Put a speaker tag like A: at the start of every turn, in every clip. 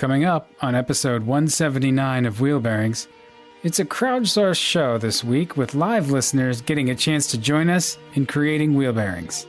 A: Coming up on episode 179 of Wheel Bearings, it's a crowdsourced show this week with live listeners getting a chance to join us in creating wheel bearings.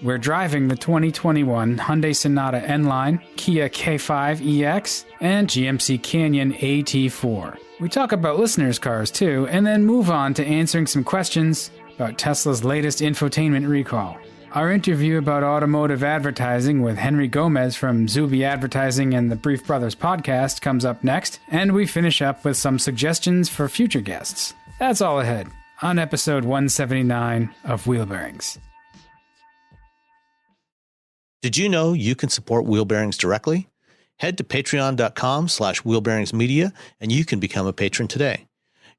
A: We're driving the 2021 Hyundai Sonata N-Line, Kia K5 EX, and GMC Canyon AT4. We talk about listeners' cars too, and then move on to answering some questions about Tesla's latest infotainment recall. Our interview about automotive advertising with Henry Gomez from Zuby Advertising and the Brief Brothers podcast comes up next, and we finish up with some suggestions for future guests. That's all ahead on episode 179 of Wheel Bearings.
B: Did you know you can support Wheel Bearings directly? Head to patreon.com/wheelbearingsmedia and you can become a patron today.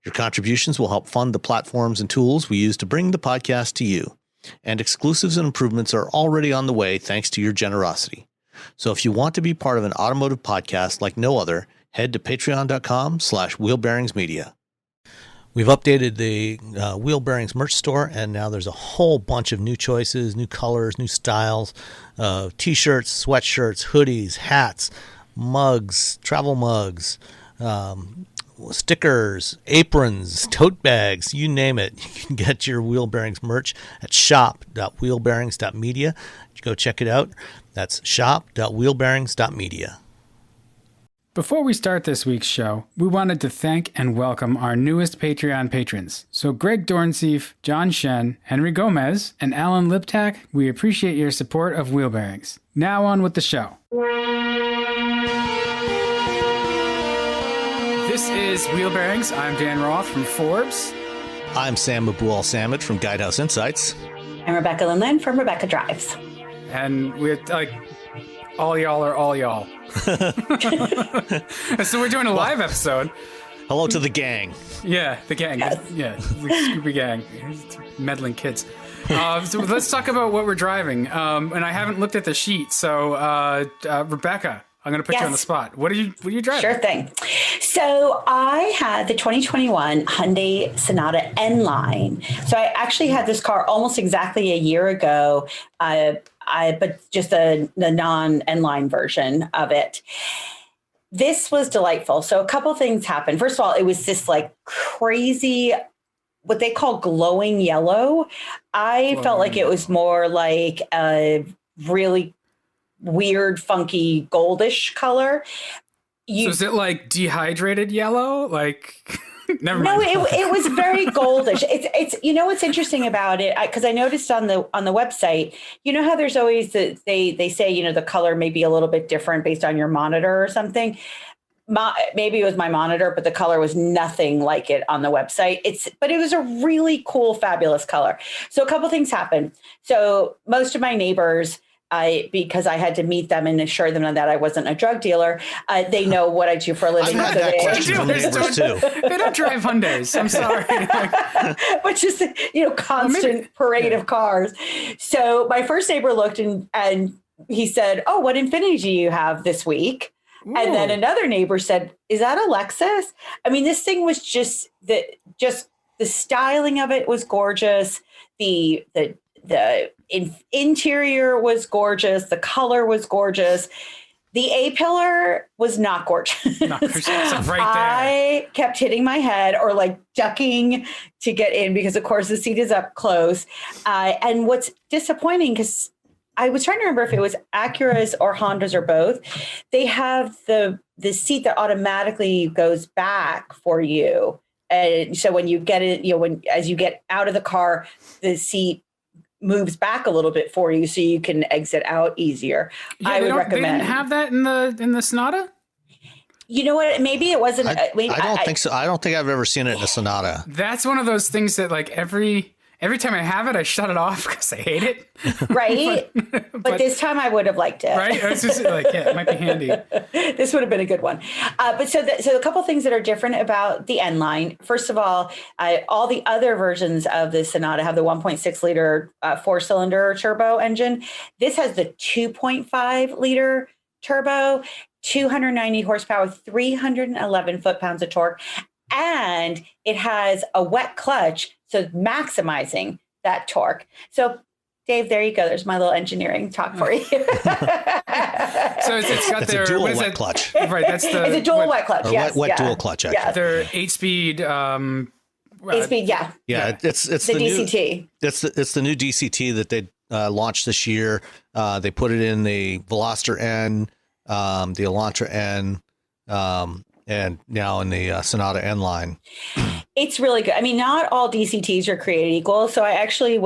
B: Your contributions will help fund the platforms and tools we use to bring the podcast to you. And exclusives and improvements are already on the way thanks to your generosity. So if you want to be part of an automotive podcast like no other, head to patreon.com/wheelbearingsmedia. We've updated the Wheel Bearings merch store, and now there's a whole bunch of new choices, new colors, new styles, t-shirts, sweatshirts, hoodies, hats, mugs, travel mugs, stickers, aprons, tote bags, you name it. You can get your Wheel Bearings merch at shop.wheelbearings.media. Go check it out. That's shop.wheelbearings.media.
A: Before we start this week's show, we wanted to thank and welcome our newest Patreon patrons. So Greg Dornsief, John Shen, Henry Gomez, and Alan Liptak, we appreciate your support of Wheel Bearings. Now on with the show. This is Wheel Bearings. I'm Dan Roth from Forbes.
B: I'm Sam Abuel-Samad from Guidehouse Insights.
C: I'm Rebecca Lindland from Rebecca Drives.
A: And we're like, all y'all are all y'all. So we're doing a live episode.
B: Hello to the gang.
A: Yeah, the gang.
C: Yes.
A: Yeah, the Scooby gang. Meddling kids. So let's talk about what we're driving. And I haven't looked at the sheet. So, Rebecca, I'm going to put you on the spot. What are you driving?
C: Sure thing. So I had the 2021 Hyundai Sonata N-Line. So I actually had this car almost exactly a year ago, but just the non-N-Line version of it. This was delightful. So a couple things happened. First of all, it was this like crazy, what they call glowing yellow. I felt like it was more like a really weird, funky, goldish color.
A: So is it like dehydrated yellow? Like, never
C: mind.
A: No,
C: it was very goldish. It's you know what's interesting about it, because I noticed on the website, you know how there's always they say, you know, the color may be a little bit different based on your monitor or something. Maybe it was my monitor, but the color was nothing like it on the website. But it was a really cool, fabulous color. So a couple things happened. So most of my neighbors, because I had to meet them and assure them that I wasn't a drug dealer, they know what I do for a living.
B: I've had that question from neighbors too.
A: They don't drive Hyundais. I'm sorry.
C: But just, constant parade of cars. So my first neighbor looked and he said, "Oh, what Infiniti do you have this week?" Ooh. And then another neighbor said, "Is that a Lexus?" I mean, this thing was just the styling of it was gorgeous. The interior was gorgeous. The color was gorgeous. The A-pillar was not gorgeous.
A: Right there.
C: I kept hitting my head or like ducking to get in because, of course, the seat is up close. And what's disappointing, because I was trying to remember if it was Acura's or Honda's or both, they have the seat that automatically goes back for you. And so when you get it, as you get out of the car, the seat moves back a little bit for you so you can exit out easier.
A: Yeah,
C: I would recommend.
A: They didn't have that in the Sonata?
C: You know what? Maybe it wasn't.
B: I don't think so. I don't think I've ever seen it in a Sonata.
A: That's one of those things that like every time I have it, I shut it off because I hate it.
C: Right. but this time I would have liked it.
A: Right. I was just like, yeah, it might be handy.
C: This would have been a good one. But so a couple things that are different about the N-Line. First of all the other versions of the Sonata have the 1.6 liter 4-cylinder turbo engine. This has the 2.5 liter turbo, 290 horsepower, 311 foot-pounds of torque. And it has a wet clutch, so maximizing that torque. So Dave, there you go. There's my little engineering talk for you.
A: So it's got
B: That's
A: their
B: a dual
A: what is
B: wet
A: it?
B: clutch.
A: Right, that's the
C: It's a dual wet clutch.
B: Or
C: Yes,
B: wet
C: yeah.
B: dual clutch, actually.
C: Yeah.
A: their 8-speed.
C: 8-speed, yeah.
B: Yeah, it's
C: The DCT.
B: It's the new DCT that they launched this year. They put it in the Veloster N, the Elantra N, and now in the Sonata N line.
C: It's really good. I mean, not all DCTs are created equal. So I actually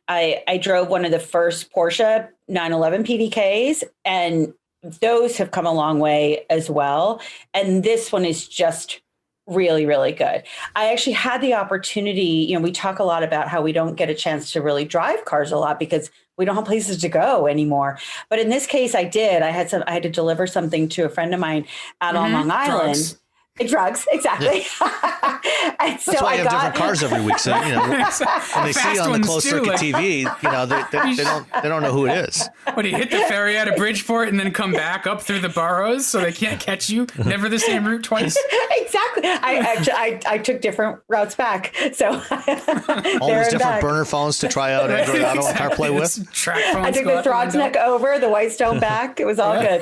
C: I drove one of the first Porsche 911 PDKs, and those have come a long way as well. And this one is just really, really good. I actually had the opportunity, we talk a lot about how we don't get a chance to really drive cars a lot because we don't have places to go anymore. But in this case, I did. I had to deliver something to a friend of mine out on Long Island. Drugs, exactly. And so
B: That's why
C: I
B: you have different cars every week. So when they see you on the closed circuit TV, they don't know who it is.
A: What, do you hit the ferry out of Bridgeport and then come back up through the boroughs so they can't catch you? Never the same route twice.
C: Exactly. I took different routes back. So
B: all those different burner phones to try out Android Auto and CarPlay with.
A: Track phones
C: I took the Throgs Neck over, the Whitestone back. It was all good.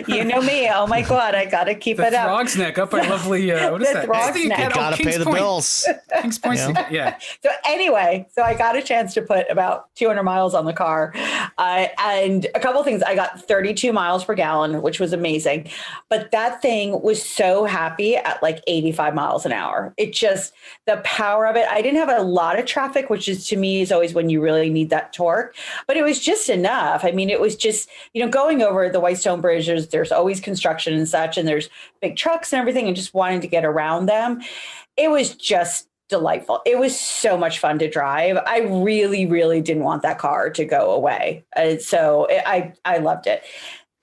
C: You know me. Oh my God, I got to keep it up.
A: Throgs Neck up our lovely, what is
C: The
A: that?
C: Throgs Neck.
B: You got to pay the bills.
A: Kings Point. Yeah.
C: So anyway, I got a chance to put about 200 miles on the car. And a couple of things, I got 32 miles per gallon, which was amazing. But that thing was so happy at like 85 miles an hour. It just, the power of it. I didn't have a lot of traffic, which is to me is always when you really need that torque. But it was just enough. I mean, it was just, going over the Whitestone Bridge, there's always construction and such, and there's big trucks and everything, and just wanting to get around them. It was just delightful. It was so much fun to drive. I really, really didn't want that car to go away. So I loved it.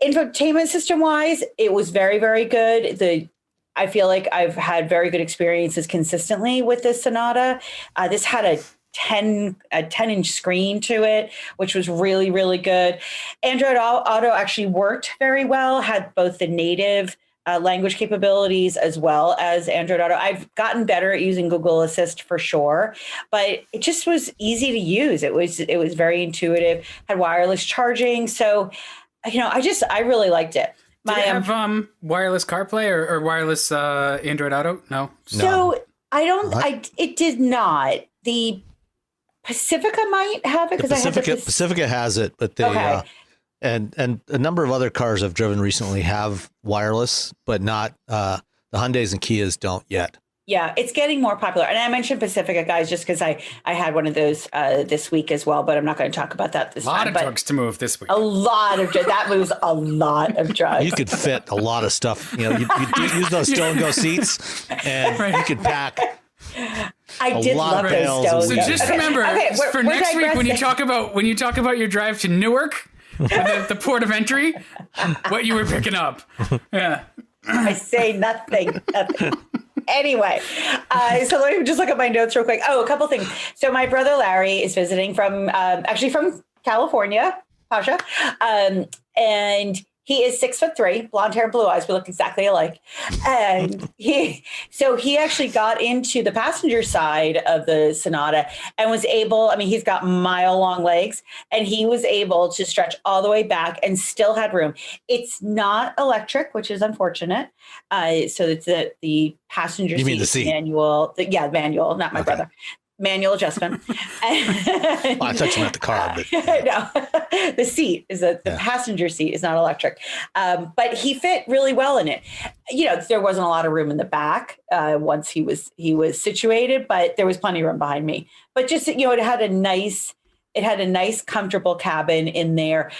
C: Infotainment system wise, it was very, very good. I feel like I've had very good experiences consistently with this Sonata. This had a 10-inch screen to it, which was really, really good. Android Auto actually worked very well, had both the native language capabilities as well as Android Auto. I've gotten better at using Google Assist for sure, but it just was easy to use. It was very intuitive, had wireless charging. So, I really liked it.
A: Did it have wireless CarPlay or wireless Android Auto? No.
C: So it did not. The Pacifica might have it because
B: Pacifica has it, but they and a number of other cars I've driven recently have wireless, but not the Hyundais and Kias don't yet.
C: Yeah, it's getting more popular. And I mentioned Pacifica, guys, just because I had one of those this week as well, but I'm not going to talk about that this time.
A: A lot of drugs to move this week.
C: A lot of drugs. That moves a lot of drugs.
B: You could fit a lot of stuff. You use those Stow-N-Go seats, and you could pack.
C: I did love those Stow-N-Go.
A: So just remember, for next week when you talk about your drive to Newark, the port of entry, what you were picking up. Yeah.
C: I say nothing. Anyway, so let me just look at my notes real quick. Oh, a couple things. So my brother Larry is visiting from California, Pasha, and he is 6'3", blonde hair and blue eyes. We look exactly alike. And he actually got into the passenger side of the Sonata and was able, he's got mile-long legs, and he was able to stretch all the way back and still had room. It's not electric, which is unfortunate. So it's the passenger seat.
B: You mean the seat?
C: Manual. Manual, not my brother. Manual adjustment.
B: I thought you meant the car. But...
C: no, the seat is the passenger seat is not electric. But he fit really well in it. There wasn't a lot of room in the back once he was situated, but there was plenty of room behind me. But just, it had a nice, comfortable cabin in there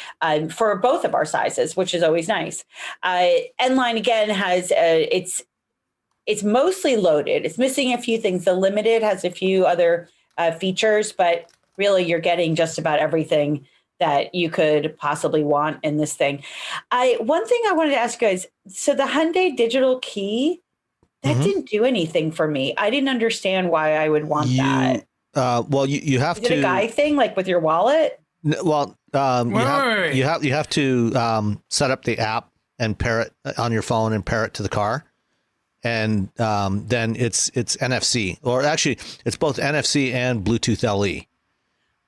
C: for both of our sizes, which is always nice. N-Line again has it's mostly loaded. It's missing a few things. The Limited has a few other features, but really you're getting just about everything that you could possibly want in this thing. One thing I wanted to ask you guys, so the Hyundai digital key, that didn't do anything for me. I didn't understand why I would want that.
B: Well, you have to.
C: Is it a guy thing, like with your wallet?
B: Well, you have to set up the app and pair it on your phone and pair it to the car. And then it's NFC, or actually it's both NFC and Bluetooth LE.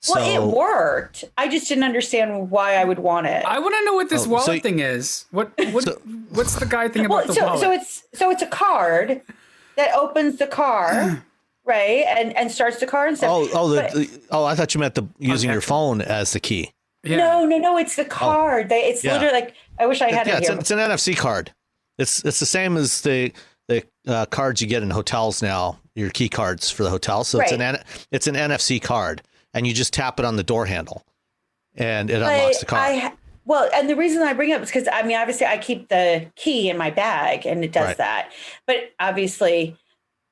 C: Well, it worked. I just didn't understand why I would want it.
A: I want to know what this wallet thing is. What's the guy thing about the wallet?
C: So it's a card that opens the car, right, and starts the car and stuff.
B: I thought you meant using your phone as the key.
C: Yeah. No, it's the card. It's literally like, I wish I had it here.
B: It's an NFC card. It's the same as the cards you get in hotels now, your key cards for the hotel. So it's an NFC card, and you just tap it on the door handle, and it unlocks the car.
C: And the reason I bring it up is because, I mean, obviously I keep the key in my bag, and it does that. But obviously,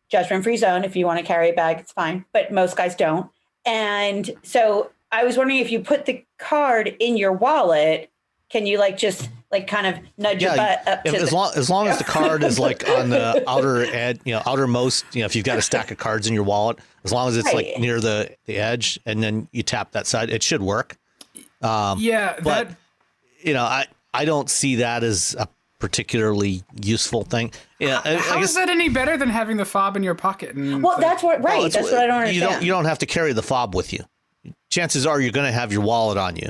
C: judgment-free zone, if you want to carry a bag, it's fine. But most guys don't. And so I was wondering if you put the card in your wallet, can you just kind of nudge your butt up to
B: as long as the card is like on the outer edge, outermost, if you've got a stack of cards in your wallet, as long as it's like near the edge, and then you tap that side, it should work.
A: But
B: I don't see that as a particularly useful thing. Yeah,
A: how is that any better than having the fob in your pocket?
C: That's what I don't understand.
B: You don't have to carry the fob with you. Chances are you're going to have your wallet on you.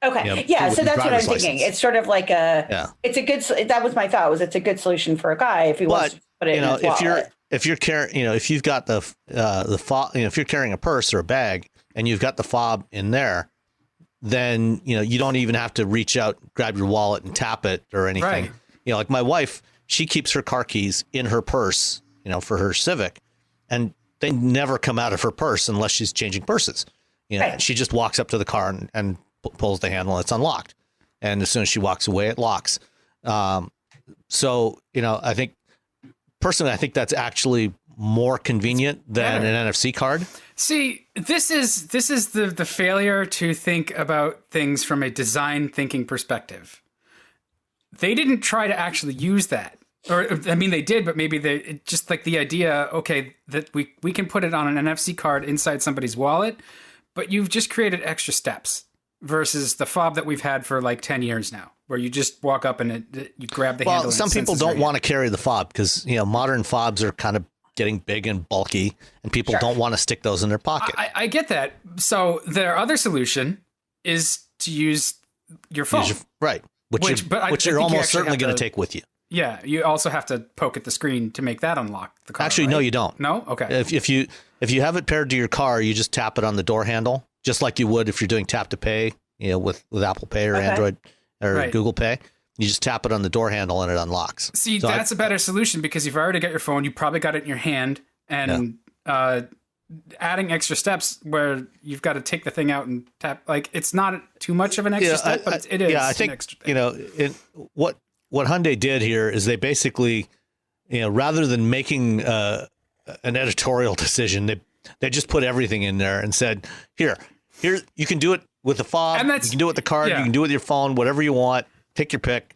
C: Okay. So that's what I'm thinking. It's sort of like it's a good, that was my thought, it's a good solution for a guy if he wants to put it in his wallet.
B: If you're carrying, if you've got the fob, if you're carrying a purse or a bag and you've got the fob in there, then, you don't even have to reach out, grab your wallet and tap it or anything.
A: Right.
B: Like my wife, she keeps her car keys in her purse, for her Civic, and they never come out of her purse unless she's changing purses. She just walks up to the car and pulls the handle and it's unlocked. And as soon as she walks away, it locks. So, I think that's actually more convenient than an NFC card.
A: See, this is the failure to think about things from a design thinking perspective. They didn't try to actually use that. Or, I mean, they did, but maybe they just like the idea, okay, that we can put it on an NFC card inside somebody's wallet, but you've just created extra steps versus the fob that we've had for like 10 years now, where you just walk up and you grab the handle.
B: Well, some people don't want to carry the fob because, modern fobs are kind of getting big and bulky, and people don't want to stick those in their pocket.
A: I get that. So their other solution is to use your phone.
B: Which you're almost certainly going to take with you.
A: Yeah, you also have to poke at the screen to make that unlock the car.
B: Actually, no, you don't.
A: No? Okay.
B: If you have it paired to your car, you just tap it on the door handle, just like you would if you're doing tap to pay, with Apple Pay or Android or Google Pay. You just tap it on the door handle and it unlocks.
A: See, that's a better solution because you've already got your phone. You probably got it in your hand, and adding extra steps where you've got to take the thing out and tap, it's not too much of an extra step, but it is.
B: Yeah, I think,
A: an extra thing.
B: What Hyundai did here is they basically, rather than making an editorial decision, they just put everything in there and said, here, you can do it with the fob, you can do it with the card, you can do it with your phone, whatever you want, take your pick,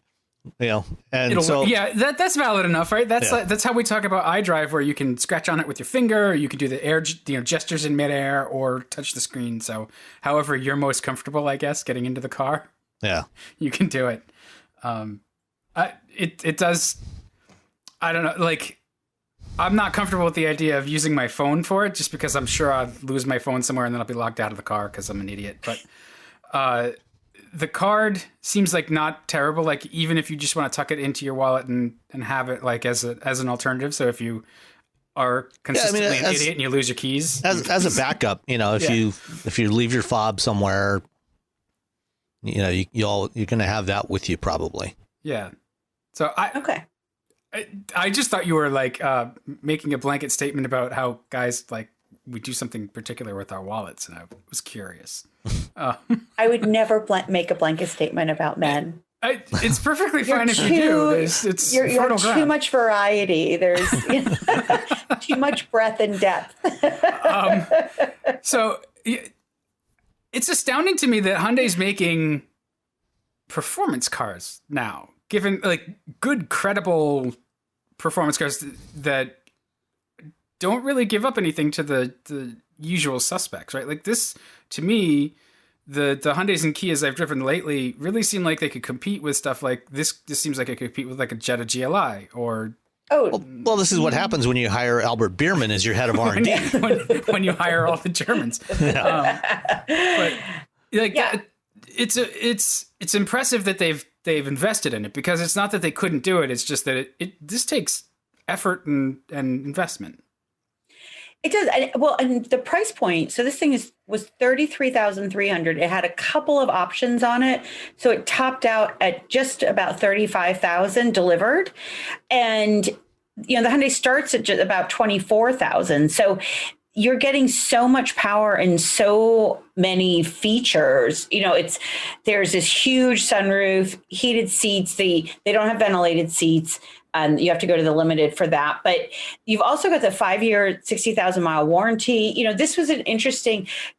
B: and
A: that's valid enough, right? That's how we talk about iDrive, where you can scratch on it with your finger, or you can do the air, gestures in midair, or touch the screen. So however you're most comfortable, I guess, getting into the car, you can do it. It does. I don't know. I'm not comfortable with the idea of using my phone for it, just because I'm sure I'll lose my phone somewhere and then I'll be locked out of the car because I'm an idiot. But the card seems like not terrible. Even if you just want to tuck it into your wallet and have it as an alternative. So if you are consistently an idiot and you lose your keys,
B: as a backup, if you leave your fob somewhere, you're going to have that with you probably.
A: Yeah. So I just thought you were making a blanket statement about how guys we do something particular with our wallets, and I was curious.
C: I would never make a blanket statement about men.
A: It's perfectly fine if you do. It's
C: you're too much variety. There's too much breadth and depth.
A: So it's astounding to me that Hyundai's making performance cars now, given good, credible performance cars that don't really give up anything to the usual suspects, right? This, to me, the Hyundais and Kias I've driven lately really seem like they could compete with stuff like this. This seems like it could compete with a Jetta GLI or
C: Oh,
B: Well, this is what happens when you hire Albert Bierman as your head of R&D.
A: when you hire all the Germans. But like it's impressive that they've invested in it, because it's not that they couldn't do it. It's just that this takes effort and investment.
C: It does. And the price point. So this thing was $33,300. It had a couple of options on it, so it topped out at just about $35,000 delivered, and the Hyundai starts at just about $24,000. So you're getting so much power and so many features. There's this huge sunroof, heated seats. They don't have ventilated seats. You have to go to the limited for that. But you've also got the 5-year, 60,000 mile warranty. This was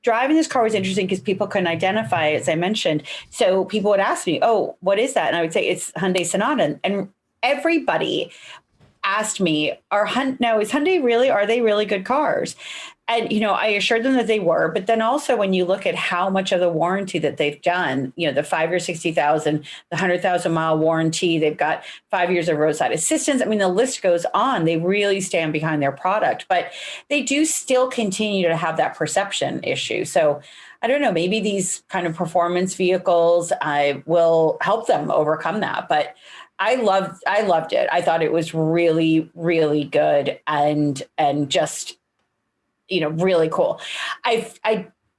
C: driving this car was interesting because people couldn't identify it, as I mentioned. So people would ask me, oh, what is that? And I would say it's Hyundai Sonata. And everybody asked me, is Hyundai really, are they really good cars? And, I assured them that they were, but then also when you look at how much of the warranty that they've done, the 5-year, 60,000, the 100,000 mile warranty, they've got 5 years of roadside assistance. I mean, the list goes on. They really stand behind their product, but they do still continue to have that perception issue. So I don't know, maybe these kind of performance vehicles will help them overcome that. But I loved it. I thought it was really, really good and just, really cool.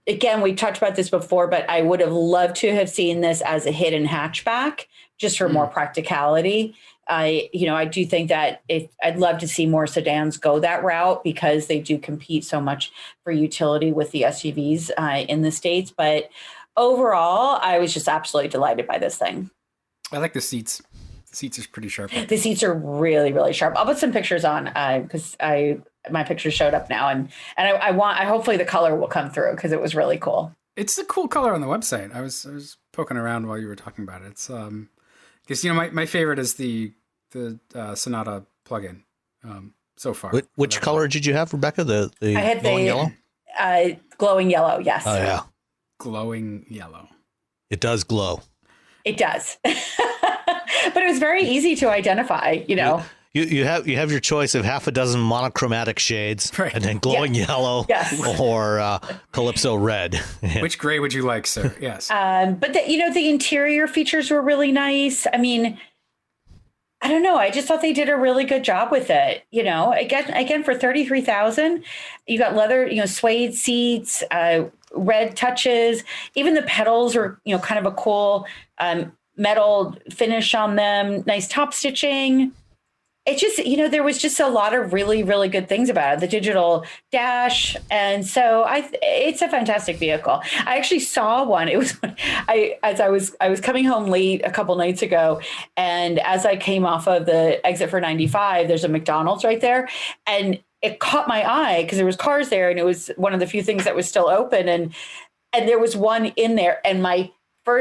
C: Again, we talked about this before, but I would have loved to have seen this as a hidden hatchback just for more practicality. I do think that I'd love to see more sedans go that route because they do compete so much for utility with the SUVs in the States. But overall, I was just absolutely delighted by this thing.
A: I like the seats. The seats are pretty sharp.
C: The seats are really, really sharp. I'll put some pictures on because my pictures showed up now, and I hopefully the color will come through because it was really cool.
A: It's a cool color on the website. I was poking around while you were talking about it. It's because my favorite is the Sonata plug-in so far.
B: Which color did you have, Rebecca? The
C: I had
B: glowing yellow.
C: Glowing yellow. Yes.
B: Oh yeah.
A: Glowing yellow.
B: It does glow.
C: It does. But it was very easy to identify,
B: You have your choice of half a dozen monochromatic shades, right, and then glowing yellow, yes, or Calypso red.
A: Which gray would you like, sir? Yes.
C: But the interior features were really nice. I mean, I don't know. I just thought they did a really good job with it. Again for $33,000, you got leather, suede seats, red touches. Even the pedals were, kind of a cool metal finish on them. Nice top stitching. It just, there was just a lot of really, really good things about it. The digital dash. And so it's a fantastic vehicle. I actually saw one. It was, I was coming home late a couple nights ago. And as I came off of the exit for 95, there's a McDonald's right there. And it caught my eye because there was cars there. And it was one of the few things that was still open. And there was one in there. And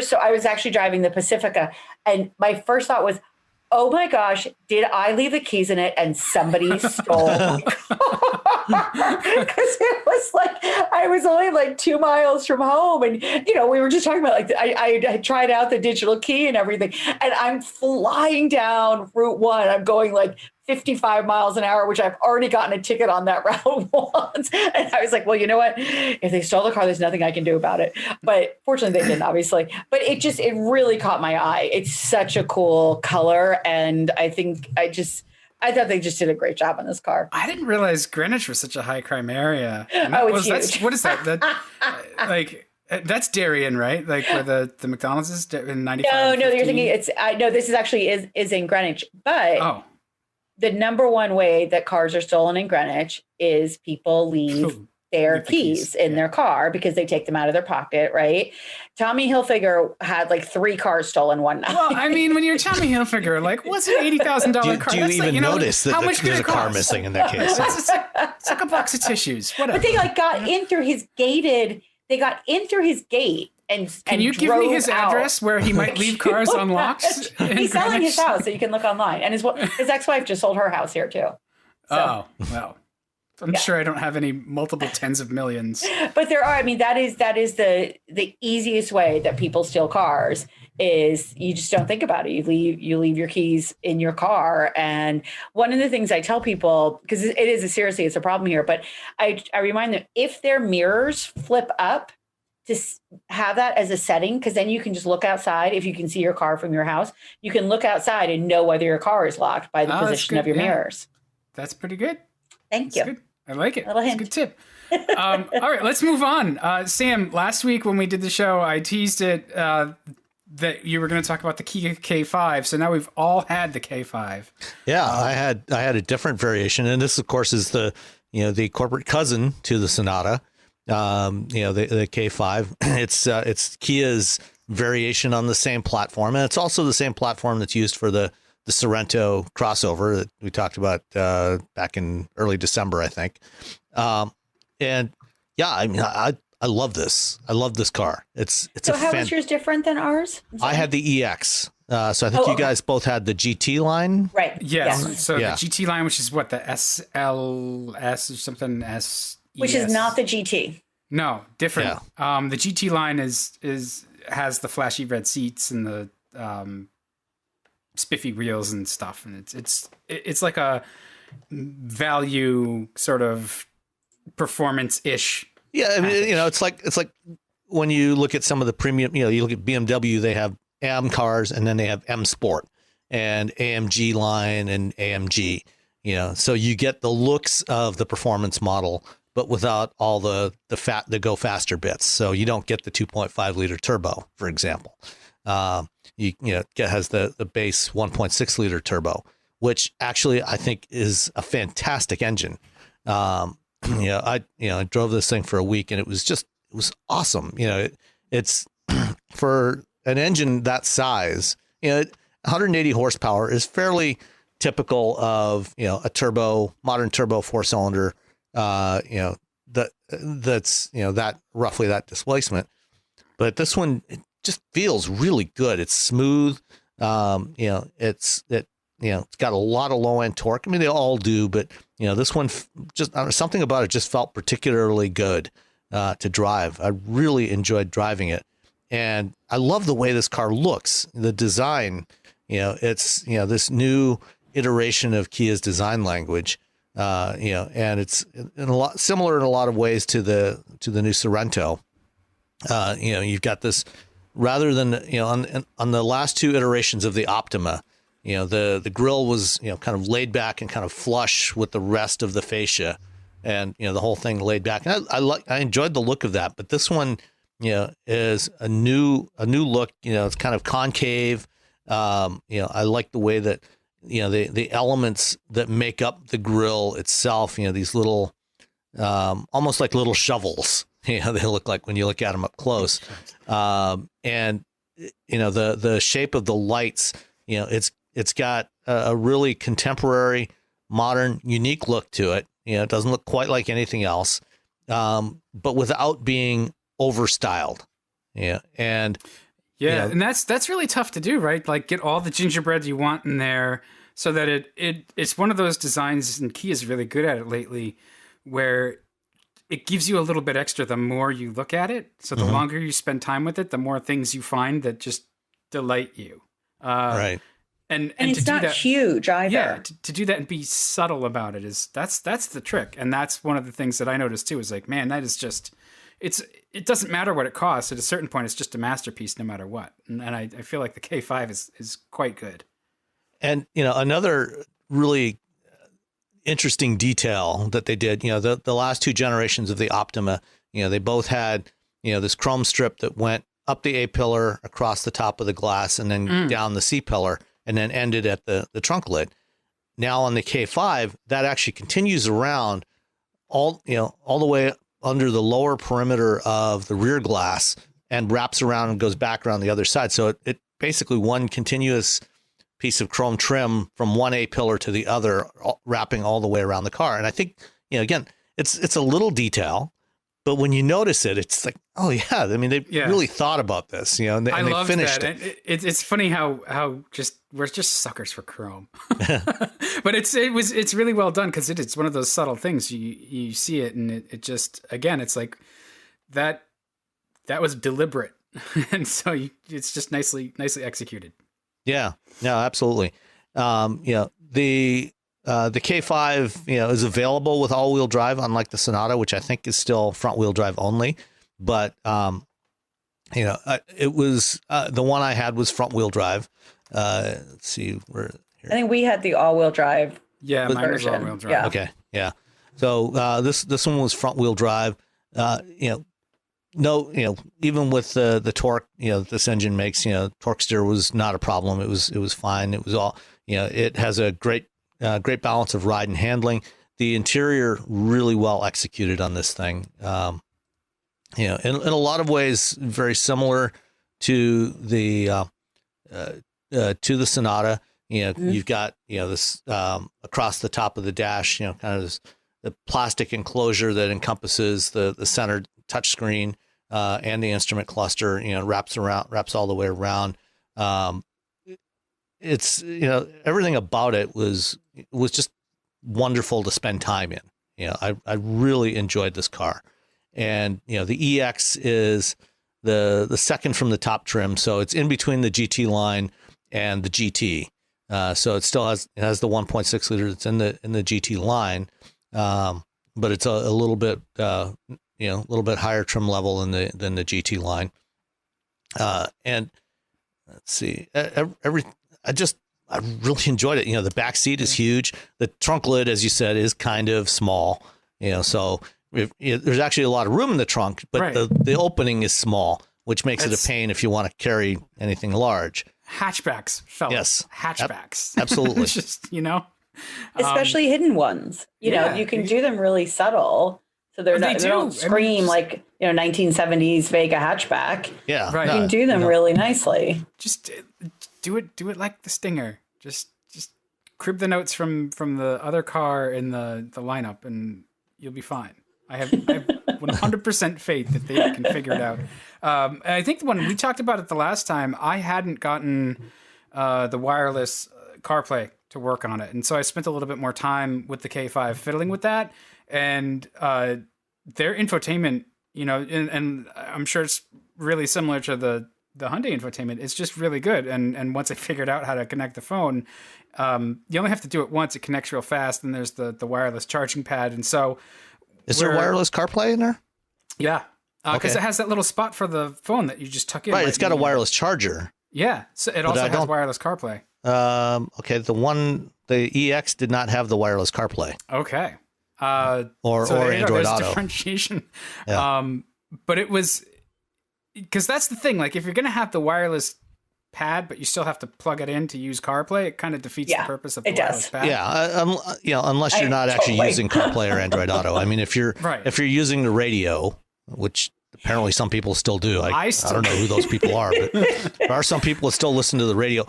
C: so I was actually driving the Pacifica. And my first thought was, oh my gosh, did I leave the keys in it and somebody stole my car? Because it was like, I was only like 2 miles from home. And, we were just talking about like, I tried out the digital key and everything. And I'm flying down Route 1. I'm going like 55 miles an hour, which I've already gotten a ticket on that route once. And I was like, well, you know what? If they stole the car, there's nothing I can do about it. But fortunately they didn't, obviously. But it really caught my eye. It's such a cool color. And I thought they just did a great job on this car.
A: I didn't realize Greenwich was such a high crime area.
C: It's huge.
A: What is that? That's Darien, right? Like where the McDonald's is in 95.
C: No, you're thinking this is actually is in Greenwich. But the number one way that cars are stolen in Greenwich is people leave their keys in their car because they take them out of their pocket, right? Tommy Hilfiger had like 3 cars stolen one night.
A: Well, I mean, when you're Tommy Hilfiger, like, what's an $80,000 car?
B: Do you even notice that there's a car missing in that case?
A: It's like a box of tissues. Whatever.
C: But they got in through his gated. They got in through his gate.
A: Can you give me his address where he might leave cars unlocked?
C: He's selling his house, so you can look online. And his ex-wife just sold her house here too. So.
A: Oh, well. I'm sure I don't have any multiple tens of millions.
C: But there are. I mean, that is the easiest way that people steal cars is you just don't think about it. You leave your keys in your car. And one of the things I tell people, because it's a problem here, but I remind them, if their mirrors flip up, to have that as a setting, because then you can just look outside. If you can see your car from your house, you can look outside and know whether your car is locked by the position of your mirrors.
A: That's pretty good.
C: Thank you.
A: Good. I like it.
C: Little
A: That's
C: hint.
A: a good tip. All right, let's move on. Sam, last week when we did the show, I teased it that you were going to talk about the Kia K5. So now we've all had the K5.
B: Yeah, I had a different variation, and this, of course, is the corporate cousin to the Sonata. The K5. It's Kia's variation on the same platform, and it's also the same platform that's used for the Sorento crossover that we talked about back in early December, I think. And yeah, I mean, I love this. I love this car. So
C: how is yours different than ours?
B: I had the EX. So I think you guys both had the GT line.
C: Right.
A: Yes. So the GT line, which is what, the SLS or something,
C: which is not the GT.
A: No, different. Yeah. The GT line has the flashy red seats and the spiffy wheels and stuff, and it's like a value sort of performance-ish.
B: Yeah, I mean, it's like when you look at some of the premium, you look at BMW, they have M cars, and then they have M Sport and AMG line and AMG. So you get the looks of the performance model, but without all the go faster bits. So you don't get the 2.5 liter turbo, for example. It has the base 1.6 liter turbo, which actually I think is a fantastic engine. I drove this thing for a week, and it was awesome. It's for an engine that size, 180 horsepower is fairly typical of, a modern turbo 4-cylinder, that's that roughly that displacement. But this one, it just feels really good. It's smooth. It's got a lot of low end torque. I mean, they all do, but this one just something about it just felt particularly good to drive. I really enjoyed driving it, and I love the way this car looks. The design, it's this new iteration of Kia's design language. And it's similar in a lot of ways to the new Sorento. You've got this rather than on the last two iterations of the Optima. The grille was kind of laid back and kind of flush with the rest of the fascia, and the whole thing laid back. And I enjoyed the look of that, but this one is a new look. It's kind of concave. I like the way that the elements that make up the grille itself, these little, almost like little shovels, they look like when you look at them up close. And the shape of the lights, it's got a really contemporary, modern, unique look to it. It doesn't look quite like anything else, but without being overstyled. And that's really tough to do, right? Like get all the gingerbread you want in there, so that it's one of those designs, and Kia's really good at it lately, where it gives you a little bit extra the more you look at it. So the longer you spend time with it, the more things you find that just delight you. Right. And
C: it's not huge either.
A: Yeah, to do that and be subtle about it that's the trick. And that's one of the things that I noticed too, is like, man, that is just, it doesn't matter what it costs. At a certain point, it's just a masterpiece no matter what. And I feel like the K5 is quite good. And, another really interesting detail that they did, the last two generations of the Optima, they both had, this chrome strip that went up the A-pillar, across the top of the glass, and then down the C-pillar, and then ended at the trunk lid. Now on the K5, that actually continues around all the way under the lower perimeter of the rear glass and wraps around and goes back around the other side. So it basically one continuous piece of chrome trim from one A-pillar to the other, wrapping all the way around the car. And I think, again, it's a little detail, but when you notice it, it's like, oh yeah, I mean, they really thought about this, and they finished it. It's funny how we're just suckers for chrome, but it's really well done, because it's one of those subtle things. You see it, and it just, again, it's like that was deliberate. and so it's just nicely executed.
B: Yeah, no, absolutely. The K5, is available with all-wheel drive, unlike the Sonata, which I think is still front-wheel drive only. But it was the one I had was front-wheel drive. Let's see where. Here.
C: I think we had the all-wheel drive.
A: Yeah, mine was all-wheel drive.
C: Yeah.
B: Okay, yeah. So this one was front-wheel drive. Even with the torque, this engine makes, torque steer was not a problem. It was fine. It was all, it has a great balance of ride and handling. The interior really well executed on this thing. In a lot of ways, very similar to the Sonata. You've got, this across the top of the dash, kind of this, the plastic enclosure that encompasses the center touchscreen and the instrument cluster, wraps all the way around. It's, everything about it was just wonderful to spend time in. I really enjoyed this car. And, the EX is the second from the top trim. So it's in between the GT line and the GT. So it still has the 1.6 liter that's in the GT line. But it's a little bit, a little bit higher trim level than the GT line. And let's see, I really enjoyed it. The back seat is huge. The trunk lid, as you said, is kind of small, so there's actually a lot of room in the trunk, but
A: right.
B: the opening is small, which makes it a pain if you want to carry anything large.
A: Hatchbacks, fellas.
B: Yes.
A: Hatchbacks.
B: Absolutely.
A: It's just,
C: especially hidden ones. You can do them really subtle, so they don't scream like 1970s Vega hatchback.
B: Yeah,
A: right.
C: You can do them really nicely.
A: Just do it like the Stinger. Just crib the notes from the other car in the lineup, and you'll be fine. I have 100% faith that they can figure it out. I think when we talked about it the last time, I hadn't gotten the wireless CarPlay to work on it. And so I spent a little bit more time with the K5 fiddling with that. And their infotainment, and I'm sure it's really similar to the Hyundai infotainment. It's just really good. And once I figured out how to connect the phone, you only have to do it once. It connects real fast. And there's the wireless charging pad. And so...
B: Is there wireless CarPlay in there?
A: Yeah. Because it has that little spot for the phone that you just tuck in.
B: Right, it's got a wireless charger.
A: Yeah, so it also has wireless CarPlay.
B: Okay, the EX did not have the wireless CarPlay.
A: Okay.
B: Or Android Auto.
A: Differentiation.
B: Yeah.
A: But it was... Because that's the thing, like if you're going to have the wireless pad, but you still have to plug it in to use CarPlay, it kind of defeats the purpose of the wireless pad.
B: Yeah, unless you're not actually using CarPlay or Android Auto. I mean, if you're using the radio, which apparently some people still do. I don't know who those people are, but there are some people that still listen to the radio.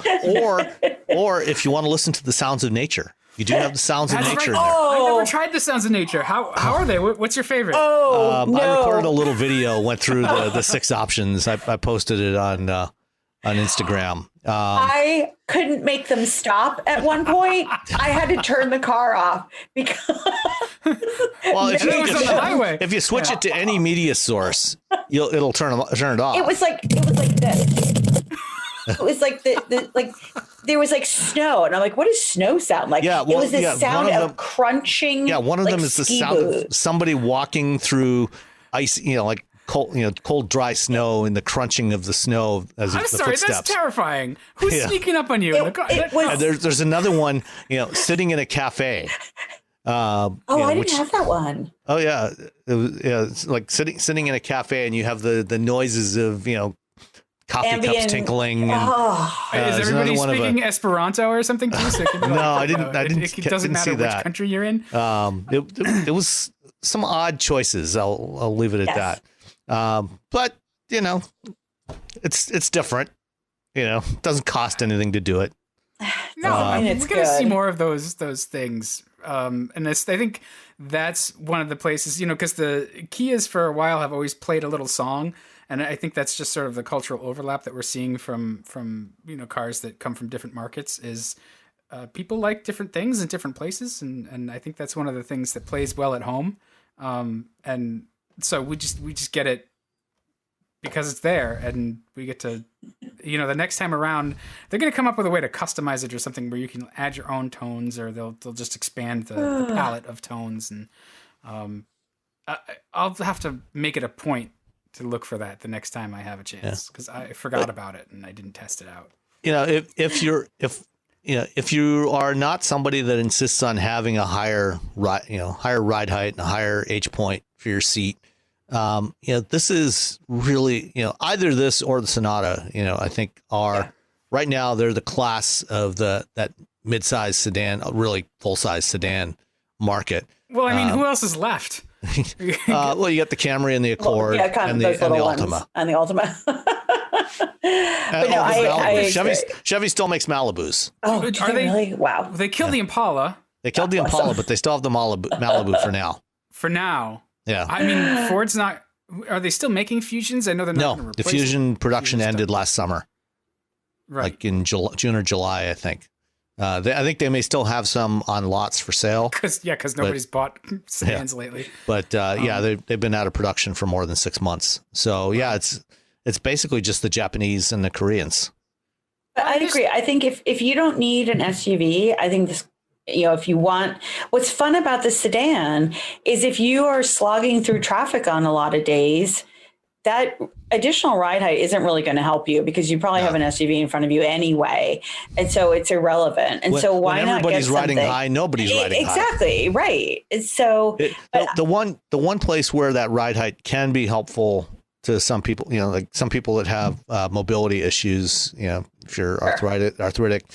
B: Or if you want to listen to the sounds of nature, you do have the sounds of nature in there.
A: I never tried the sounds of nature. How are they? What's your favorite?
B: I recorded a little video, went through the 6 options. I posted it on Instagram.
C: I couldn't make them stop at one point. I had to turn the car off because
B: if you switch it to any media source, it'll turn it off.
C: It was like this. It was like there was like snow, and I'm like, what does snow sound like?
B: Yeah,
C: it was the sound of crunching.
B: Yeah, one of them is the sound of somebody walking through ice. Like cold, dry snow and the crunching of the snow as the footsteps.
A: That's terrifying. Who's sneaking up on you?
B: There's another one, sitting in a cafe.
C: I didn't have that one.
B: Oh yeah, it's like sitting in a cafe, and you have the noises of coffee cups tinkling. And,
A: is everybody speaking Esperanto or something too? So
B: no, I didn't. It doesn't matter
A: which country you're in.
B: It was some odd choices. I'll leave it at that. But it's different. It doesn't cost anything to do it.
A: No, we're going to see more of those things. And I think that's one of the places, because the Kias for a while have always played a little song. And I think that's just sort of the cultural overlap that we're seeing from cars that come from different markets is people like different things in different places. And I think that's one of the things that plays well at home. And so we just get it because it's there, and we get to, the next time around, they're going to come up with a way to customize it or something where you can add your own tones, or they'll just expand the palette of tones, and I'll have to make it a point to look for that the next time I have a chance, because I forgot about it and I didn't test it out.
B: If you are not somebody that insists on having a higher ride height and a higher H point for your seat, this is really, either this or the Sonata, I think are right now, they're the class of that mid-size sedan, really full-size sedan market.
A: Well, I mean, who else is left?
B: Well, you got the Camry and the Accord and the Altima.
C: And the Altima. But no, I
B: Chevy still makes Malibus.
C: Oh, are they really? Wow.
A: They killed the Impala.
B: They killed the Impala, but they still have the Malibu for now.
A: For now.
B: Yeah.
A: I mean, Ford's not. Are they still making Fusions? I know they're not.
B: No, the Fusion production ended last summer.
A: Right.
B: Like in June or July, I think. I think they may still have some on lots for sale.
A: Because nobody's bought sedans lately.
B: But they've been out of production for more than 6 months. So it's basically just the Japanese and the Koreans.
C: But I agree. I think if you don't need an SUV, I think this, if you want, what's fun about the sedan is if you are slogging through traffic on a lot of days, that additional ride height isn't really going to help you because you probably have an SUV in front of you anyway. And so it's irrelevant. And so why not
B: everybody's riding high, nobody's riding high.
C: Exactly. Right. And so
B: the one place where that ride height can be helpful to some people, like some people that have mobility issues, if you're arthritic,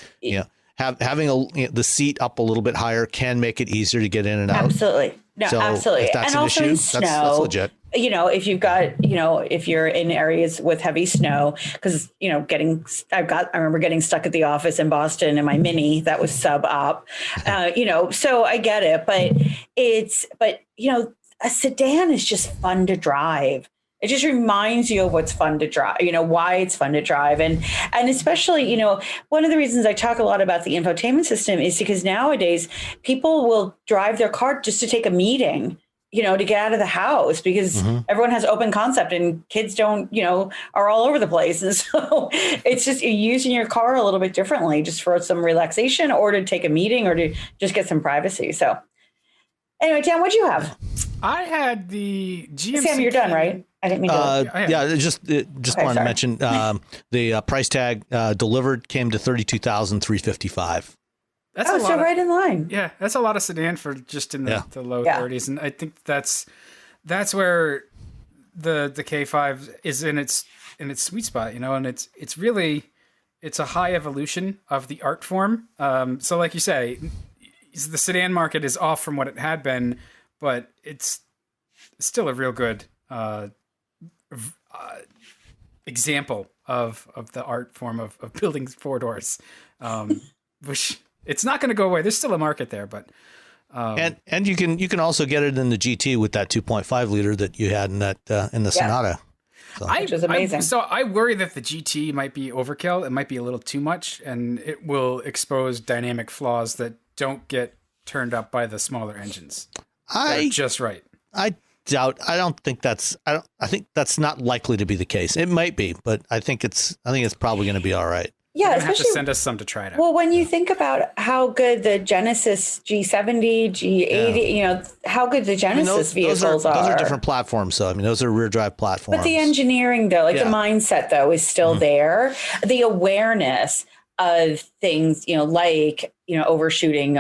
B: having the seat up a little bit higher can make it easier to get in and out.
C: Absolutely. No,
B: so
C: absolutely.
B: If that's
C: and
B: an
C: also
B: issue, that's legit.
C: If you've got, if you're in areas with heavy snow, because, I remember getting stuck at the office in Boston in my Mini that was sub up, so I get it, but a sedan is just fun to drive. It just reminds you of what's fun to drive, why it's fun to drive. And especially, one of the reasons I talk a lot about the infotainment system is because nowadays people will drive their car just to take a meeting, to get out of the house because everyone has open concept and kids don't, are all over the place. And so it's just using your car a little bit differently just for some relaxation or to take a meeting or to just get some privacy. So anyway, Dan, what'd you have?
A: I had the GMC.
C: Sam, you're done, right? I didn't mean to.
B: Just wanted to mention the price tag delivered came to $32,355.
C: That's so right in line.
A: Yeah, that's a lot of sedan for just in the low 30s, and I think that's where the K5 is in its sweet spot, and it's really a high evolution of the art form. So like you say, the sedan market is off from what it had been, but it's still a real good example of the art form of building four doors, which it's not going to go away. There's still a market there, but
B: and you can also get it in the GT with that 2.5 liter that you had in the Sonata.
C: So. Which is amazing.
A: So I worry that the GT might be overkill. It might be a little too much, and it will expose dynamic flaws that don't get turned up by the smaller engines. Just right.
B: I think that's not likely to be the case. It might be, but I think it's probably going to be all right.
C: Yeah,
A: especially have to send us some to try it out.
C: Well, when you think about how good the Genesis G70, G80, how good the Genesis vehicles are.
B: Those are different platforms. So, those are rear drive platforms.
C: But the engineering, though, the mindset, though, is still there. The awareness of things, like, overshooting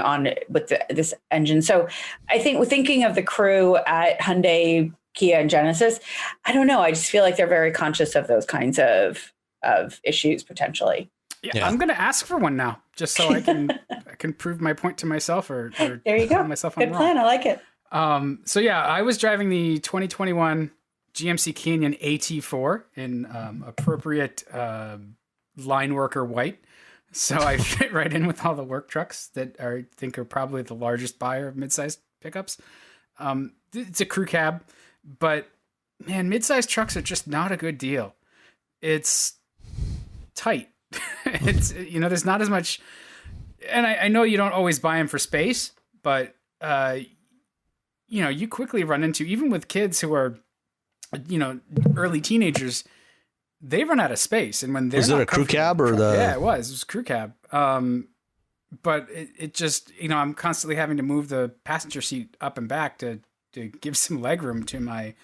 C: with this engine. So I think thinking of the crew at Hyundai, Kia, and Genesis, I don't know. I just feel like they're very conscious of those kinds of issues potentially.
A: Yeah, I'm going to ask for one now, just so I can prove my point to myself or
C: there you go.
A: Myself
C: Good plan. I like it.
A: So I was driving the 2021 GMC Canyon AT4 in appropriate line worker white. So I fit right in with all the work trucks that I think are probably the largest buyer of mid-sized pickups. It's a crew cab, but man, mid-sized trucks are just not a good deal. It's tight. It's, there's not as much, and I know you don't always buy them for space, but you quickly run into, even with kids who are early teenagers, they run out of space. And when they're
B: was it a crew cab or
A: yeah, it was crew cab. But it just, I'm constantly having to move the passenger seat up and back to give some leg room to my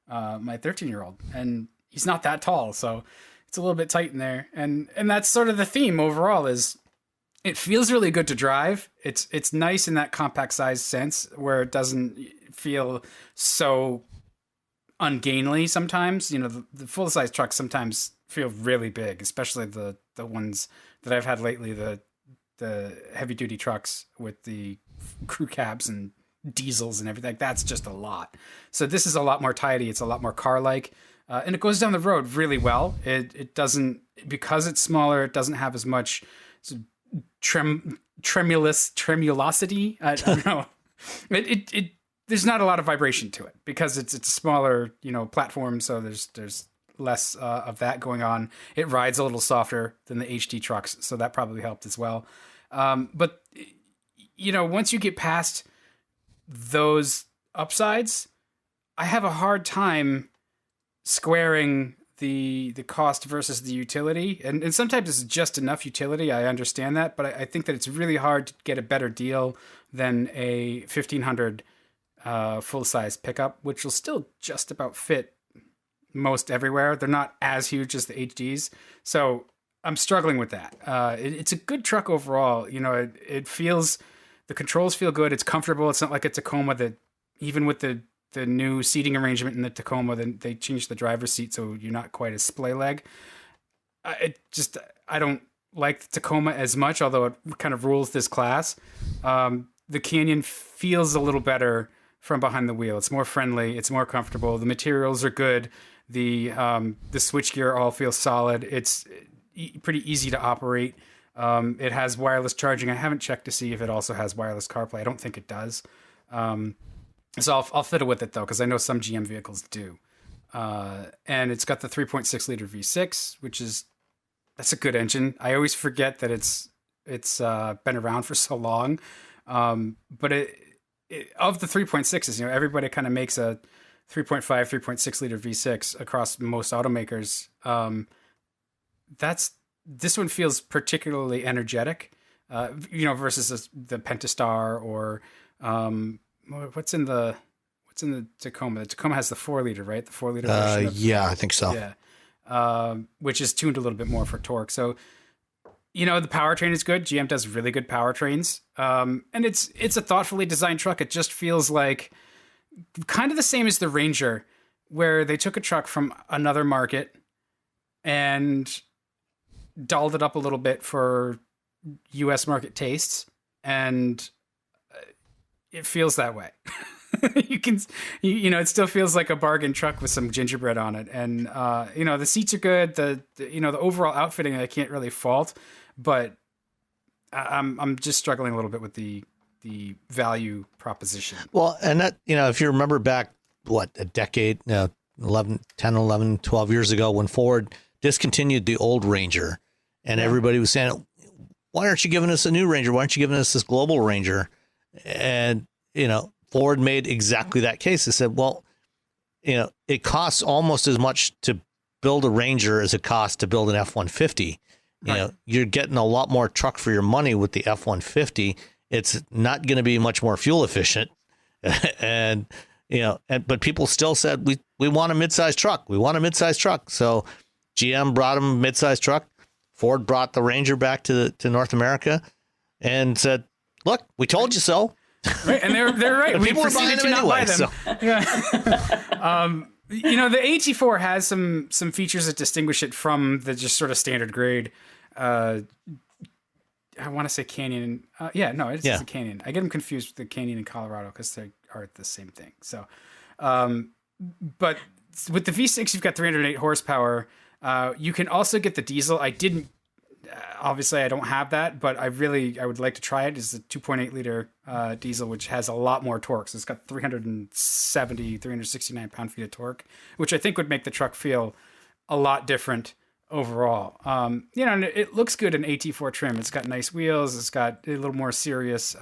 A: 13-year-old, and he's not that tall, so it's a little bit tight in there. And that's sort of the theme overall. Is it feels really good to drive. It's nice in that compact size sense where it doesn't feel so ungainly sometimes. The full size trucks sometimes feel really big, especially the ones that I've had lately, the heavy duty trucks with the crew cabs and diesels and everything. That's just a lot. So this is a lot more tidy. It's a lot more car-like. And it goes down the road really well. It doesn't, because it's smaller, it doesn't have as much tremulosity. I don't know. There's not a lot of vibration to it because it's a smaller, platform. So there's less of that going on. It rides a little softer than the HD trucks. So that probably helped as well. But once you get past those upsides, I have a hard time squaring the cost versus the utility. And sometimes it's just enough utility. I understand that, but I think that it's really hard to get a better deal than a 1500 full-size pickup, which will still just about fit most everywhere. They're not as huge as the HDs. So I'm struggling with that. It's a good truck overall. It feels, the controls feel good. It's comfortable. It's not like a Tacoma that, even with the new seating arrangement in the Tacoma, then they changed the driver's seat so you're not quite as splay leg. I don't like the Tacoma as much, although it kind of rules this class. The Canyon feels a little better from behind the wheel. It's more friendly. It's more comfortable. The materials are good. The switchgear all feels solid. It's pretty easy to operate. It has wireless charging. I haven't checked to see if it also has wireless CarPlay. I don't think it does. So I'll fiddle with it though, because I know some GM vehicles do. And it's got the 3.6 liter V6, that's a good engine. I always forget that it's been around for so long. But of the 3.6s, everybody kind of makes a 3.5, 3.6 liter V6 across most automakers. This one feels particularly energetic, versus the Pentastar or what's in the Tacoma. The Tacoma has the 4 liter, right? The 4 liter version.
B: Yeah, I think so.
A: Yeah, which is tuned a little bit more for torque. So, the powertrain is good. GM does really good powertrains, and it's a thoughtfully designed truck. It just feels like kind of the same as the Ranger, where they took a truck from another market and dolled it up a little bit for U.S. market tastes, and it feels that way. It still feels like a bargain truck with some gingerbread on it, and the seats are good. The overall outfitting I can't really fault, but I'm just struggling a little bit with the value proposition.
B: Well, and that, if you remember back, a decade, 11, 12 years ago, when Ford discontinued the old Ranger, and everybody was saying, why aren't you giving us a new Ranger? Why aren't you giving us this global Ranger? And, Ford made exactly that case. They said, well, it costs almost as much to build a Ranger as it costs to build an F-150. Right. You're getting a lot more truck for your money with the F-150. It's not going to be much more fuel efficient. But people still said, we want a mid-sized truck. We want a mid-sized truck. So GM brought them a mid-sized truck. Ford brought the Ranger back to North America and said, look, we told you so.
A: Right, and they're right.
B: People are buying them anyway. So.
A: Yeah. The AT4 has some features that distinguish it from the just sort of standard grade. I want to say Canyon. It's a Canyon. I get them confused with the Canyon in Colorado because they are the same thing. So, but with the V6, you've got 308 horsepower. You can also get the diesel. Obviously I don't have that, but I would like to try it. It's a 2.8 liter diesel, which has a lot more torque. So it's got 369 pound-feet of torque, which I think would make the truck feel a lot different overall. And it looks good in AT4 trim. It's got nice wheels. It's got a little more serious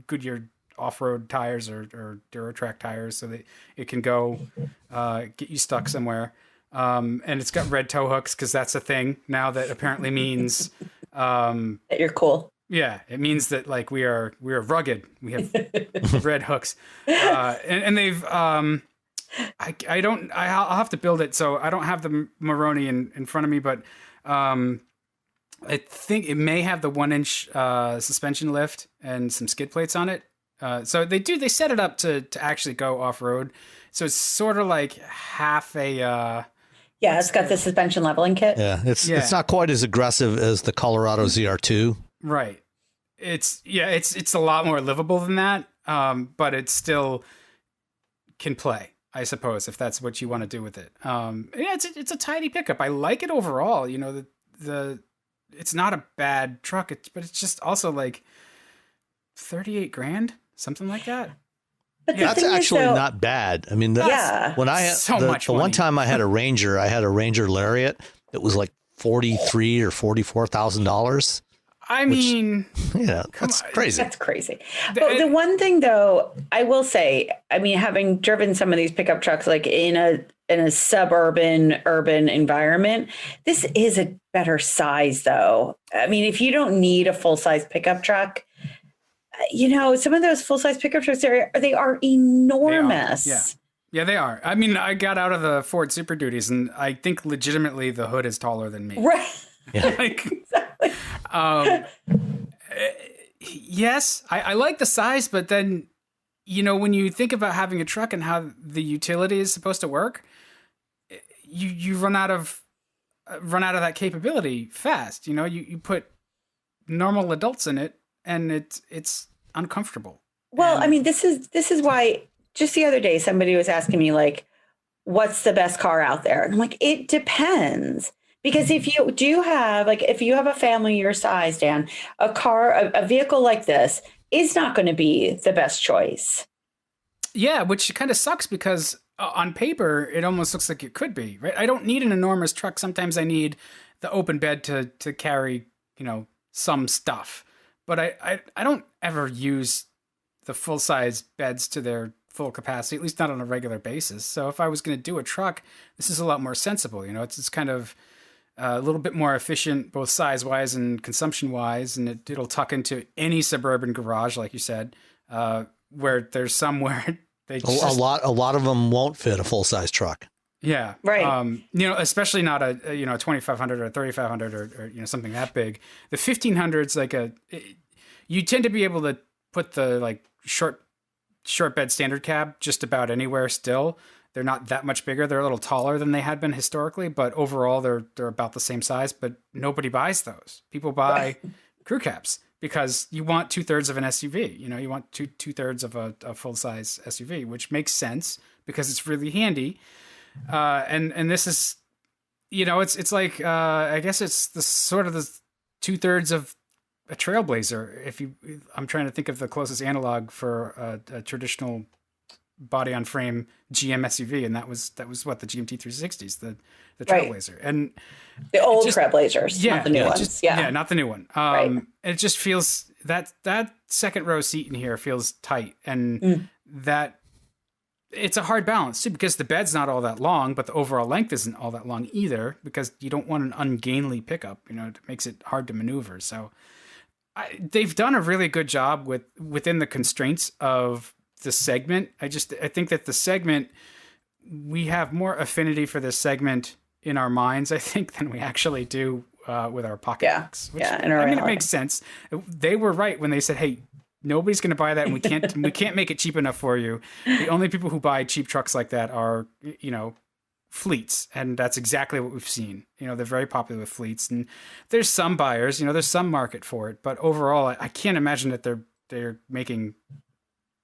A: Goodyear off-road tires or Duratrack tires, so that it can go get you stuck somewhere. And it's got red tow hooks because that's a thing now that apparently means
C: that you're cool.
A: Yeah, it means that like we are rugged. We have red hooks, and they've. I'll have to build it, so I don't have the Maroni in front of me, but I think it may have the 1-inch suspension lift and some skid plates on it. So they set it up to actually go off road. So it's sort of like half a.
C: Yeah, it's got the suspension leveling kit.
B: Yeah, it's not quite as aggressive as the Colorado ZR2.
A: Right. It's a lot more livable than that, but it still can play, I suppose, if that's what you want to do with it. It's a tidy pickup. I like it overall. You know, the it's not a bad truck, but it's just also like $38,000, something like that.
C: But
B: that's actually not bad. I mean, when I had the one time I had a Ranger Lariat, it was like $43,000 or $44,000.
A: I mean,
B: that's crazy.
C: That's crazy. But the one thing, though, I will say, I mean, having driven some of these pickup trucks, like in a suburban, urban environment, this is a better size, though. I mean, if you don't need a full size pickup truck, you know, some of those full size pickup trucks they are enormous.
A: They are. Yeah, they are. I mean, I got out of the Ford Super Duties, and I think legitimately the hood is taller than me.
C: Right.
B: Yeah.
C: Exactly.
A: Yes, I like the size, but then, you know, when you think about having a truck and how the utility is supposed to work, you run out of that capability fast. You know, you put normal adults in it, and it's uncomfortable.
C: Well, I mean, this is why just the other day somebody was asking me, like, what's the best car out there? And I'm like, it depends. Because if you do have, like, if you have a family your size, Dan, a vehicle like this is not going to be the best choice.
A: Yeah, which kind of sucks because on paper, it almost looks like it could be, right? I don't need an enormous truck. Sometimes I need the open bed to carry, you know, some stuff. But I don't ever use the full-size beds to their full capacity, at least not on a regular basis. So if I was going to do a truck, this is a lot more sensible. You know, it's kind of a little bit more efficient, both size-wise and consumption-wise, and it'll tuck into any suburban garage, like you said, where there's somewhere they just... a
B: lot of them won't fit a full-size truck.
A: Yeah,
C: right.
A: You know, especially not a 2500 or 3500 or you know, something that big. The 1500's like you tend to be able to put the like short bed standard cab just about anywhere still. They're not that much bigger. They're a little taller than they had been historically, but overall they're about the same size. But nobody buys those. People buy crew cabs because you want 2/3 of an SUV. You know, you want 2/3 of a full size SUV, which makes sense because it's really handy. And this is, you know, it's like I guess it's the sort of the 2/3 of a Trailblazer. I'm trying to think of the closest analog for a traditional body on frame GM SUV, and that was what the GMT 360s, the Trailblazer, and
C: the old Trailblazers, not the new ones.
A: Not the new one. It just feels that second row seat in here feels tight, and that it's a hard balance too, because the bed's not all that long, but the overall length isn't all that long either, because you don't want an ungainly pickup. You know, it makes it hard to maneuver. So they've done a really good job within the constraints of the segment. I think that the segment, we have more affinity for this segment in our minds, I think, than we actually do with our pocketbooks. It makes sense. They were right when they said, "Hey, nobody's going to buy that, and we can't make it cheap enough for you." The only people who buy cheap trucks like that are, you know, fleets, and that's exactly what we've seen. You know, they're very popular with fleets, and there's some buyers. You know, there's some market for it, but overall, I can't imagine that they're making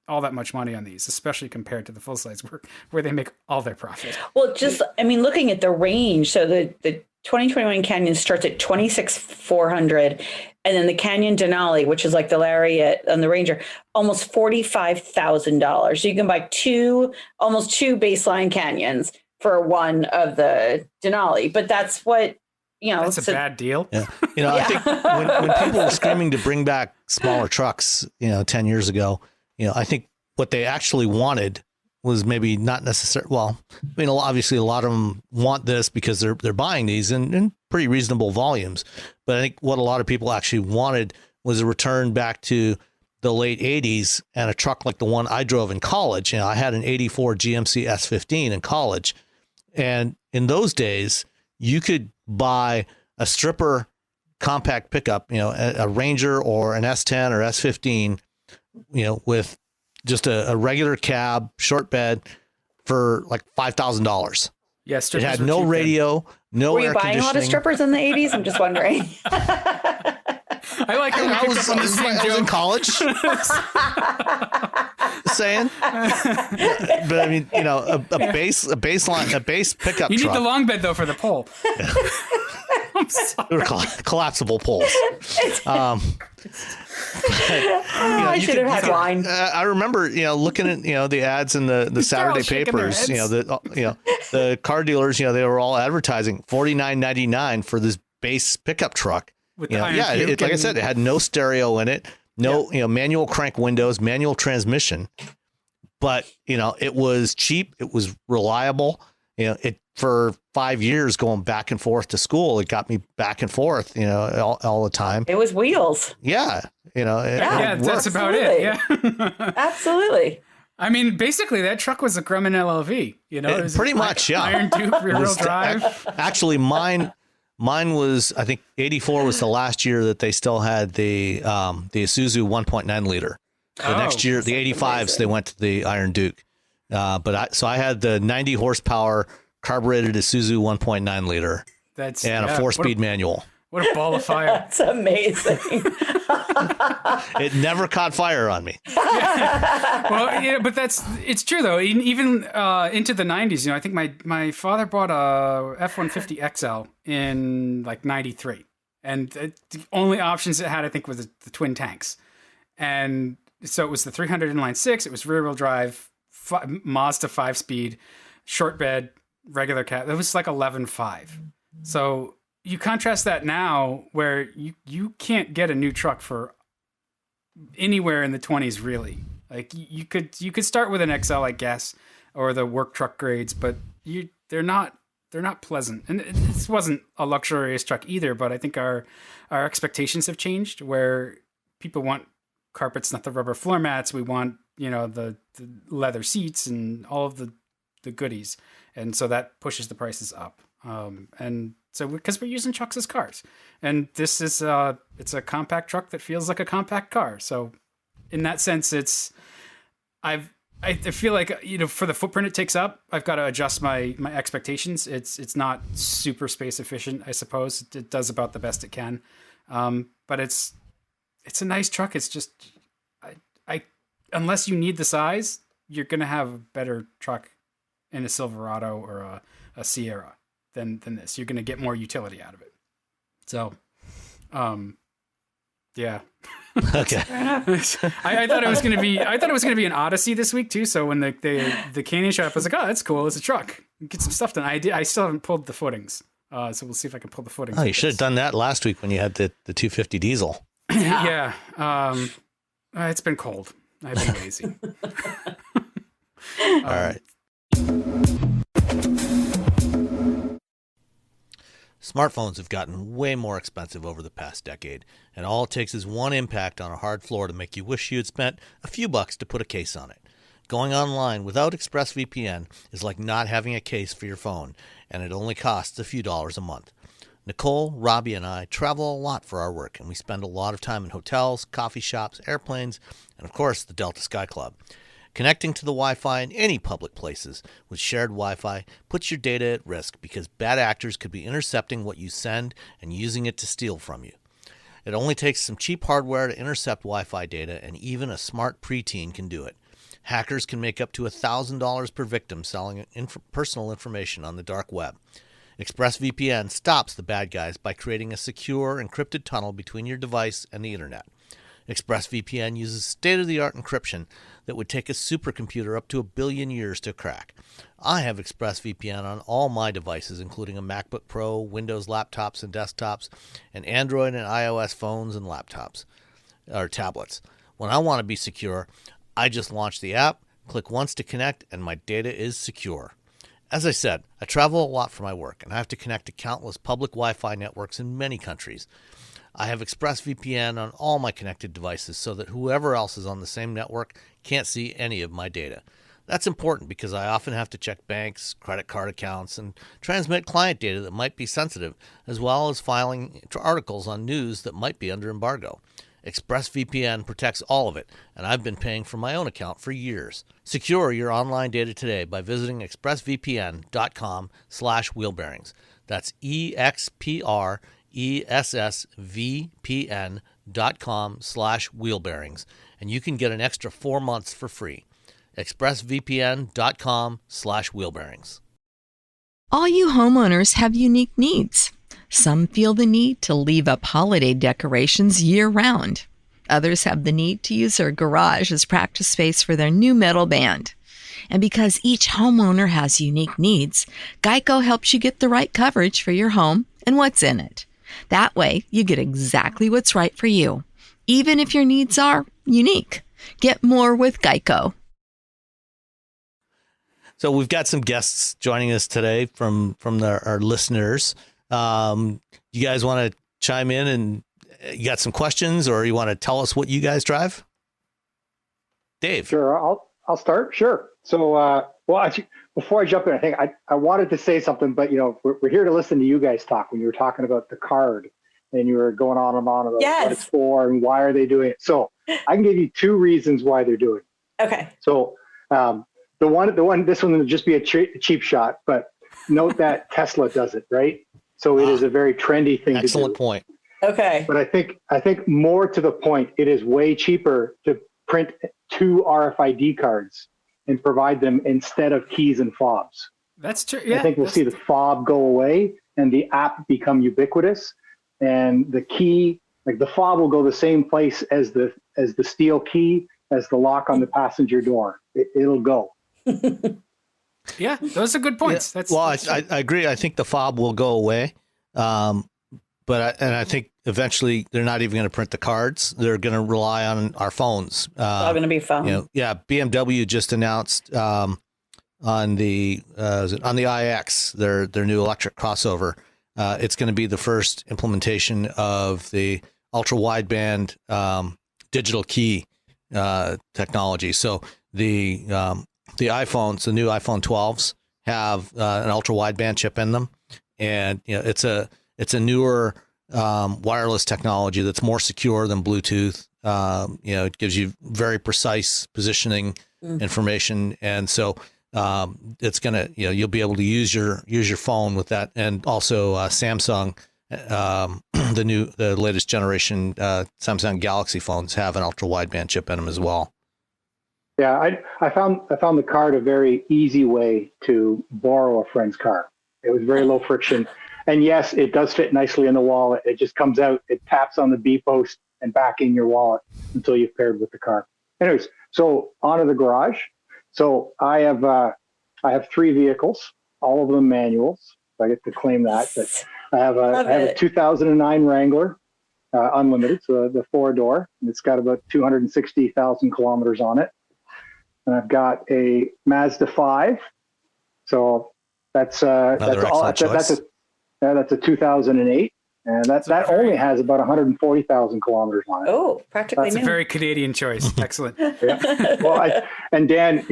A: all that much money on these, especially compared to the full size where they make all their profit.
C: Well, just, I mean, looking at the range, so the 2021 Canyon starts at $26,400, and then the Canyon Denali, which is like the Lariat and the Ranger, almost $45,000. So you can buy almost two baseline Canyons for one of the Denali, but that's what, you know,
A: that's a bad deal.
B: Yeah. You know, I think when people were screaming to bring back smaller trucks, you know, 10 years ago, I think what they actually wanted was maybe not necessarily, well, I mean, obviously a lot of them want this because they're buying these in pretty reasonable volumes. But I think what a lot of people actually wanted was a return back to the late 80s and a truck like the one I drove in college. I had an 84 GMC S15 in college. And in those days, you could buy a stripper compact pickup, a Ranger or an S10 or S15, with just a regular cab, short bed for like $5,000.
A: Yes,
B: it had no radio, no
C: Were you
B: air
C: buying a lot of
B: conditioning.
C: strippers in the 80s? I'm just wondering.
A: I like how
B: I was in college. Saying, but I mean, a base pickup.
A: You
B: truck.
A: need the long bed though for the pole. I'm sorry.
B: They were collapsible poles.
C: I should have had wine.
B: I remember, looking at, the ads in the Saturday papers, the car dealers, they were all advertising $49.99 for this base pickup truck.
A: With
B: like I said, it had no stereo in it, no, manual crank windows, manual transmission, but, it was cheap. It was reliable. For 5 years going back and forth to school, it got me back and forth, all the time.
C: It was wheels.
B: Yeah.
A: That's about it. Yeah.
C: Absolutely.
A: I mean, basically that truck was a Grumman LLV, it was
B: pretty much. Yeah.
A: Iron Duke rear wheel drive.
B: Actually, mine was, I think 84 was the last year that they still had the Isuzu 1.9 liter. The next year, the 85s, they went to the Iron Duke. But I had the 90 horsepower carbureted Isuzu 1.9 liter. A 4-speed manual.
A: What a ball of fire.
C: That's amazing.
B: It never caught fire on me.
A: Well, but it's true though. Even into the 90s, I think my father bought a F-150 XL in like 93. And the only options it had, I think, was the twin tanks. And so it was the 300 inline six. It was rear wheel drive, Mazda 5-speed, short bed, regular cab. It was like 11.5. So you contrast that now where you can't get a new truck for anywhere in the 20s, really. Like you could start with an XL, I guess, or the work truck grades, but they're not pleasant. And this wasn't a luxurious truck either, but I think our expectations have changed where people want carpets, not the rubber floor mats. We want, the leather seats and all of the goodies. And so that pushes the prices up. And so because we're using trucks as cars, and this is it's a compact truck that feels like a compact car. So in that sense, I feel like, for the footprint it takes up, I've got to adjust my expectations. It's not super space efficient, I suppose. It does about the best it can. But it's a nice truck. It's just, I unless you need the size, you're going to have a better truck in a Silverado or a Sierra than this. You're going to get more utility out of it. So, yeah.
B: Okay.
A: I thought it was going to be an Odyssey this week too. So when the Canyon showed up, I was like, oh, that's cool. It's a truck. Get some stuff done. I still haven't pulled the footings. So we'll see if I can pull the footings.
B: Oh, you should have done that last week when you had the 250 diesel.
A: Yeah. It's been cold. I've been lazy.
B: All right. Smartphones have gotten way more expensive over the past decade, and all it takes is one impact on a hard floor to make you wish you had spent a few bucks to put a case on it. Going online without ExpressVPN is like not having a case for your phone, and it only costs a few dollars a month. Nicole, Robbie, and I travel a lot for our work, and we spend a lot of time in hotels, coffee shops, airplanes, and of course the Delta Sky Club. Connecting to the Wi-Fi in any public places with shared Wi-Fi puts your data at risk because bad actors could be intercepting what you send and using it to steal from you. It only takes some cheap hardware to intercept Wi-Fi data, and even a smart preteen can do it. Hackers can make up to $1,000 per victim selling personal information on the dark web. ExpressVPN stops the bad guys by creating a secure, encrypted tunnel between your device and the internet. ExpressVPN uses state-of-the-art encryption that would take a supercomputer up to 1 billion years to crack. I have ExpressVPN on all my devices, including a MacBook Pro, Windows laptops and desktops, and Android and iOS phones and laptops, or tablets. When I want to be secure, I just launched the app, click once to connect, and my data is secure. As I said, I travel a lot for my work, and I have to connect to countless public Wi-Fi networks in many countries. I have ExpressVPN on all my connected devices so that whoever else is on the same network can't see any of my data. That's important because I often have to check banks, credit card accounts, and transmit client data that might be sensitive, as well as filing articles on news that might be under embargo. ExpressVPN protects all of it, and I've been paying for my own account for years. Secure your online data today by visiting expressvpn.com/wheelbearings. That's expressvpn.com/wheelbearings, and you can get an extra 4 months for free. expressvpn.com/wheelbearings.
D: All you homeowners have unique needs. Some feel the need to leave up holiday decorations year-round. Others have the need to use their garage as practice space for their new metal band. And because each homeowner has unique needs, Geico helps you get the right coverage for your home and what's in it. That way, you get exactly what's right for you, even if your needs are unique. Get more with Geico.
B: So we've got some guests joining us today from our listeners. You guys want to chime in, and you got some questions, or you want to tell us what you guys drive? Dave.
E: Sure, I'll start. Sure. So, before I jump in, I think I wanted to say something, but we're here to listen to you guys talk. When you were talking about the card, and you were going on and on about what it's for and why are they doing it. So I can give you 2 reasons why they're doing it.
C: Okay.
E: So this one will just be a cheap shot, but note that Tesla does it, right? So it is a very trendy thing to do.
B: Excellent point.
C: Okay.
E: But I think more to the point, it is way cheaper to print 2 RFID cards and provide them instead of keys and fobs.
A: That's true. Yeah,
E: I think we'll see the fob go away and the app become ubiquitous, and the key, like the fob, will go the same place as the steel key, as the lock on the passenger door. It'll go.
A: Yeah, those are good points.
B: Yeah.
A: That's
B: I agree. I think the fob will go away. But I think eventually they're not even going to print the cards. They're going to rely on our phones.
C: It's all going to be phone.
B: BMW just announced on the iX, their new electric crossover. It's going to be the first implementation of the ultra wideband digital key technology. So the iPhones, the new iPhone 12s, have an ultra wideband chip in them, and it's a newer wireless technology that's more secure than Bluetooth. It gives you very precise positioning information, and so it's gonna you'll be able to use your phone with that. And also Samsung, the latest generation Samsung Galaxy phones have an ultra wideband chip in them as well.
E: Yeah, I found the card a very easy way to borrow a friend's car. It was very low friction. And yes, it does fit nicely in the wallet. It just comes out, it taps on the B post and back in your wallet until you've paired with the car. Anyways, so onto the garage. So I have 3 vehicles, all of them manuals. I get to claim that. But I have a 2009 Wrangler, unlimited, so the 4-door. And it's got about 260,000 kilometers on it. And I've got a Mazda 5. So that's a 2008, and that only has about 140,000 kilometers on it.
C: Oh, practically
A: That's
C: new.
A: a very Canadian choice. Excellent.
E: Yeah. Well, and Dan,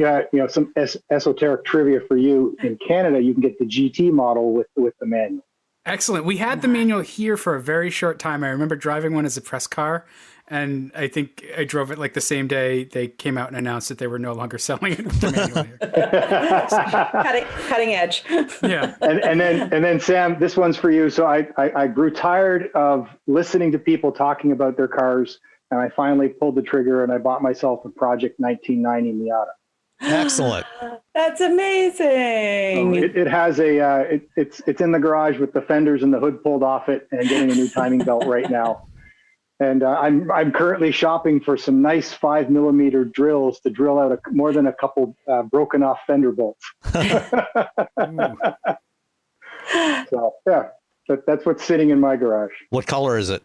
E: some esoteric trivia for you. In Canada, you can get the GT model with the manual.
A: Excellent. We had the manual here for a very short time. I remember driving one as a press car, and I think I drove it like the same day they came out and announced that they were no longer selling it with the manual here.
C: Cutting edge.
A: Yeah.
E: And then Sam, this one's for you. So I grew tired of listening to people talking about their cars, and I finally pulled the trigger and I bought myself a Project 1990 Miata.
B: Excellent.
C: That's amazing.
E: So it has it's in the garage with the fenders and the hood pulled off it, and getting a new timing belt right now. And I'm currently shopping for some nice 5mm drills to drill out more than a couple broken off fender bolts. So yeah, that's what's sitting in my garage.
B: What color is it?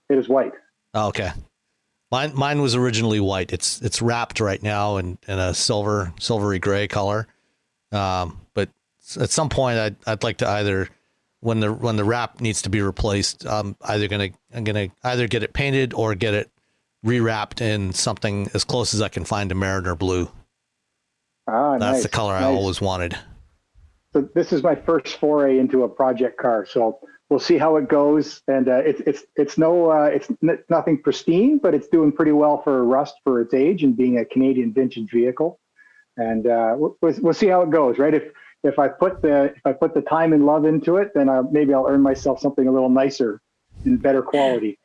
E: It is white.
B: Oh, okay. Mine was originally white. It's wrapped right now in a silvery gray color. But at some point I'd like to either, when the wrap needs to be replaced, I'm gonna either get it painted or get it rewrapped in something as close as I can find to Mariner blue. That's
E: nice.
B: the color I always wanted.
E: So this is my first foray into a project car. So we'll see how it goes. And it's nothing pristine, but it's doing pretty well for rust for its age and being a Canadian vintage vehicle. And we'll see how it goes, right? If I put the time and love into it, then maybe I'll earn myself something a little nicer and better quality.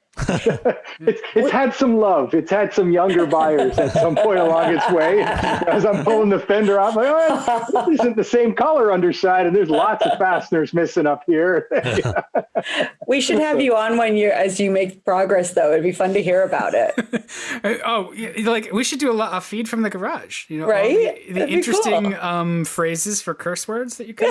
E: It's had some love. It's had some younger buyers at some point along its way. As I'm pulling the fender off, like, oh, this isn't the same color underside, and there's lots of fasteners missing up here.
C: We should have you on as you make progress, though. It'd be fun to hear about it.
A: Like we should do a feed from the garage. You know,
C: right?
A: The interesting cool. Phrases for curse words that you could.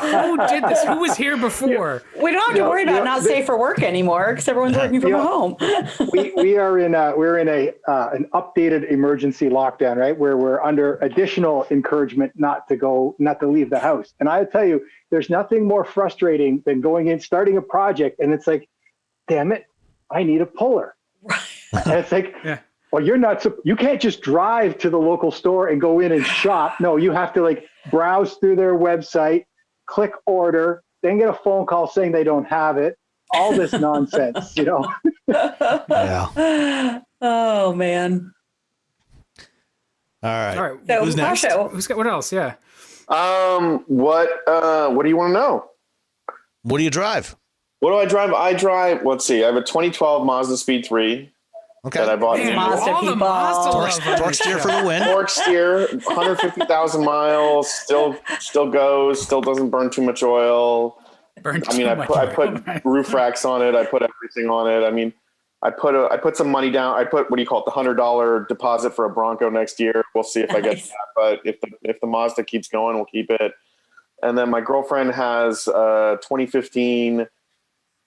A: Who did this? Who was here before?
C: We don't have to worry about not safe for work anymore because everyone's working from home.
E: we're in an updated emergency lockdown, right? Where we're under additional encouragement not to leave the house. And I tell you, there's nothing more frustrating than starting a project, and it's like, damn it, I need a puller. And it's like, well, you can't just drive to the local store and go in and shop. No, you have to like browse through their website, click order, then get a phone call saying they don't have it. All this nonsense, you know?
B: Yeah.
C: Oh, man.
B: All right.
C: So,
B: who's next?
A: Who's got what else? Yeah.
F: What do you want to know?
B: What do you drive?
F: What do I drive? Let's see. I have a 2012 Mazda Speed 3 that I bought.
B: Torque steer for the win.
F: Torque steer, 150,000 miles, still goes, still doesn't burn too much oil. I put roof racks on it. I put everything on it. I mean, I put some money down. I put, what do you call it, the $100 deposit for a Bronco next year. We'll see if I get that. But if the Mazda keeps going, we'll keep it. And then my girlfriend has 2015.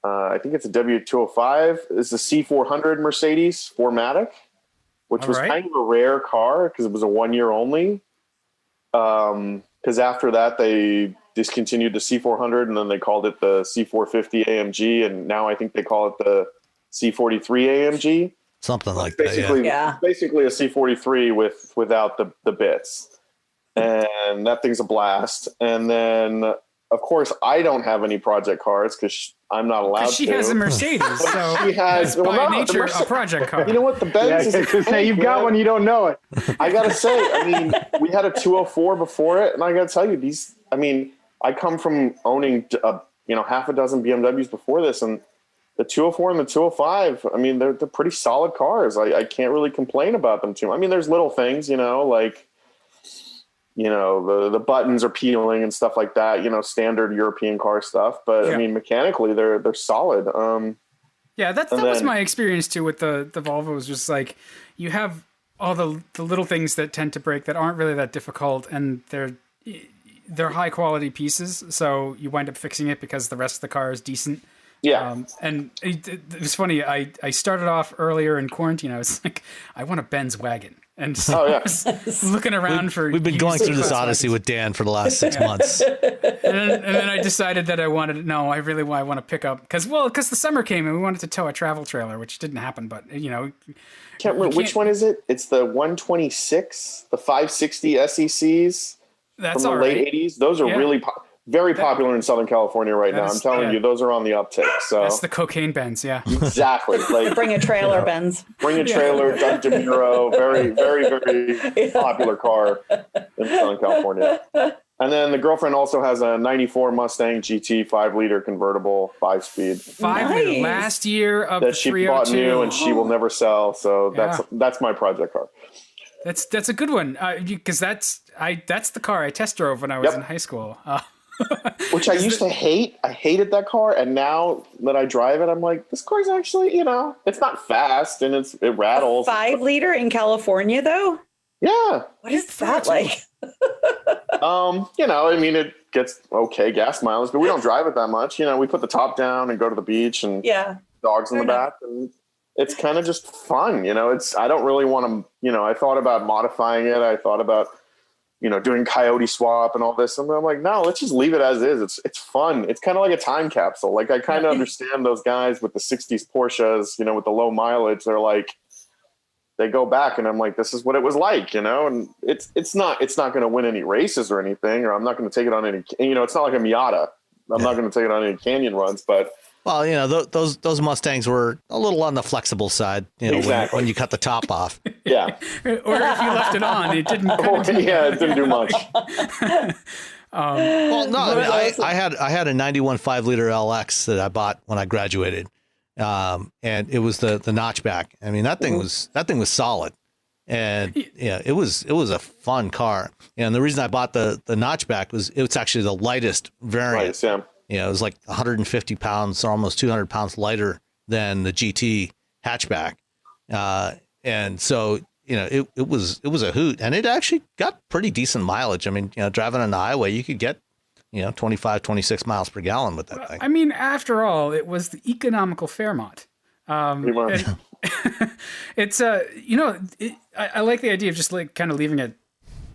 F: I think it's a W205. It's a C400 Mercedes 4MATIC, which was kind of a rare car because it was a 1 year only. Because after that they discontinued the C400 and then they called it the C450 AMG, and now I think they call it the C43 AMG.
B: Something like
F: basically,
B: that.
F: Yeah. Basically a C43 without the bits. And that thing's a blast. And then, of course, I don't have any project cars because I'm not allowed to.
A: She has a Mercedes, so
F: she has
A: by nature a project car.
F: You know what? The Benz is.
E: Say you've got one, you don't know it.
F: I gotta say, I mean, we had a 204 before it, and I gotta tell you, these. I mean, I come from owning half a dozen BMWs before this, and the 204 and the 205. I mean, they're pretty solid cars. I can't really complain about them too much. I mean, there's little things, like. The buttons are peeling and stuff like that, standard European car stuff. But I mean, mechanically, they're solid.
A: That was my experience too with the Volvo. Was just like you have all the little things that tend to break that aren't really that difficult, and they're high quality pieces. So you wind up fixing it because the rest of the car is decent.
F: Yeah.
A: And it was funny. I started off earlier in quarantine. I was like, I want a Benz wagon. And so I was looking around
B: We've been going through this odyssey with Dan for the last 6 months.
A: and then I decided that I want to pick up because the summer came and we wanted to tow a travel trailer, which didn't happen. But can't
F: remember which one is it? It's the 126, the 560 SECs from the late 80s. Those are really very popular in Southern California right now. I'm telling you, those are on the uptick. So
A: that's the cocaine Benz,
F: exactly. Like
C: bring a trailer, Benz.
F: Bring a trailer, Doug DeMuro. Very, very, very popular car in Southern California. And then the girlfriend also has a '94 Mustang GT 5-liter convertible, 5-speed.
A: 5-liter last year of
F: that she bought new and she will never sell. So that's my project car.
A: That's a good one because that's the car I test drove when I was in high school.
F: Which I used to hate. I hated that car, and now that I drive it, I'm like, this car's actually, it's not fast and it rattles.
C: 5-liter in California, though.
F: Yeah.
C: What is that like?
F: I mean, it gets okay gas mileage, but we don't drive it that much. We put the top down and go to the beach, and dogs in the back, and it's kind of just fun, you know. I don't really want to, you know, I thought about modifying it. I thought about, you know, doing coyote swap and all this. And I'm like, no, let's just leave it as is. It's fun. It's kind of like a time capsule. Like I kind of understand those guys with the 60s Porsches, you know, with the low mileage. They're like, they go back and I'm like, this is what it was like, you know, and it's not going to win any races or anything, or I'm not going to take it on any, you know, it's not like a Miata. I'm not going to take it on any canyon runs, but.
B: Well, you know, those Mustangs were a little on the flexible side, you know, exactly. when you cut the top off.
F: Yeah.
A: Or if you left it on, it didn't.
F: It didn't do much.
B: Well, no, I had a 91 5-liter LX that I bought when I graduated. And it was the notchback. I mean, that thing was solid, and yeah, it was a fun car. And the reason I bought the notchback was it's actually the lightest variant.
F: Right, yeah.
B: You know, it was like 150 pounds, or almost 200 pounds lighter than the GT hatchback. And so, you know, it was a hoot, and it actually got pretty decent mileage. I mean, you know, driving on the highway, you could get, you know, 25, 26 miles per gallon with that thing.
A: I mean, after all, it was the economical Fairmont. It's you know, I like the idea of just like kind of leaving it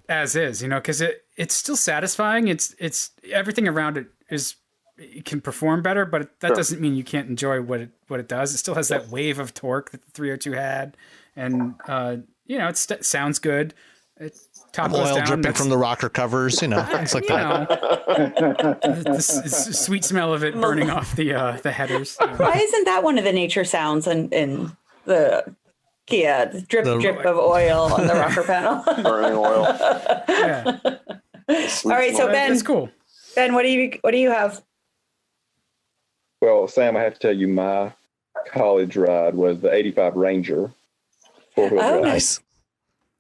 A: as is, you know, because it's still satisfying. It's everything around it it can perform better, but that doesn't mean you can't enjoy what it does. It still has that wave of torque that the 302 had, and you know, it sounds good. Top
B: oil
A: goes down,
B: dripping from the rocker covers, you know, things like that.
A: The sweet smell of it burning off the headers.
C: Why isn't that one of the nature sounds in the Kia? The drip of oil on the rocker panel.
F: Burning oil.
A: Yeah.
C: All right, so Ben,
A: that's cool.
C: Ben, what do you have?
G: Well, Sam, I have to tell you, my college ride was the '85 Ranger 4-wheel drive.
B: Nice.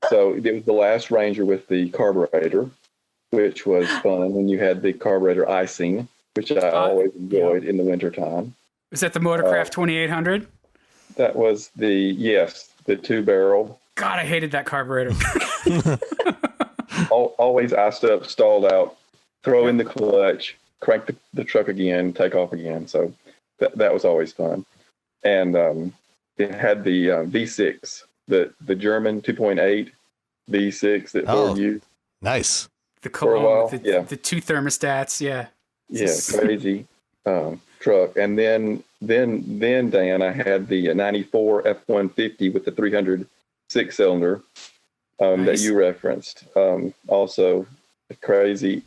G: So it was the last Ranger with the carburetor, which was fun when you had the carburetor icing, which I always enjoyed in the wintertime.
A: Was that the Motorcraft 2800?
G: That was the 2-barrel.
A: God, I hated that carburetor.
G: Always iced up, stalled out, throw in the clutch, crank the truck again, take off again. So that was always fun. And it had the V6. The German 2.8 V6 that Ford used.
B: Nice.
A: The Cologne with the two thermostats, yeah.
G: Yeah, crazy truck. And then Dan, I had the 94 F-150 with the 300 6-cylinder that you referenced. Also a crazy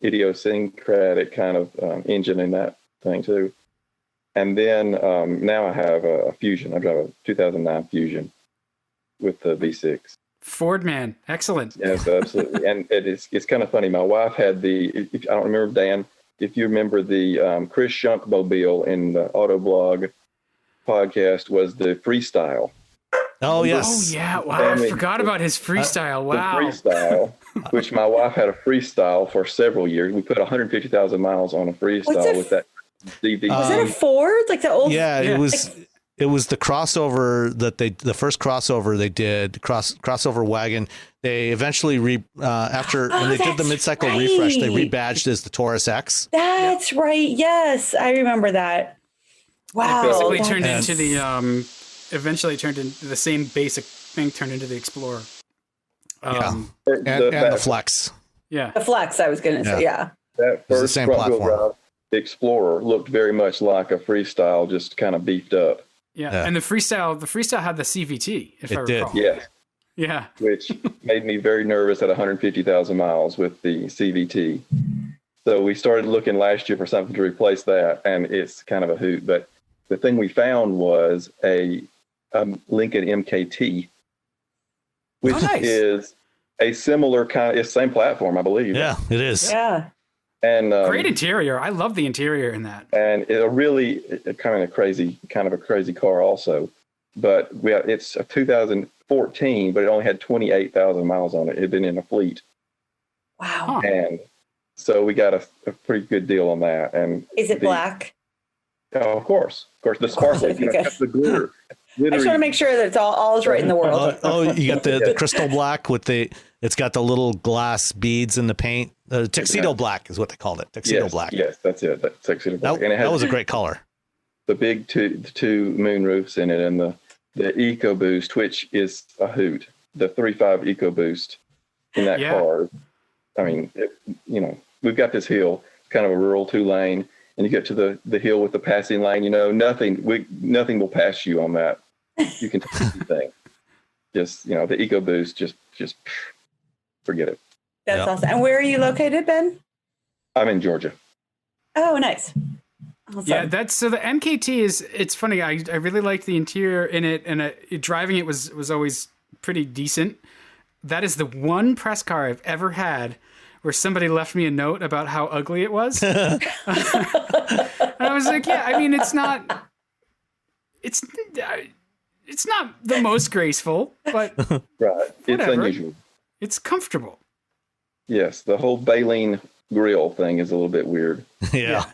G: idiosyncratic kind of engine in that thing too. And then now I have a Fusion. I drive a 2009 Fusion with the V6.
A: Ford man, excellent.
G: Yes, absolutely. And it's kind of funny. My wife had I don't remember, Dan, if you remember the Chris Shunkmobile in the Autoblog podcast was the Freestyle.
B: Oh, yes.
A: Oh, yeah. Wow. I forgot about his Freestyle. Wow.
G: The Freestyle, which my wife had a Freestyle for several years. We put 150,000 miles on a Freestyle with that CV.
C: Was it a Ford? Like the old?
B: Yeah, it was. It was the crossover the first crossover they did, crossover wagon. They eventually after when they did the mid-cycle refresh, they rebadged as the Taurus X.
C: That's right. Yes, I remember that. Wow.
A: Basically turned into the eventually turned into the same basic thing, turned into the Explorer.
B: And the Flex.
A: Yeah.
C: The Flex, I was going to say, yeah.
G: That first front-wheel drive Explorer looked very much like a Freestyle, just kind of beefed up.
A: Yeah, and the Freestyle had the CVT, if I recall.
G: Yes.
A: Yeah.
G: Which made me very nervous at 150,000 miles with the CVT. So we started looking last year for something to replace that, and it's kind of a hoot. But the thing we found was a Lincoln MKT, which is a similar it's same platform, I believe.
B: Yeah, it is.
C: Yeah.
G: And
A: great interior. I love the interior in that.
G: And it's kind of a crazy car also. But it's a 2014, but it only had 28,000 miles on it. It had been in a fleet.
C: Wow.
G: And so we got a pretty good deal on that. And
C: is it black?
G: Oh, of course, the sparkle, the glitter.
C: I just want to make sure that it's all is right in the world.
B: You got the crystal black with it's got the little glass beads in the paint. Tuxedo black is what they called it. Tuxedo black.
G: Yes, that's it. Tuxedo black.
B: That was a great color.
G: The big two moon roofs in it, and the the EcoBoost, which is a hoot. The 3.5 EcoBoost in that car. I mean, we've got this hill, kind of a rural 2-lane, and you get to the hill with the passing lane. Nothing will pass you on that. You can take anything. Just the EcoBoost, just forget it.
C: That's awesome. And where are you located, Ben?
G: I'm in Georgia.
C: Oh, nice. Awesome.
A: Yeah, so the MKT it's funny. I really liked the interior in it, and driving it was always pretty decent. That is the one press car I've ever had where somebody left me a note about how ugly it was. And I was like, yeah, I mean, it's not the most graceful, but
G: right. It's unusual.
A: It's comfortable.
G: Yes, the whole baleen grill thing is a little bit weird.
B: Yeah.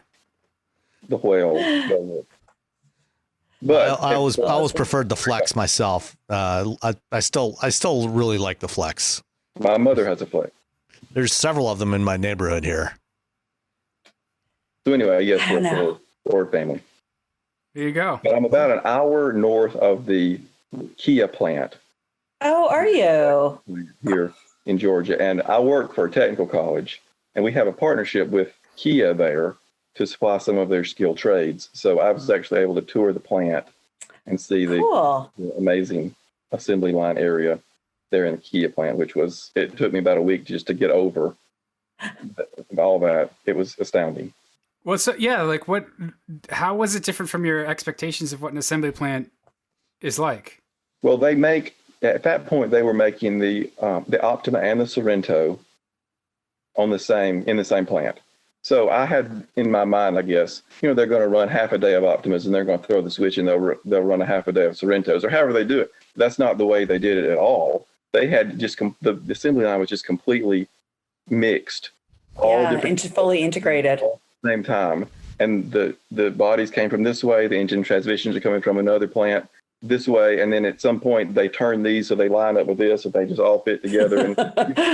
G: The whale. But
B: I always preferred the Flex myself. I still really like the Flex.
G: My mother has a Flex.
B: There's several of them in my neighborhood here.
G: So anyway, yes, we're the Ford family.
A: There you go.
G: But I'm about an hour north of the Kia plant.
C: Oh, are you?
G: Here in Georgia. And I work for a technical college, and we have a partnership with Kia there to supply some of their skilled trades. So I was actually able to tour the plant and see the amazing assembly line area there in the Kia plant, it took me about a week just to get over all that. It was astounding.
A: Well, so like how was it different from your expectations of what an assembly plant is like?
G: Well, at that point, they were making the Optima and the Sorento in the same plant. So I had in my mind, I guess, they're going to run half a day of Optimas and they're going to throw the switch and they'll run a half a day of Sorrentos, or however they do it. That's not the way they did it at all. They had the assembly line was just completely mixed, all different,
C: fully integrated
G: at the same time. And the bodies came from this way, the engine transmissions are coming from another plant this way, and then at some point they turn these so they line up with this, so they just all fit together, and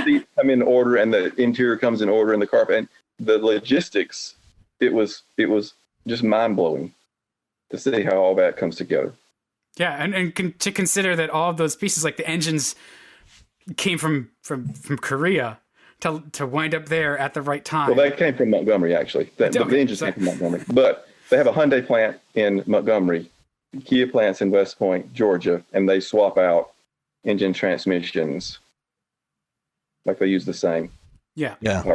G: you come in order, and the interior comes in order, and the carpet, and the logistics. It was just mind blowing to see how all that comes together.
A: Yeah, and to consider that all of those pieces, like the engines, came from Korea to wind up there at the right time.
G: Well, they came from Montgomery, actually. The engines came from Montgomery, but they have a Hyundai plant in Montgomery, Kia plants in West Point, Georgia, and they swap out engine transmissions. Like they use the same.
A: Yeah.
B: Yes.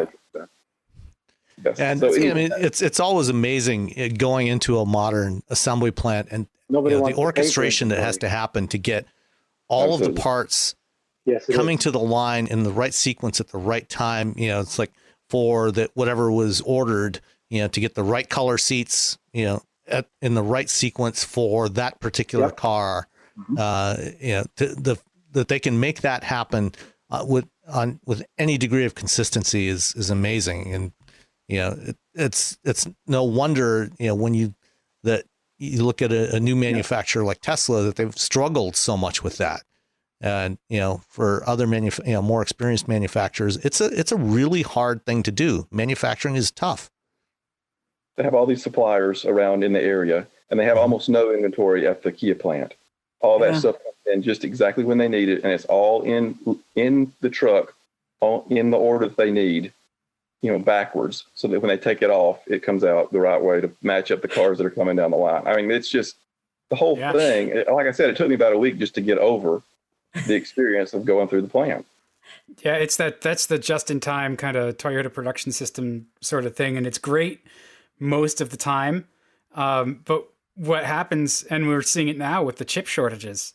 B: And so, it's always amazing going into a modern assembly plant and the orchestration that has to happen to get all of the parts coming to the line in the right sequence at the right time. It's like for whatever was ordered, to get the right color seats, in the right sequence for that particular car, that they can make that happen with any degree of consistency is amazing. And it's no wonder when you look at a new manufacturer like Tesla that they've struggled so much with that. And for other more experienced manufacturers, it's a really hard thing to do. Manufacturing is tough. They
G: have all these suppliers around in the area, and they have almost no inventory at the Kia plant. All that stuff comes in just exactly when they need it, and it's all in the truck, all in the order that they need, backwards, so that when they take it off, it comes out the right way to match up the cars that are coming down the line. I mean, it's just the whole thing. Like I said, it took me about a week just to get over the experience of going through the plant.
A: Yeah, that's the just-in-time kind of Toyota production system sort of thing, and it's great most of the time. But what happens, and we're seeing it now with the chip shortages,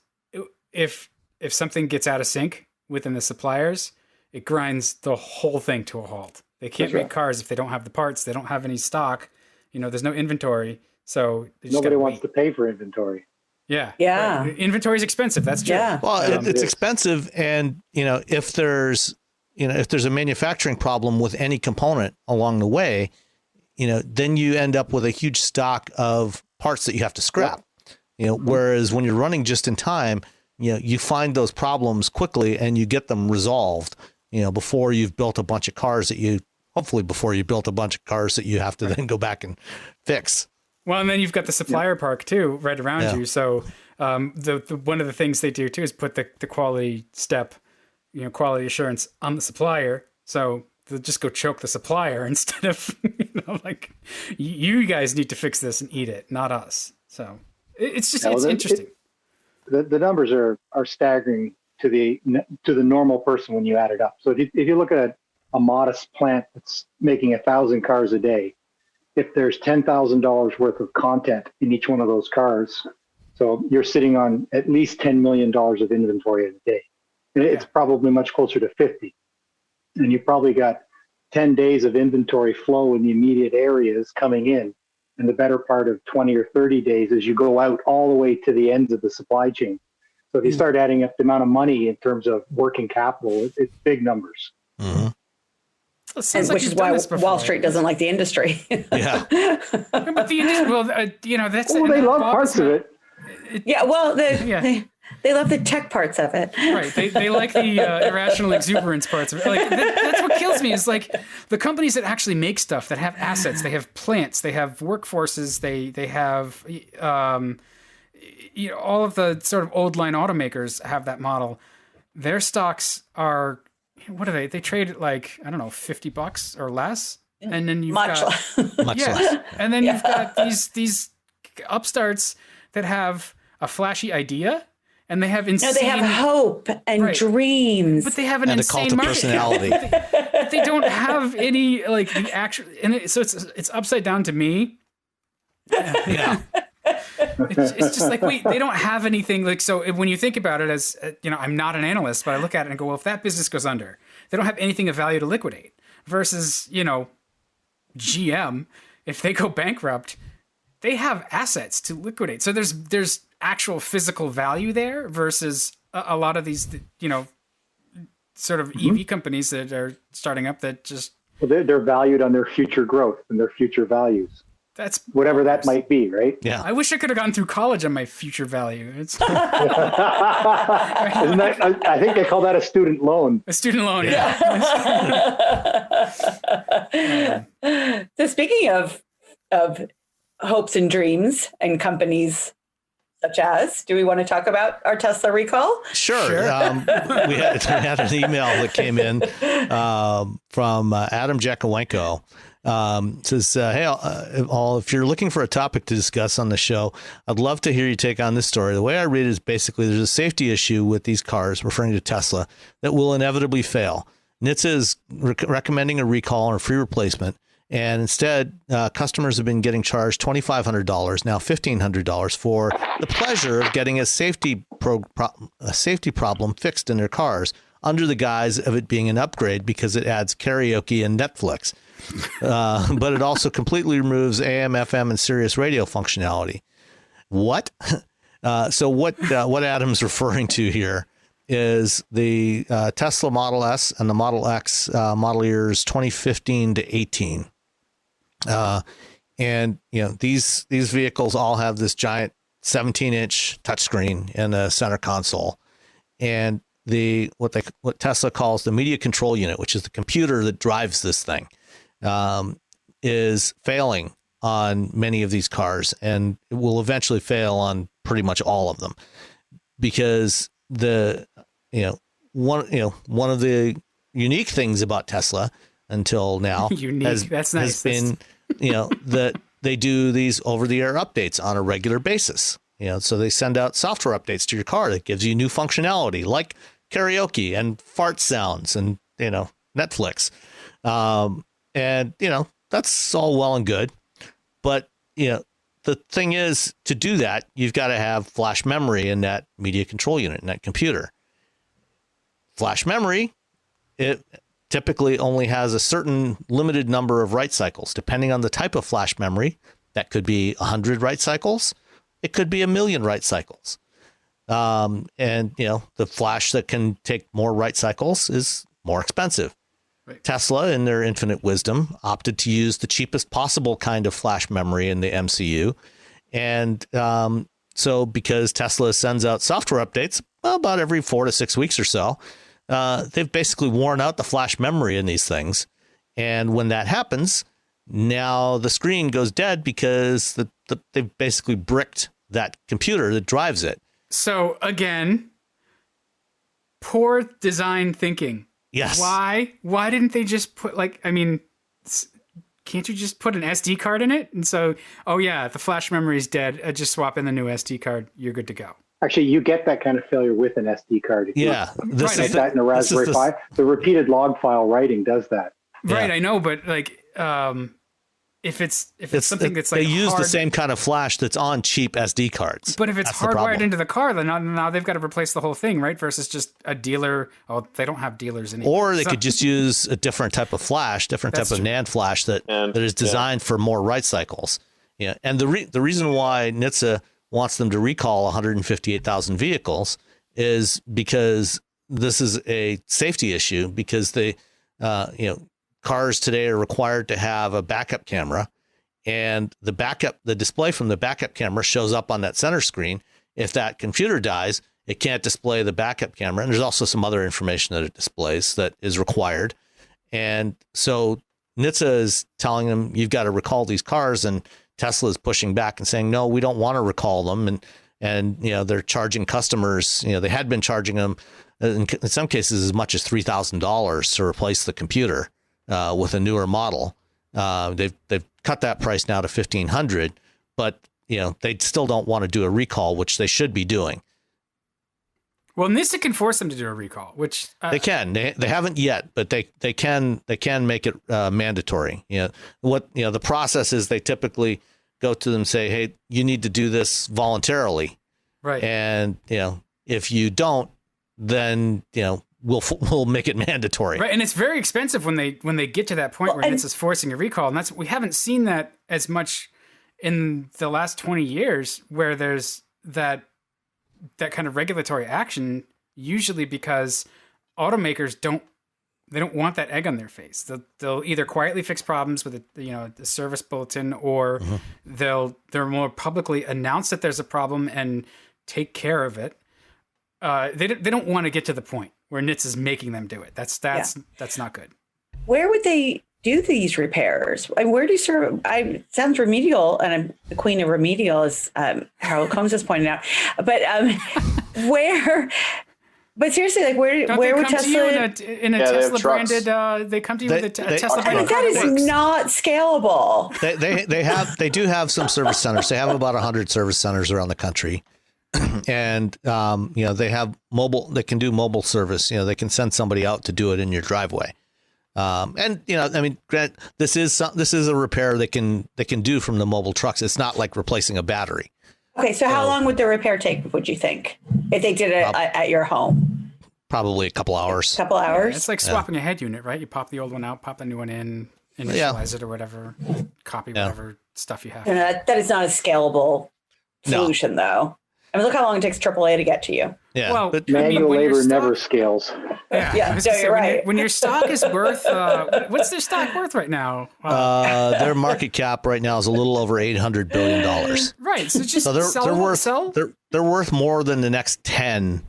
A: if something gets out of sync within the suppliers, it grinds the whole thing to a halt. They can't make cars if they don't have the parts. They don't have any stock. There's no inventory. So
E: nobody wants to pay for inventory.
A: Yeah.
C: Right.
A: Inventory is expensive. That's true.
C: Yeah.
B: Well, it's expensive. And, if there's a manufacturing problem with any component along the way, then you end up with a huge stock of parts that you have to scrap. Whereas when you're running just in time, you find those problems quickly and you get them resolved, before you've built a bunch of cars that you have to then go back and fix.
A: Well, and then you've got the supplier park too, right around you. So The one of the things they do too is put the quality step, quality assurance on the supplier. So they'll just go choke the supplier instead of, like, you guys need to fix this and eat it, not us. So it's just, it's interesting.
E: The numbers are staggering to the normal person when you add it up. So if you look at a modest plant that's making 1,000 cars a day, if there's $10,000 worth of content in each one of those cars, so you're sitting on at least $10 million of inventory a day. And it's probably much closer to 50. And you probably got 10 days of inventory flow in the immediate areas coming in, and the better part of 20 or 30 days as you go out all the way to the ends of the supply chain. So if you start adding up the amount of money in terms of working capital, it's big numbers.
C: Mm-hmm. Which is why Wall Street doesn't like the industry.
B: Yeah.
A: But the industry, that's...
E: they love parts of it.
C: They love the tech parts of it.
A: Right. They like the irrational exuberance parts of it. Like, that's what kills me is, like, the companies that actually make stuff, that have assets, they have plants, they have workforces, they have, all of the sort of old line automakers have that model. Their stocks are, what are they? They trade at, like, I don't know, $50 or less. And then you've got
B: much less.
A: And then you've got these upstarts that have a flashy idea, and they have insane...
C: No, they have hope and dreams.
A: But they have an insane
B: cult of
A: market
B: personality.
A: they don't have any, like, the actual... And so it's upside down to me.
B: Yeah.
A: It's just like, wait, they don't have anything. Like, so when you think about it as, I'm not an analyst, but I look at it and go, well, if that business goes under, they don't have anything of value to liquidate. Versus, GM, if they go bankrupt, they have assets to liquidate. So there's actual physical value there versus a lot of these, sort of EV companies that are starting up that just...
E: Well, they're valued on their future growth and their future values.
A: That's
E: whatever that might be, right?
B: Yeah.
A: I wish I could have gone through college on my future value. It's
E: Isn't that, I think they call that a student loan.
A: A student loan, yeah.
C: So speaking of hopes and dreams and companies such as, do we want to talk about our Tesla recall?
B: Sure. We had an email that came in from Adam Jakowenko. Says, hey, all, if you're looking for a topic to discuss on the show, I'd love to hear your take on this story. The way I read it is basically there's a safety issue with these cars, referring to Tesla, that will inevitably fail. NHTSA is recommending a recall or a free replacement. And instead, customers have been getting charged $2,500, now $1,500 for the pleasure of getting a safety problem fixed in their cars under the guise of it being an upgrade because it adds karaoke and Netflix. But it also completely removes AM, FM, and Sirius radio functionality. What? So what Adam's referring to here is the Tesla Model S and the Model X model years 2015 to 18. And these vehicles all have this giant 17-inch touchscreen in the center console, and what Tesla calls the media control unit, which is the computer that drives this thing, is failing on many of these cars, and it will eventually fail on pretty much all of them, because one of the unique things about Tesla until now has been that they do these over-the-air updates on a regular basis. So they send out software updates to your car that gives you new functionality like karaoke and fart sounds and Netflix. And that's all well and good, but the thing is, to do that, you've got to have flash memory in that media control unit, in that computer. Flash memory, it typically only has a certain limited number of write cycles. Depending on the type of flash memory, that could be 100 write cycles. It could be 1,000,000 write cycles. And the flash that can take more write cycles is more expensive. Right. Tesla, in their infinite wisdom, opted to use the cheapest possible kind of flash memory in the MCU. And so because Tesla sends out software updates about every 4 to 6 weeks or so, they've basically worn out the flash memory in these things. And when that happens, now the screen goes dead because they've basically bricked that computer that drives it.
A: So again, poor design thinking.
B: Yes.
A: Why didn't they just put can't you just put an SD card in it? And so, oh yeah, the flash memory is dead. Just swap in the new SD card. You're good to go.
E: Actually, you get that kind of failure with an SD card.
B: Yeah.
E: This is that in a Raspberry Pi. The repeated log file writing does that.
A: Right. I know, but like, if it's something that's like
B: they use
A: hard,
B: the same kind of flash that's on cheap SD cards.
A: But if it's hardwired into the car, then now they've got to replace the whole thing, right? Versus just a dealer. Oh, they don't have dealers anymore.
B: Or they could just use a different type of flash, type of NAND flash that is designed for more write cycles. Yeah, and the reason why NHTSA wants them to recall 158,000 vehicles is because this is a safety issue, because they, cars today are required to have a backup camera, and the display from the backup camera shows up on that center screen. If that computer dies, it can't display the backup camera. And there's also some other information that it displays that is required. And so NHTSA is telling them, you've got to recall these cars, and Tesla is pushing back and saying, no, we don't want to recall them. And they're charging customers, they had been charging them in some cases as much as $3,000 to replace the computer with a newer model. They've cut that price now to $1,500, but they still don't want to do a recall, which they should be doing.
A: Well, NHTSA can force them to do a recall, which
B: they can. They haven't yet, but they can make it mandatory. The process is they typically go to them and say, hey, you need to do this voluntarily,
A: right?
B: And if you don't, then we'll make it mandatory.
A: Right. And it's very expensive when they get to that point where NHTSA is forcing a recall. And we haven't seen that as much in the last 20 years, where there's that kind of regulatory action, usually because automakers don't want that egg on their face. They'll either quietly fix problems with a service bulletin, or they'll more publicly announce that there's a problem and take care of it. They don't want to get to the point where NHTSA is making them do it. That's not good.
C: Where would they do these repairs? And where do you serve? It sounds remedial, and I'm the queen of remedial, as Harold Combs has pointed out. But where? But seriously, like where would Tesla
A: in a Tesla branded? They come to you with a Tesla branded.
C: That is not scalable.
B: They do have some service centers. They have about 100 service centers around the country. And, they have they can do mobile service. They can send somebody out to do it in your driveway. This is a repair they can do from the mobile trucks. It's not like replacing a battery.
C: Okay. So how long would the repair take, would you think, if they did it at your home?
B: Probably a couple hours.
A: Yeah, it's like swapping a head unit, right? You pop the old one out, pop the new one in, initialize it or whatever, copy whatever stuff you have.
C: That is not a scalable solution, though. I mean, look how long it takes AAA to get to you.
B: Yeah,
A: well,
B: but
E: manual labor never scales.
C: Yeah, you're right.
A: When your stock is worth, what's their stock worth right now?
B: Their market cap right now is a little over $800 billion.
A: Right, so just
B: they're worth more than the next 10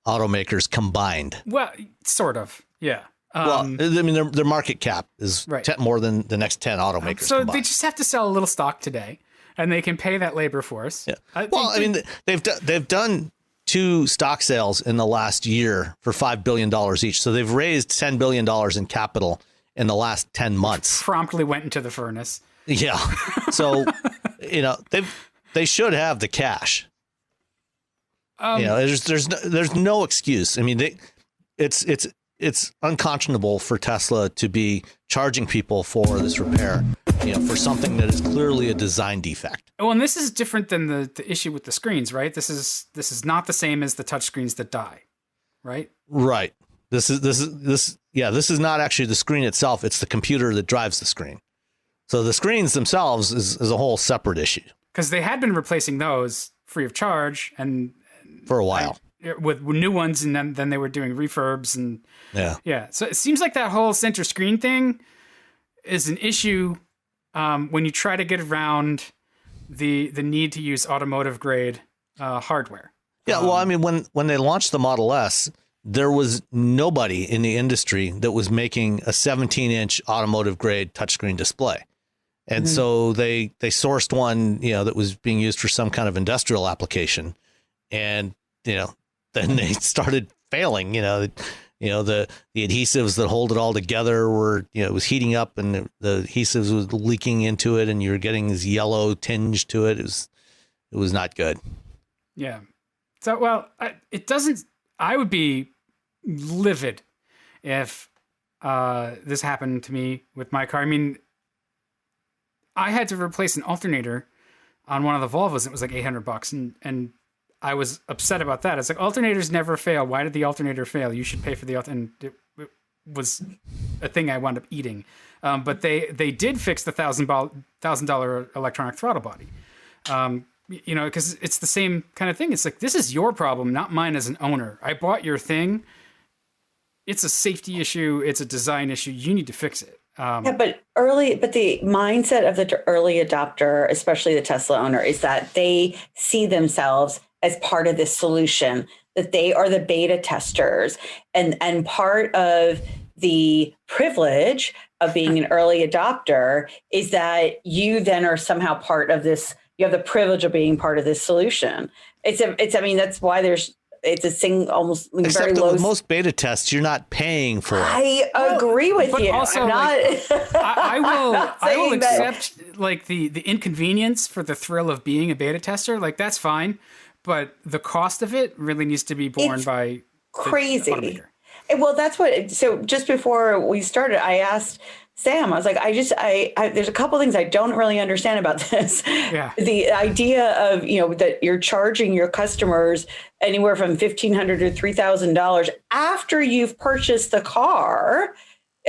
B: automakers combined.
A: Well, sort of, yeah.
B: Their market cap is more than the next 10 automakers.
A: So
B: combined.
A: They just have to sell a little stock today, and they can pay that labor force.
B: Yeah. They've done 2 stock sales in the last year for $5 billion each. So they've raised $10 billion in capital in the last 10 months.
A: Promptly went into the furnace.
B: Yeah. So, they should have the cash. There's no excuse. I mean, it's unconscionable for Tesla to be charging people for this repair, for something that is clearly a design defect.
A: Well, and this is different than the issue with the screens, right? This is not the same as the touch screens that die, right?
B: Right. This is not actually the screen itself. It's the computer that drives the screen. So the screens themselves is a whole separate issue.
A: Because they had been replacing those free of charge and
B: for a while.
A: With new ones, and then they were doing refurbs and yeah. So it seems like that whole center screen thing is an issue when you try to get around the need to use automotive grade hardware.
B: Yeah, well, I mean, when they launched the Model S, there was nobody in the industry that was making a 17-inch automotive grade touchscreen display, and so they sourced one that was being used for some kind of industrial application, and then they started failing. The adhesives that hold it all together were, it was heating up, and the adhesives was leaking into it, and you were getting this yellow tinge to it. It was not good.
A: Yeah. So, I would be livid if this happened to me with my car. I mean, I had to replace an alternator on one of the Volvos. It was like $800, and I was upset about that. It's like, alternators never fail. Why did the alternator fail? You should pay for the alternator. And it was a thing I wound up eating. But they did fix the $1,000 electronic throttle body. Because it's the same kind of thing. It's like, this is your problem, not mine as an owner. I bought your thing. It's a safety issue. It's a design issue. You need to fix it.
C: But the mindset of the early adopter, especially the Tesla owner, is that they see themselves as part of this solution, that they are the beta testers. And part of the privilege of being an early adopter is that you then are somehow part of this. You have the privilege of being part of this solution. That's why it's a thing almost
B: except
C: very
B: that
C: low.
B: With most beta tests, you're not paying for it.
C: I agree with you.
A: Also, I will accept like the inconvenience for the thrill of being a beta tester. Like, that's fine, but the cost of it really needs to be borne by
C: crazy.
A: The automaker.
C: Well, that's what. So just before we started, I asked Sam, I was like, there's a couple of things I don't really understand about this.
A: Yeah.
C: The idea of, that you're charging your customers anywhere from $1,500 to $3,000 after you've purchased the car.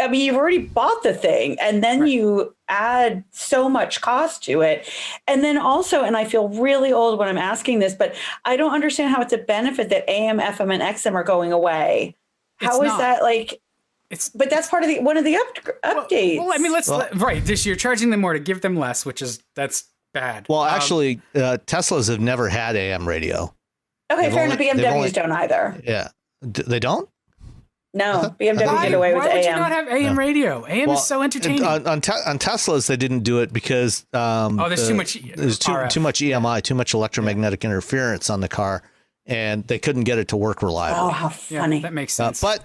C: I mean, you've already bought the thing, and then you add so much cost to it. And then also, and I feel really old when I'm asking this, but I don't understand how it's a benefit that AM, FM, and XM are going away. How is that like? But that's part of one of the updates.
A: Well, I mean, right. You're charging them more to give them less, that's bad.
B: Well, actually, Teslas have never had AM radio.
C: Okay, fair enough. BMWs don't either.
B: Yeah. They don't?
C: No, BMW did away with AM.
A: Why would you not have AM radio? AM is so entertaining.
B: On Teslas, they didn't do it because
A: there's too much.
B: There's too much EMI, too much electromagnetic interference on the car, and they couldn't get it to work reliably.
C: Oh, how funny!
A: Yeah, that makes sense.
B: But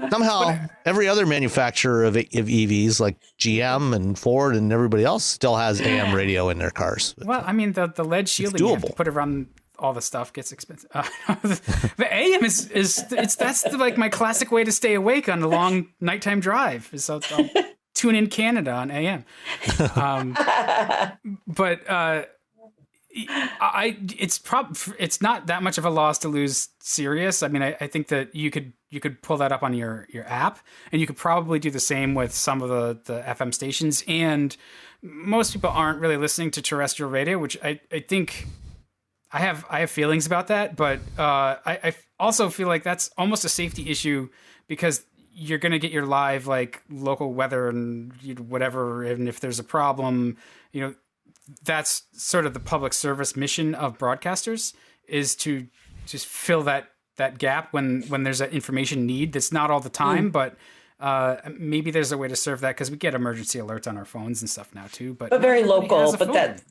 B: somehow, every other manufacturer of EVs, like GM and Ford and everybody else, still has AM radio in their cars.
A: Well, I mean, the lead shielding you have to put around all the stuff gets expensive. The AM that's like my classic way to stay awake on a long nighttime drive. Is I'll tune in Canada on AM. It's not that much of a loss to lose Sirius. I mean, I think that you could pull that up on your app, and you could probably do the same with some of the FM stations. And most people aren't really listening to terrestrial radio, which I think I have feelings about that. But I also feel like that's almost a safety issue, because you're going to get your live like local weather and whatever, and if there's a problem, that's sort of the public service mission of broadcasters, is to just fill that gap when there's an information need that's not all the time, but maybe there's a way to serve that, because we get emergency alerts on our phones and stuff now too. But
C: very local, but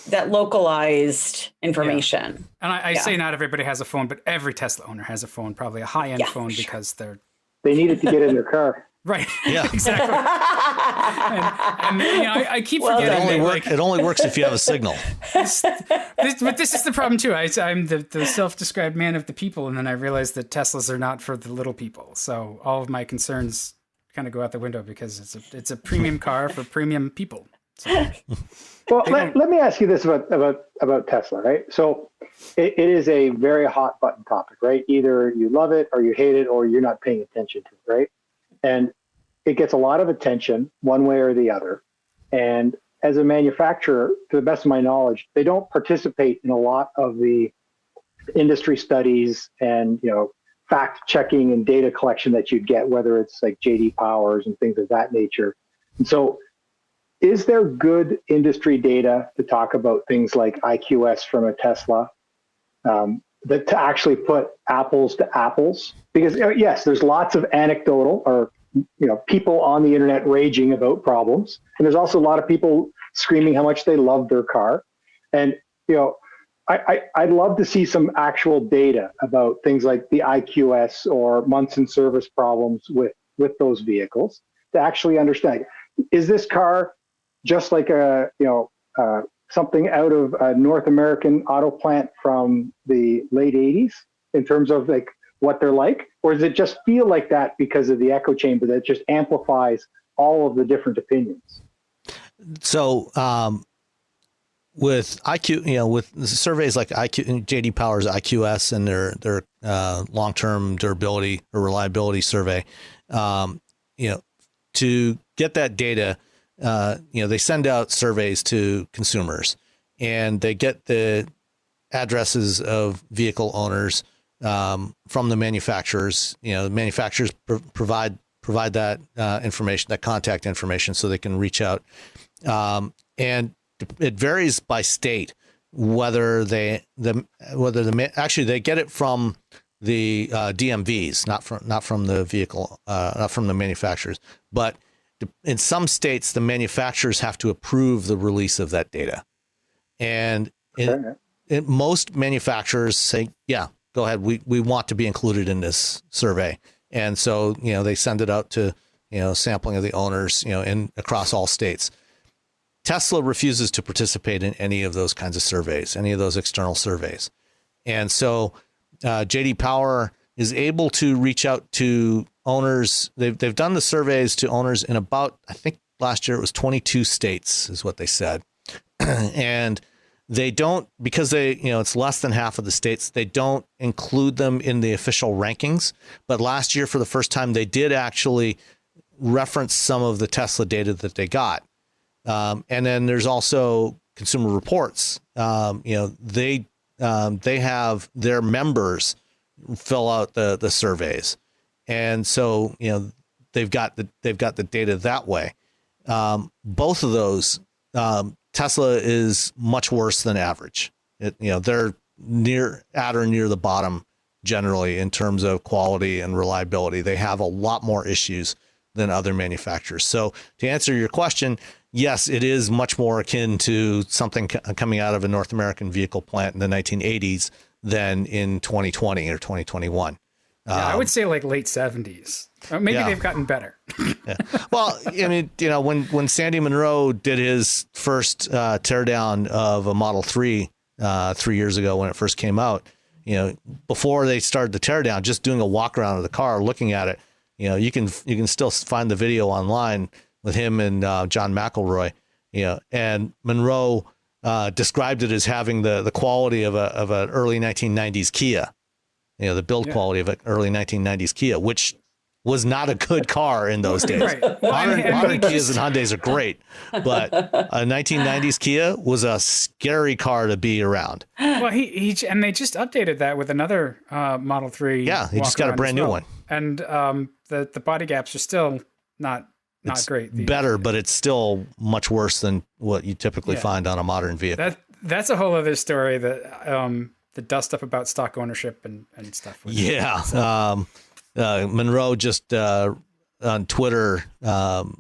C: that localized information.
A: Yeah. And I say not everybody has a phone, but every Tesla owner has a phone, probably a high-end phone, because
E: they need it to get in their car.
A: Right. Yeah. Exactly. and I keep forgetting.
B: It only works if you have a signal.
A: But this is the problem too. I'm the self-described man of the people, and then I realized that Teslas are not for the little people. So all of my concerns kind of go out the window, because it's a premium car for premium people. So.
E: Well, let me ask you this about Tesla, right? So it is a very hot button topic, right? Either you love it or you hate it, or you're not paying attention to it, right? And it gets a lot of attention one way or the other. And as a manufacturer, to the best of my knowledge, they don't participate in a lot of the industry studies and, fact checking and data collection that you'd get, whether it's like JD Powers and things of that nature. And so is there good industry data to talk about things like IQS from a Tesla, that to actually put apples to apples? Because yes, there's lots of anecdotal or people on the internet raging about problems, and there's also a lot of people screaming how much they love their car. And I'd love to see some actual data about things like the IQS or months in service problems with those vehicles to actually understand, is this car just like something out of a North American auto plant from the late 80s in terms of like what they're like? Or does it just feel like that because of the echo chamber that just amplifies all of the different opinions?
B: So with IQ, with surveys like JD Power's IQS and their long-term durability or reliability survey, to get that data, they send out surveys to consumers, and they get the addresses of vehicle owners from the manufacturers. The manufacturers provide that information, that contact information, so they can reach out. And it varies by state whether they get it from the DMVs, not from the vehicle, not from the manufacturers, but in some states the manufacturers have to approve the release of that data, and most manufacturers say, yeah, go ahead, we want to be included in this survey, and so they send it out to sampling of the owners across all states. Tesla refuses to participate in any of those kinds of surveys, any of those external surveys. And so JD Power is able to reach out to owners. They've done the surveys to owners in about, I think last year it was 22 states is what they said. And they don't, because it's less than half of the states, they don't include them in the official rankings. But last year, for the first time, they did actually reference some of the Tesla data that they got. And then there's also Consumer Reports. They have their members fill out the surveys, and so they've got the data that way. Both of those, Tesla is much worse than average. They're at or near the bottom generally in terms of quality and reliability. They have a lot more issues than other manufacturers. So to answer your question, yes, it is much more akin to something coming out of a North American vehicle plant in the 1980s than in 2020 or 2021.
A: I would say like late 70s. Maybe they've gotten better.
B: Yeah. Well, I mean, when Sandy Munro did his first teardown of a Model 3 3 years ago when it first came out, before they started the teardown, just doing a walk around of the car, looking at it, you can still find the video online with him and John McElroy, and Munro described it as having the quality of an early 1990s Kia, the build quality of an early 1990s Kia, which was not a good car in those days. Right. Modern Kias and Hyundais are great, but a 1990s Kia was a scary car to be around.
A: Well, and they just updated that with another Model 3.
B: Yeah, he just got a brand new one.
A: And the body gaps are still not great.
B: Better, but it's still much worse than what you typically find on a modern vehicle.
A: That's a whole other story, that the dust up about stock ownership and stuff.
B: Munro just on Twitter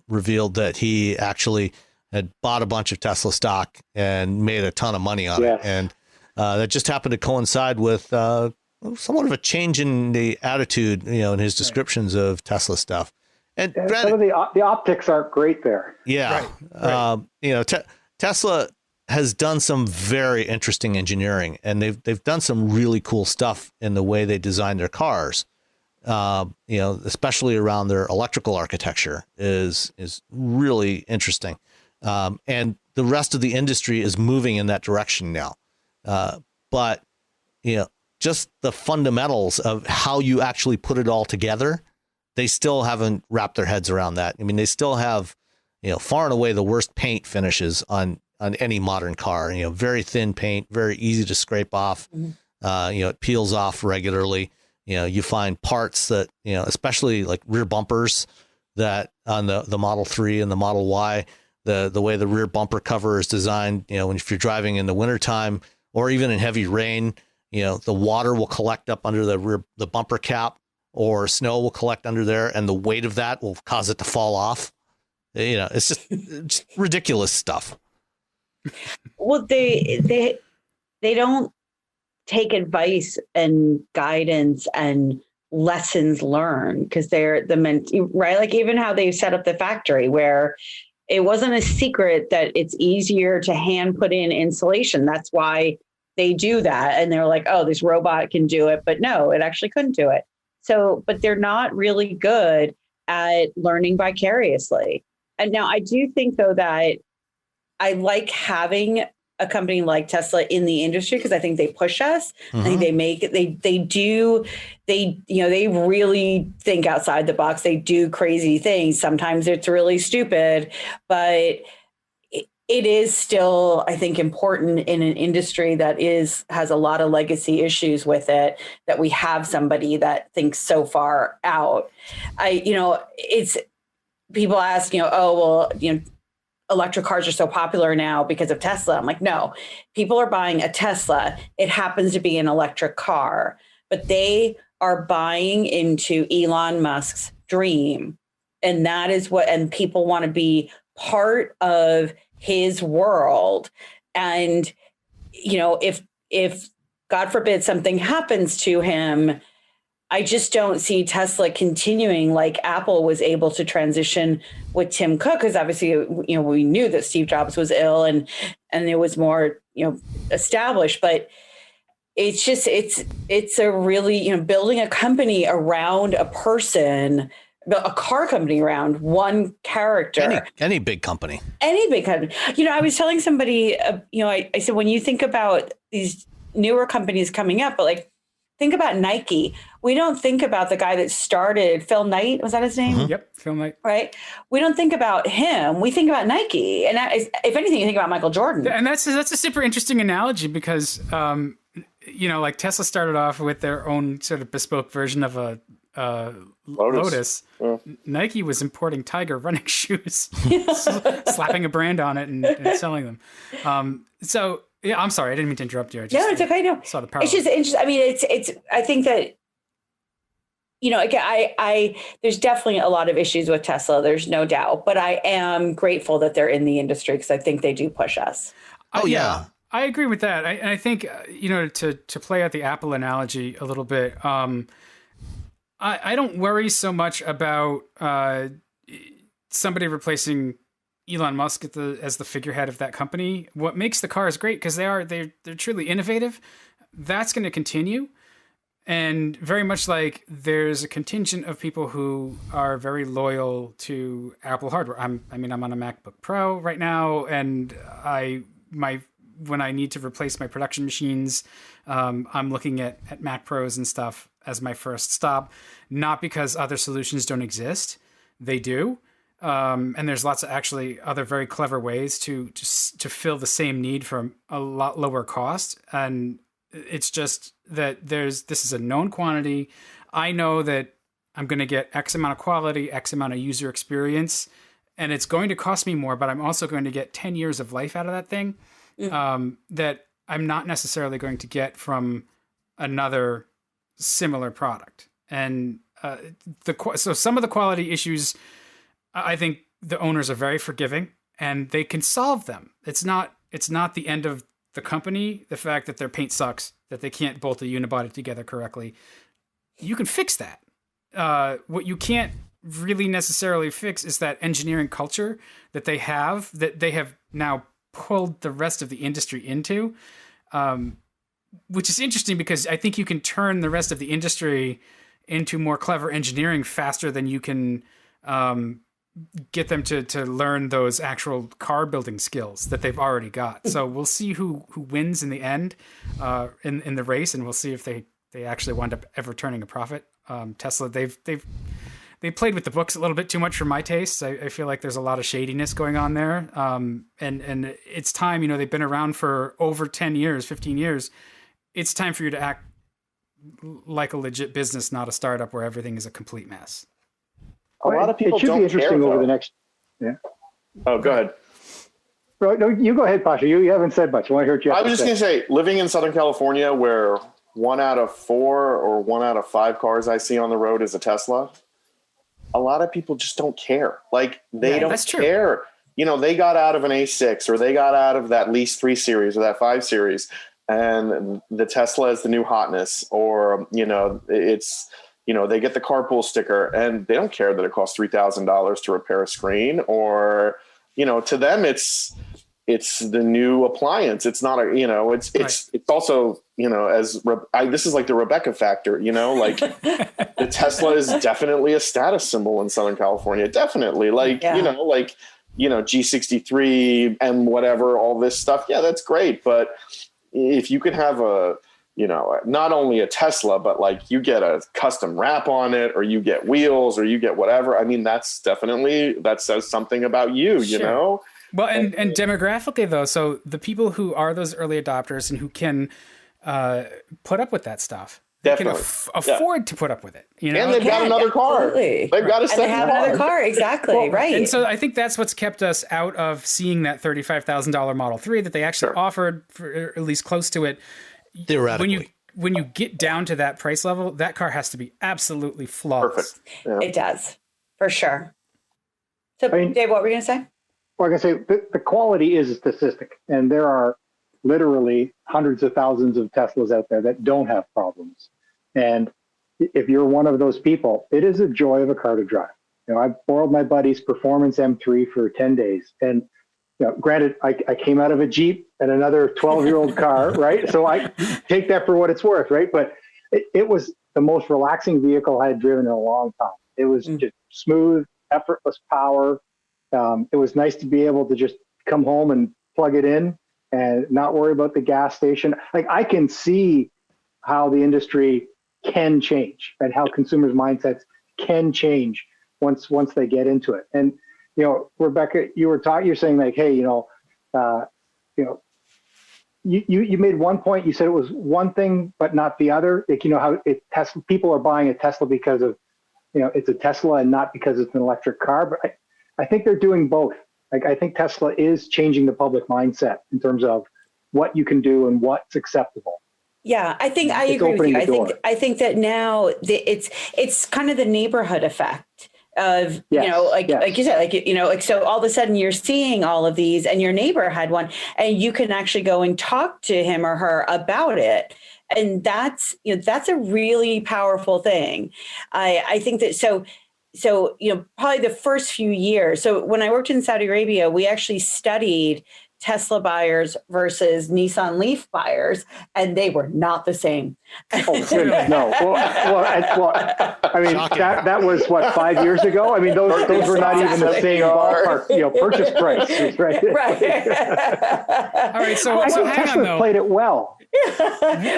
B: revealed that he actually had bought a bunch of Tesla stock and made a ton of money on it. And that just happened to coincide with somewhat of a change in the attitude, in his descriptions of Tesla stuff. And
E: some of the optics aren't great there.
B: Yeah. Right. Tesla has done some very interesting engineering, and they've done some really cool stuff in the way they design their cars. Especially around their electrical architecture is really interesting. And the rest of the industry is moving in that direction now. But just the fundamentals of how you actually put it all together, they still haven't wrapped their heads around that. I mean, they still have, far and away the worst paint finishes on any modern car. Very thin paint, very easy to scrape off. It peels off regularly. You find parts that, especially like rear bumpers that on the Model 3 and the Model Y, the way the rear bumper cover is designed, if you're driving in the wintertime or even in heavy rain, the water will collect up under the bumper cap, or snow will collect under there, and the weight of that will cause it to fall off. It's just ridiculous stuff.
C: Well, they they don't take advice and guidance and lessons learned, because they're right. Like even how they set up the factory, where it wasn't a secret that it's easier to hand put in insulation. That's why they do that. And they're like, oh, this robot can do it. But no, it actually couldn't do it. So, but they're not really good at learning vicariously. And now I do think, though, that I like having a company like Tesla in the industry, because I think they push us. Mm-hmm. I think they really think outside the box. They do crazy things. Sometimes it's really stupid, but it is still, I think, important in an industry that has a lot of legacy issues with it, that we have somebody that thinks so far out. It's people ask, electric cars are so popular now because of Tesla. I'm like, no, people are buying a Tesla. It happens to be an electric car, but they are buying into Elon Musk's dream. And that is and people want to be part of his world. And, if God forbid something happens to him, I just don't see Tesla continuing like Apple was able to transition with Tim Cook, because obviously, we knew that Steve Jobs was ill and it was more, established. But it's just, it's a really, building a company around a person, a car company around one character.
B: Any big company.
C: Any big company. I was telling somebody, I said, when you think about these newer companies coming up, but like, think about Nike. We don't think about the guy that started, Phil Knight. Was that his name?
A: Mm-hmm. Yep, Phil Knight.
C: Right. We don't think about him. We think about Nike. And that is, if anything, you think about Michael Jordan.
A: And that's a super interesting analogy, because, like Tesla started off with their own sort of bespoke version of a Lotus. Yeah. Nike was importing Tiger running shoes, slapping a brand on it and selling them. Yeah, I'm sorry. I didn't mean to interrupt you.
C: No, it's okay. No,
A: saw the power.
C: It's just interesting. I mean, it's. I think that, again, there's definitely a lot of issues with Tesla. There's no doubt, but I am grateful that they're in the industry, because I think they do push us.
B: Oh yeah,
A: I agree with that. I think to play out the Apple analogy a little bit. I don't worry so much about somebody replacing Elon Musk as the figurehead of that company. What makes the cars great, because they're truly innovative, that's going to continue. And very much like there's a contingent of people who are very loyal to Apple hardware. I'm on a MacBook Pro right now, and when I need to replace my production machines, I'm looking at Mac Pros and stuff as my first stop, not because other solutions don't exist. They do. And there's lots of actually other very clever ways to fill the same need for a lot lower cost. And it's just that this is a known quantity. I know that I'm going to get X amount of quality, X amount of user experience, and it's going to cost me more, but I'm also going to get 10 years of life out of that thing, that I'm not necessarily going to get from another similar product. And so some of the quality issues, I think the owners are very forgiving, and they can solve them. It's not the end of the company, the fact that their paint sucks, that they can't bolt a unibody together correctly. You can fix that. What you can't really necessarily fix is that engineering culture that they have now pulled the rest of the industry into, which is interesting, because I think you can turn the rest of the industry into more clever engineering faster than you can get them to learn those actual car building skills that they've already got. So we'll see who wins in the end in the race, and we'll see if they actually wind up ever turning a profit. Tesla, they played with the books a little bit too much for my taste. I feel like there's a lot of shadiness going on there. And it's time, they've been around for over 10 years, 15 years. It's time for you to act like a legit business, not a startup where everything is a complete mess.
F: A lot of people
E: it should
F: don't
E: be interesting
F: care,
E: over
F: though.
E: the next. Yeah.
F: Oh, go ahead.
E: No, you go ahead, Pasha. You haven't said much. I want to hear what you have
F: I was just going to say, living in Southern California, where 1 out of 4 or 1 out of 5 cars I see on the road is a Tesla, a lot of people just don't care. Like, they don't care. They got out of an A6, or they got out of that Lease 3 series or that 5 series. and the Tesla is the new hotness, or, it's, they get the carpool sticker and they don't care that it costs $3,000 to repair a screen, or, to them, it's the new appliance. It's not it's also, this is like the Rebecca factor, like the Tesla is definitely a status symbol in Southern California. Definitely. G63 and whatever, all this stuff. Yeah, that's great. But if you could have not only a Tesla, but like you get a custom wrap on it, or you get wheels, or you get whatever. I mean, that says something about you,
A: Sure. Well, and demographically though, so the people who are those early adopters and who can put up with that stuff, they can afford to put up with it.
F: And they've got another car. They've got a second car.
C: Another car, exactly, right.
A: And so I think that's what's kept us out of seeing that $35,000 Model 3 that they actually offered, for at least close to it.
B: Theoretically.
A: When you get down to that price level, that car has to be absolutely flawless.
F: Perfect. Yeah.
C: It does, for sure. So, Dave, what were you going to say?
E: Well, like I say, the quality is a statistic, and there are literally hundreds of thousands of Teslas out there that don't have problems. And if you're one of those people, it is a joy of a car to drive. I borrowed my buddy's Performance M3 for 10 days. And granted, I came out of a Jeep and another 12-year-old car, right? So I take that for what it's worth, right? But it was the most relaxing vehicle I had driven in a long time. It was just smooth, effortless power. It was nice to be able to just come home and plug it in and not worry about the gas station. Like, I can see how the industry can change and how consumers' mindsets can change once they get into it. And, Rebecca, you're saying like, hey, you made one point. You said it was one thing, but not the other. Like, how Tesla, people are buying a Tesla because of, it's a Tesla and not because it's an electric car. But I think they're doing both. Like, I think Tesla is changing the public mindset in terms of what you can do and what's acceptable.
C: Yeah, I think I agree with you. I think that now it's kind of the neighborhood effect of, like you said, so all of a sudden you're seeing all of these and your neighbor had one and you can actually go and talk to him or her about it. And that's a really powerful thing. I think that, so, probably the first few years. So when I worked in Saudi Arabia, we actually studied Tesla buyers versus Nissan Leaf buyers, and they were not the same.
E: Oh, no. Well, I mean, that was what, 5 years ago? I mean, those were not even the same ballpark, purchase price, right?
A: All right, so hang
E: Tesla
A: on, though.
E: Played it well.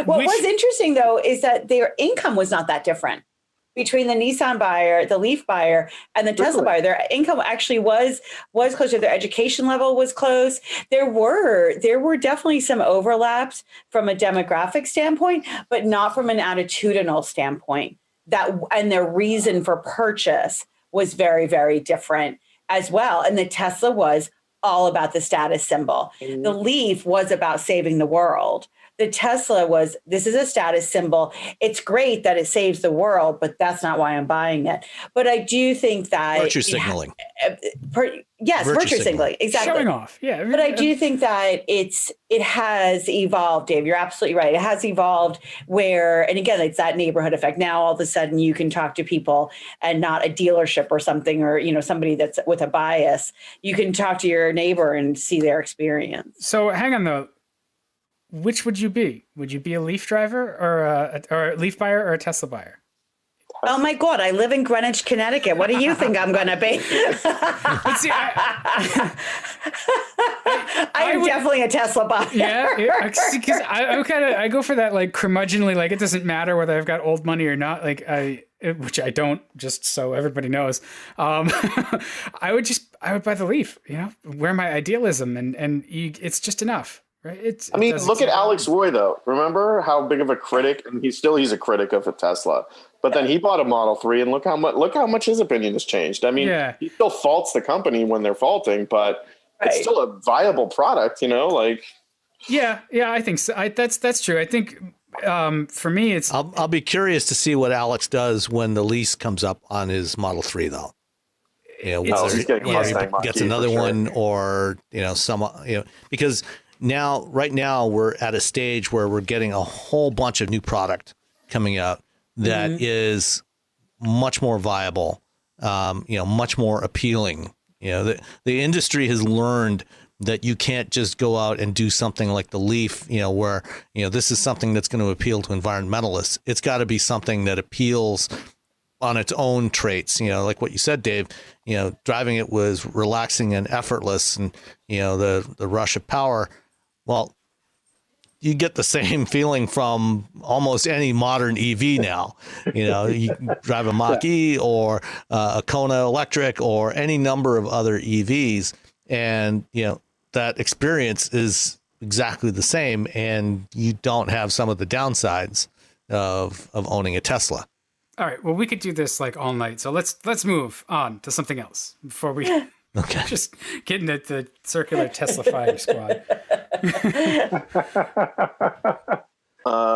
C: What's interesting though is that their income was not that different between the Nissan buyer, the Leaf buyer, and the Tesla buyer. Their income actually was closer. Their education level was close. There were definitely some overlaps from a demographic standpoint, but not from an attitudinal standpoint. And their reason for purchase was very, very different as well. And the Tesla was all about the status symbol. Mm-hmm. The Leaf was about saving the world. The Tesla was, this is a status symbol. It's great that it saves the world, but that's not why I'm buying it. But I do think that
B: virtue signaling.
C: Virtue signaling. Exactly.
A: Showing off. Yeah.
C: But I do think that it has evolved, Dave. You're absolutely right. It has evolved where, and again, it's that neighborhood effect. Now all of a sudden you can talk to people and not a dealership or something, or, somebody that's with a bias. You can talk to your neighbor and see their experience.
A: So hang on though. Which would you be? Would you be a Leaf driver or a Leaf buyer or a Tesla buyer?
C: Oh my God, I live in Greenwich, Connecticut. What do you think I'm going to be?
A: See,
C: I'm definitely a Tesla buyer.
A: Yeah, because I go for that like curmudgeonly, like it doesn't matter whether I've got old money or not, which I don't, just so everybody knows. I would buy the Leaf, where my idealism and it's just enough. Right?
F: Look at Alex Roy, though. Remember how big of a critic, and he's a critic of a Tesla. But then he bought a Model 3, and look how much his opinion has changed. I mean, He still faults the company when they're faulting, but it's still a viable product,
A: Yeah, I think so. That's true. I think for me, it's.
B: I'll be curious to see what Alex does when the lease comes up on his Model 3, though.
F: He's getting
B: gets another one, or because right now we're at a stage where we're getting a whole bunch of new product coming out that is much more viable, much more appealing. The industry has learned that you can't just go out and do something like the Leaf, where, this is something that's going to appeal to environmentalists. It's got to be something that appeals on its own traits, like what you said, Dave. Driving it was relaxing and effortless, and the rush of power. Well, you get the same feeling from almost any modern EV now. You drive a Mach-E or a Kona Electric or any number of other EVs, and that experience is exactly the same, and you don't have some of the downsides of owning a Tesla.
A: All right. Well, we could do this like all night. So let's move on to something else before we just get into the circular Tesla fire squad.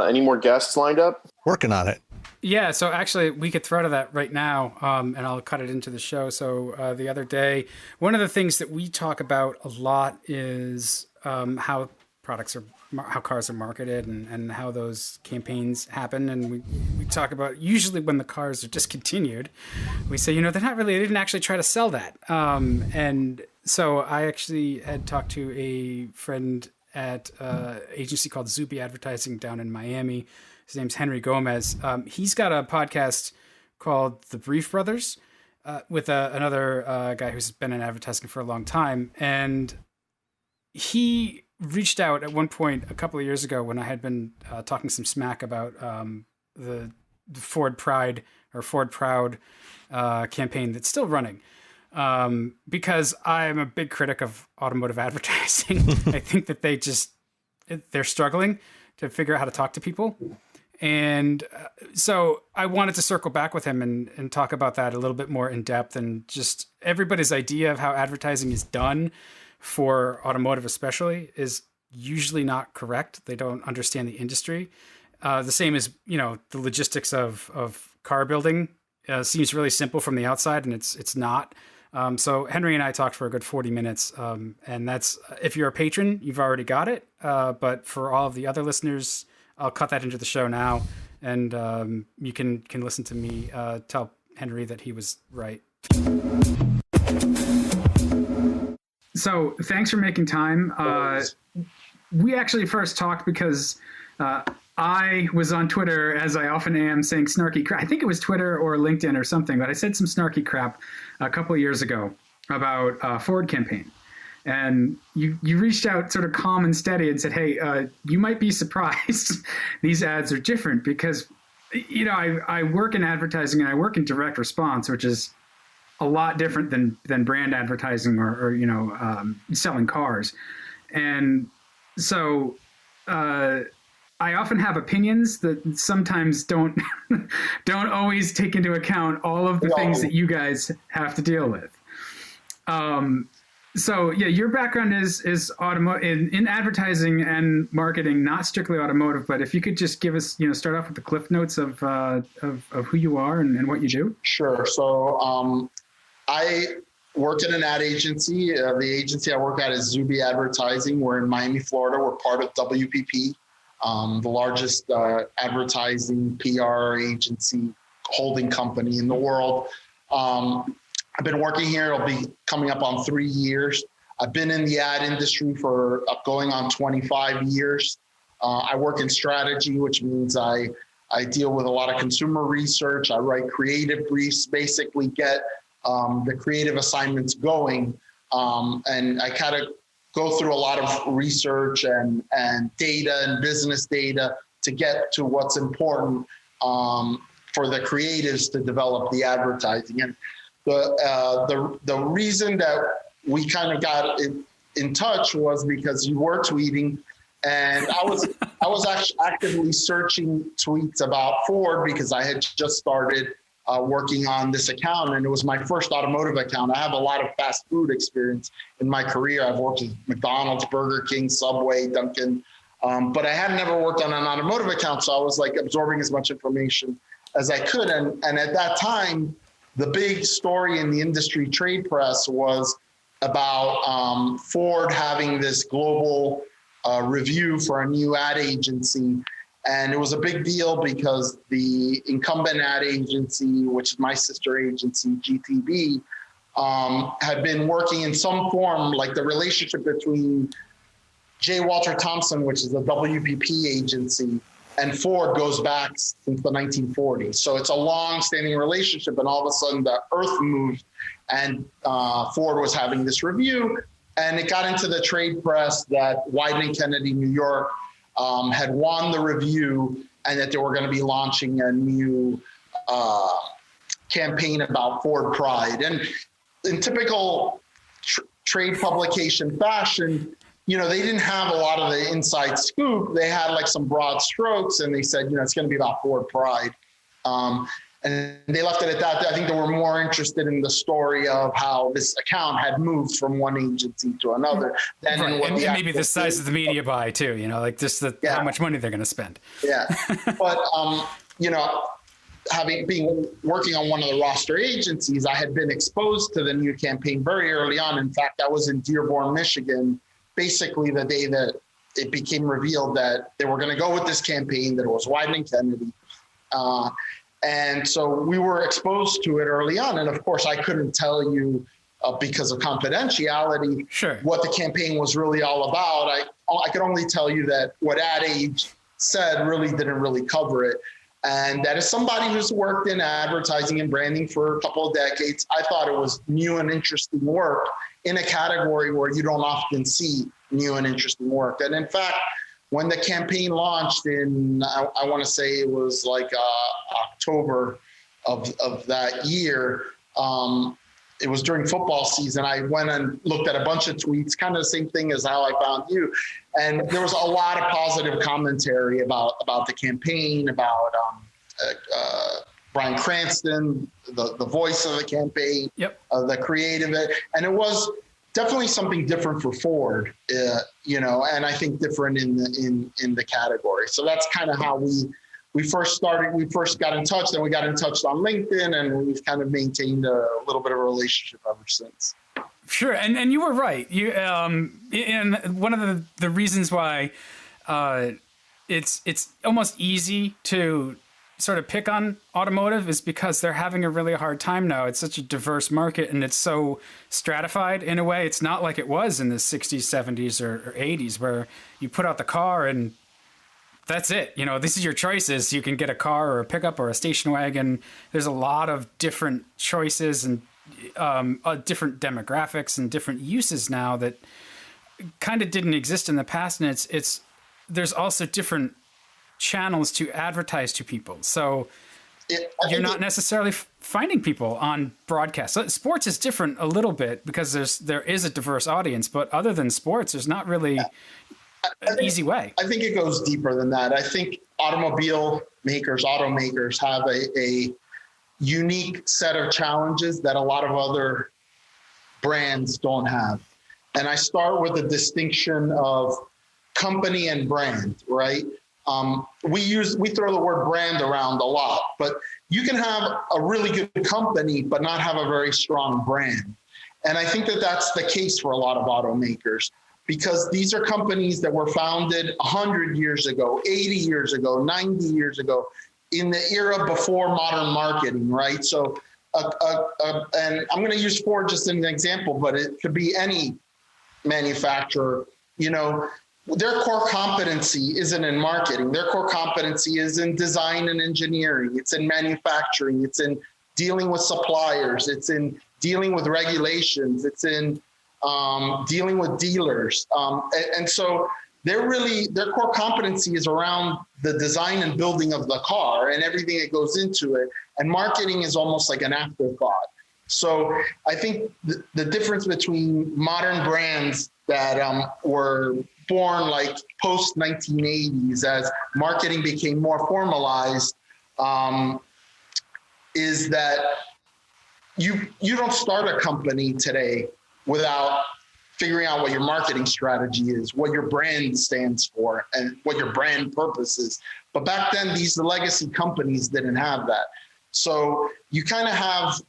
F: Any more guests lined up?
B: Working on it.
A: Yeah. So actually, we could throw to that right now, and I'll cut it into the show. So the other day, one of the things that we talk about a lot is how cars are marketed and how those campaigns happen. And we talk about usually when the cars are discontinued, we say, they didn't actually try to sell that. And so I actually had talked to a friend at an agency called Zuby Advertising down in Miami. His name's Henry Gomez. He's got a podcast called The Brief Brothers with another guy who's been in advertising for a long time. And he reached out at one point a couple of years ago when I had been talking some smack about the Ford Pride or Ford Proud campaign that's still running. Because I'm a big critic of automotive advertising. I think that they're struggling to figure out how to talk to people. And so I wanted to circle back with him and talk about that a little bit more in depth, and just everybody's idea of how advertising is done for automotive especially is usually not correct. They don't understand the industry. The same as, the logistics of car building seems really simple from the outside, and it's not. So Henry and I talked for a good 40 minutes. And that's, if you're a patron, you've already got it. But for all of the other listeners, I'll cut that into the show now. And you can listen to me tell Henry that he was right. So thanks for making time. We actually first talked because I was on Twitter, as I often am, saying snarky crap. I think it was Twitter or LinkedIn or something, but I said some snarky crap a couple of years ago about Ford campaign. And you reached out sort of calm and steady and said, hey, you might be surprised these ads are different because, I work in advertising and I work in direct response, which is a lot different than brand advertising or selling cars. And so I often have opinions that sometimes don't always take into account all of the things that you guys have to deal with. So yeah, your background is in advertising and marketing, not strictly automotive, but if you could just give us, start off with the cliff notes of who you are and what you do.
H: Sure. So I work at an ad agency. The agency I work at is Zuby Advertising. We're in Miami, Florida. We're part of WPP, the largest advertising PR agency holding company in the world. I've been working here. It'll be coming up on 3 years. I've been in the ad industry for going on 25 years. I work in strategy, which means I deal with a lot of consumer research. I write creative briefs, basically get the creative assignments going. And I kind of go through a lot of research and data and business data to get to what's important for the creatives to develop the advertising. And the reason that we kind of got in touch was because you were tweeting, and I was actually actively searching tweets about Ford because I had just started working on this account, and it was my first automotive account. I have a lot of fast food experience in my career. I've worked at McDonald's, Burger King, Subway, Dunkin', but I had never worked on an automotive account, so I was like absorbing as much information as I could. And at that time, the big story in the industry trade press was about Ford having this global review for a new ad agency. And it was a big deal because the incumbent ad agency, which is my sister agency, GTB, had been working in some form, like the relationship between J. Walter Thompson, which is the WPP agency, and Ford goes back since the 1940s. So it's a long-standing relationship, and all of a sudden the earth moved, and Ford was having this review, and it got into the trade press that Wieden & Kennedy, New York, had won the review, and that they were going to be launching a new campaign about Ford Pride. And in typical trade publication fashion, you know, they didn't have a lot of the inside scoop. They had like some broad strokes, and they said, you know, it's going to be about Ford Pride. And they left it at that. I think they were more interested in the story of how this account had moved from one agency to another than in what
A: and maybe the size of the media buy too, you know, like just how much money they're going to spend.
H: Yeah. But, you know, been working on one of the roster agencies, I had been exposed to the new campaign very early on. In fact, I was in Dearborn, Michigan, basically the day that it became revealed that they were going to go with this campaign, that it was Wieden & Kennedy. And so we were exposed to it early on. And of course, I couldn't tell you because of confidentiality, what the campaign was really all about. I could only tell you that what Ad Age said really didn't really cover it. And that is somebody who's worked in advertising and branding for a couple of decades. I thought it was new and interesting work in a category where you don't often see new and interesting work. And in fact, when the campaign launched in, I want to say it was like October of that year, it was during football season. I went and looked at a bunch of tweets, kind of the same thing as how I found you. And there was a lot of positive commentary about the campaign, about Bryan Cranston, the voice of the campaign, the creative. And it was definitely something different for Ford, you know, and I think different in the category. So that's kind of how we first started. We first got in touch, then we got in touch on LinkedIn, and we've kind of maintained a little bit of a relationship ever since.
A: Sure, and you were right. You and one of the reasons why it's almost easy to sort of pick on automotive is because they're having a really hard time now. It's such a diverse market, and it's so stratified in a way. It's not like it was in the 60s, 70s, or 80s, where you put out the car and that's it. You know, this is your choices. You can get a car or a pickup or a station wagon. There's a lot of different choices and different demographics and different uses now that kind of didn't exist in the past. And there's also different channels to advertise to people. So you're not necessarily finding people on broadcast. So sports is different a little bit because there is a diverse audience, but other than sports, there's not really an easy way.
H: I think it goes deeper than that. I think automakers have a unique set of challenges that a lot of other brands don't have. And I start with the distinction of company and brand, right? We throw the word brand around a lot, but you can have a really good company, but not have a very strong brand. And I think that that's the case for a lot of automakers, because these are companies that were founded 100 years ago, 80 years ago, 90 years ago, in the era before modern marketing, right? So, and I'm going to use Ford just as an example, but it could be any manufacturer. You know, their core competency isn't in marketing. Their core competency is in design and engineering. It's in manufacturing. It's in dealing with suppliers. It's in dealing with regulations. It's in dealing with dealers. And so their core competency is around the design and building of the car and everything that goes into it. And marketing is almost like an afterthought. So I think the difference between modern brands that were born like post 1980s as marketing became more formalized is that you don't start a company today without figuring out what your marketing strategy is, what your brand stands for, and what your brand purpose is. But back then, the legacy companies didn't have that. So you kind of have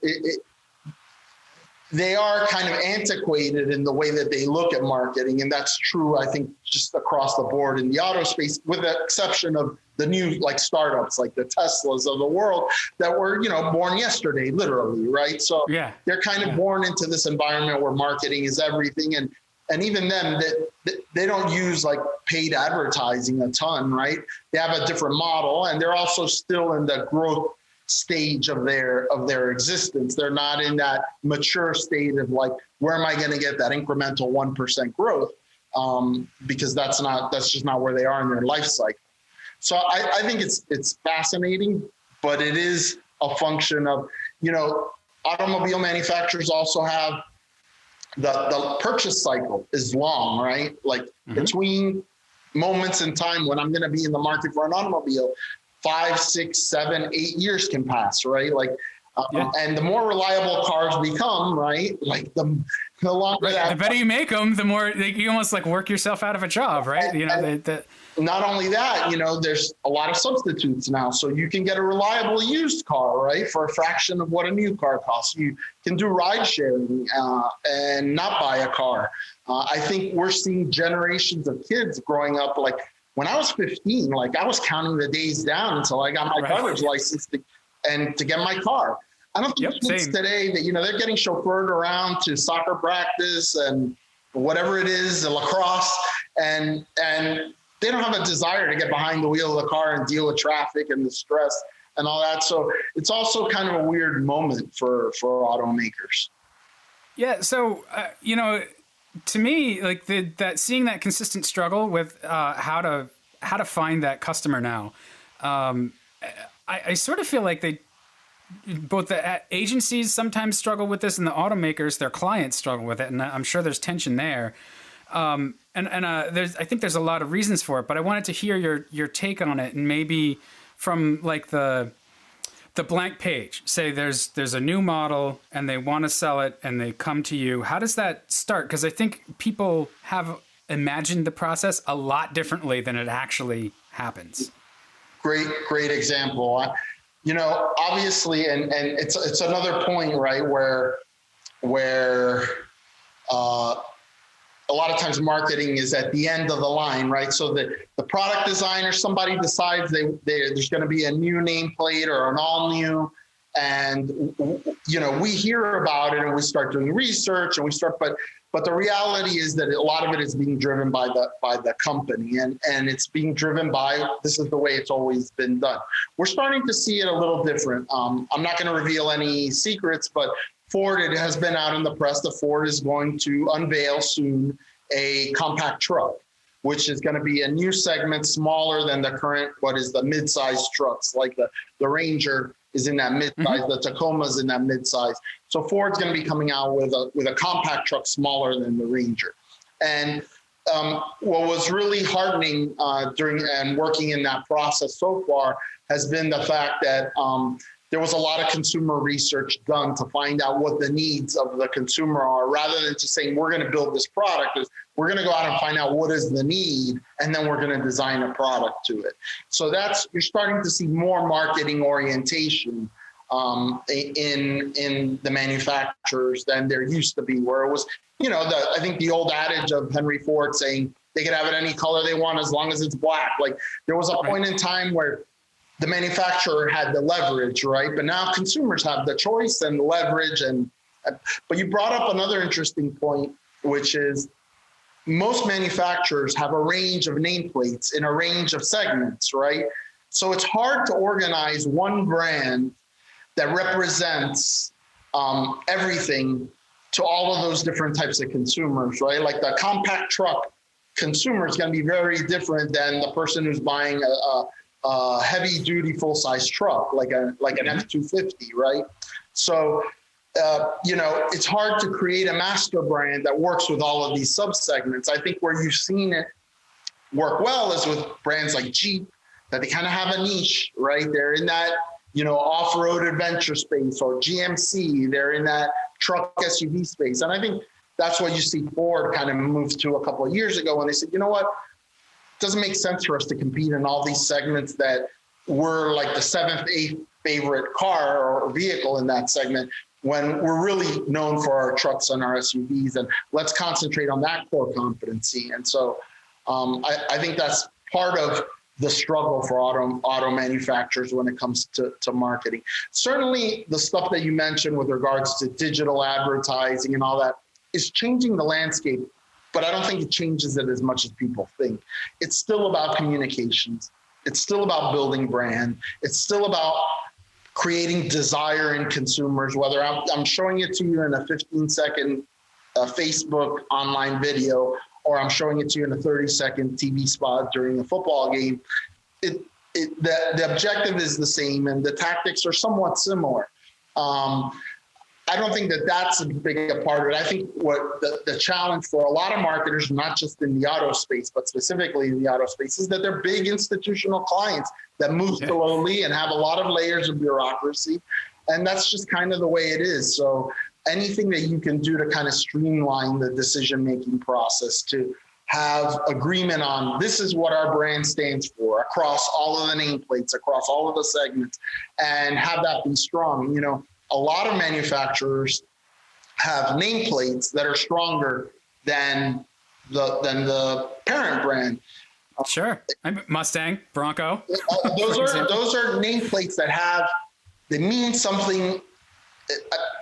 H: they are kind of antiquated in the way that they look at marketing. And that's true, I think, just across the board in the auto space, with the exception of the new like startups, like the Teslas of the world that were, born yesterday, literally, right? So they're kind of born into this environment where marketing is everything. And even then, they don't use like paid advertising a ton, right? They have a different model, and they're also still in the growth stage of their existence. They're not in that mature state of like, where am I going to get that incremental 1% growth? Because that's just not where they are in their life cycle. So I think it's fascinating, but it is a function of, automobile manufacturers also have the purchase cycle is long, right? Like between moments in time when I'm going to be in the market for an automobile, 5, 6, 7, 8 years can pass, right? Like, and the more reliable cars become, right? Like the longer
A: the better you make them, the more you almost like work yourself out of a job, right?
H: Not only that, there's a lot of substitutes now. So you can get a reliable used car, right, for a fraction of what a new car costs. You can do ride sharing and not buy a car. I think we're seeing generations of kids growing up. Like when I was 15, like I was counting the days down until I got my driver's license to get my car. I don't think kids today that, they're getting chauffeured around to soccer practice and whatever it is, the lacrosse, and they don't have a desire to get behind the wheel of the car and deal with traffic and the stress and all that. So it's also kind of a weird moment for automakers.
A: Yeah. So, to me, like that seeing that consistent struggle with how to find that customer now, I sort of feel like both the agencies sometimes struggle with this, and the automakers, their clients struggle with it, and I'm sure there's tension there. I think there's a lot of reasons for it, but I wanted to hear your take on it, and maybe from like the blank page. Say there's a new model and they want to sell it and they come to you. How does that start? Because I think people have imagined the process a lot differently than it actually happens.
H: Great example. Obviously, and it's another point, right, where a lot of times marketing is at the end of the line, right? So the product designer, somebody decides there's going to be a new nameplate or an all new, and we hear about it and we start doing research and but the reality is that a lot of it is being driven by the company, and it's being driven by, this is the way it's always been done. We're starting to see it a little different. I'm not going to reveal any secrets, but Ford, it has been out in the press that Ford is going to unveil soon a compact truck, which is going to be a new segment smaller than the current, what is the mid-sized trucks, like the Ranger is in that mid-size, the Tacoma's in that mid-size. So Ford's going to be coming out with a compact truck smaller than the Ranger. And what was really heartening during and working in that process so far has been the fact that there was a lot of consumer research done to find out what the needs of the consumer are, rather than just saying, we're going to build this product. We're going to go out and find out what is the need, and then we're going to design a product to it. So you're starting to see more marketing orientation in the manufacturers than there used to be, where it was, I think the old adage of Henry Ford saying they could have it any color they want as long as it's black. Like there was a point in time where the manufacturer had the leverage, right? But now consumers have the choice and leverage. But you brought up another interesting point, which is most manufacturers have a range of nameplates in a range of segments, right? So it's hard to organize one brand that represents everything to all of those different types of consumers, right? Like the compact truck consumer is going to be very different than the person who's buying a heavy duty full-size truck, like an F-250, right? So, it's hard to create a master brand that works with all of these subsegments. I think where you've seen it work well is with brands like Jeep, that they kind of have a niche, right? They're in that, off-road adventure space, or GMC, they're in that truck SUV space. And I think that's what you see Ford kind of move to a couple of years ago when they said, you know what? Doesn't make sense for us to compete in all these segments that were like the 7th, 8th favorite car or vehicle in that segment. when we're really known for our trucks and our SUVs, and let's concentrate on that core competency. And so I think that's part of the struggle for auto manufacturers when it comes to marketing. Certainly the stuff that you mentioned with regards to digital advertising and all that is changing the landscape, but I don't think it changes it as much as people think. It's still about communications. It's still about building brand. It's still about creating desire in consumers, whether I'm showing it to you in a 15-second Facebook online video, or I'm showing it to you in a 30-second TV spot during a football game. The objective is the same, and the tactics are somewhat similar. I don't think that that's a big part of it. I think what the challenge for a lot of marketers, not just in the auto space, but specifically in the auto space, is that they're big institutional clients that move slowly and have a lot of layers of bureaucracy. And that's just kind of the way it is. So anything that you can do to kind of streamline the decision-making process, to have agreement on this is what our brand stands for across all of the nameplates, across all of the segments, and have that be strong. You know, a lot of manufacturers have nameplates that are stronger than the parent brand.
A: Sure. Mustang, Bronco.
H: Those are nameplates that mean something.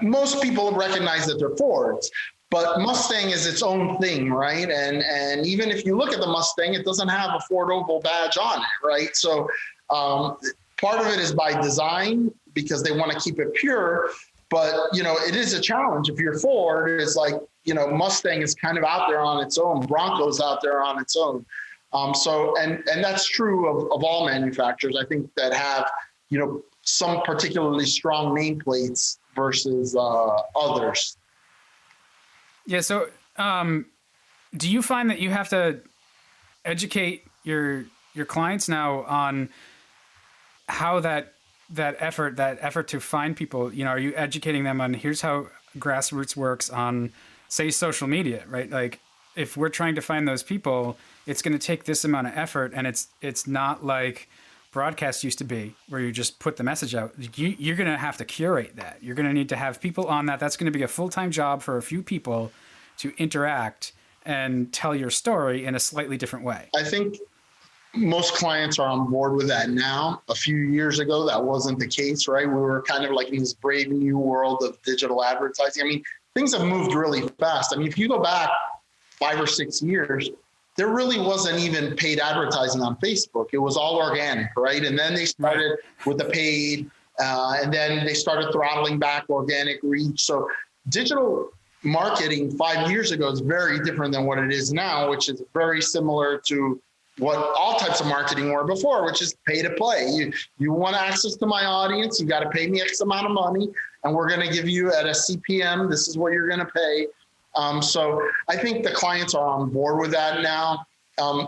H: Most people recognize that they're Fords, but Mustang is its own thing, right? And even if you look at the Mustang, it doesn't have a Ford Opel badge on it, right? So part of it is by design because they want to keep it pure, but you know, it is a challenge. If you're Ford, it's like, you know, Mustang is kind of out there on its own, Bronco's out there on its own. And that's true of all manufacturers, I think, that have, you know, some particularly strong nameplates versus others.
A: Yeah. So do you find that you have to educate your clients now on how that effort to find people, you know, are you educating them on here's how grassroots works on, say, social media, right? Like if we're trying to find those people, it's going to take this amount of effort, and it's not like broadcast used to be where you just put the message out. You're going to have to curate that. You're going to need to have people on that. That's going to be a full-time job for a few people to interact and tell your story in a slightly different way.
H: I think most clients are on board with that now. A few years ago, that wasn't the case, right? We were kind of like in this brave new world of digital advertising. I mean, things have moved really fast. I mean, if you go back 5 or 6 years, there really wasn't even paid advertising on Facebook. It was all organic, right? And then they started with the paid, and then they started throttling back organic reach. So digital marketing 5 years ago is very different than what it is now, which is very similar to what all types of marketing were before, which is pay to play. You want access to my audience, you got to pay me X amount of money, and we're going to give you at a CPM, this is what you're going to pay. So I think the clients are on board with that now.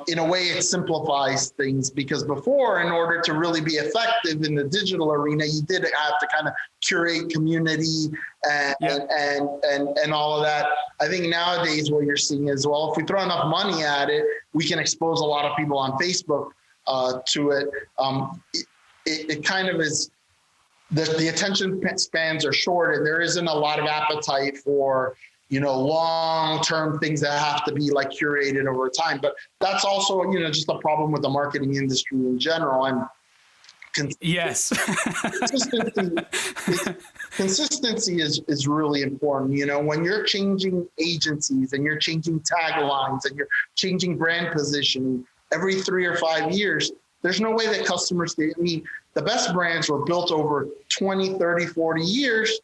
H: In a way, it simplifies things, because before, in order to really be effective in the digital arena, you did have to kind of curate community and all of that. I think nowadays what you're seeing is, well, if we throw enough money at it, we can expose a lot of people on Facebook to it. It kind of is, the attention spans are short, and there isn't a lot of appetite for, you know, long-term things that have to be like curated over time. But that's also, you know, just a problem with the marketing industry in general. And consistency is really important. You know, when you're changing agencies and you're changing taglines and you're changing brand positioning every 3 or 5 years, there's no way that customers, I mean, the best brands were built over 20, 30, 40 years,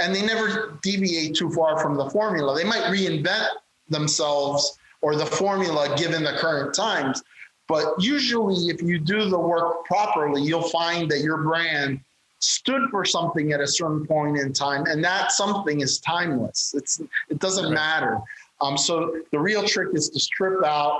H: and they never deviate too far from the formula. They might reinvent themselves or the formula given the current times. But usually if you do the work properly, you'll find that your brand stood for something at a certain point in time, and that something is timeless. It doesn't matter. So the real trick is to strip out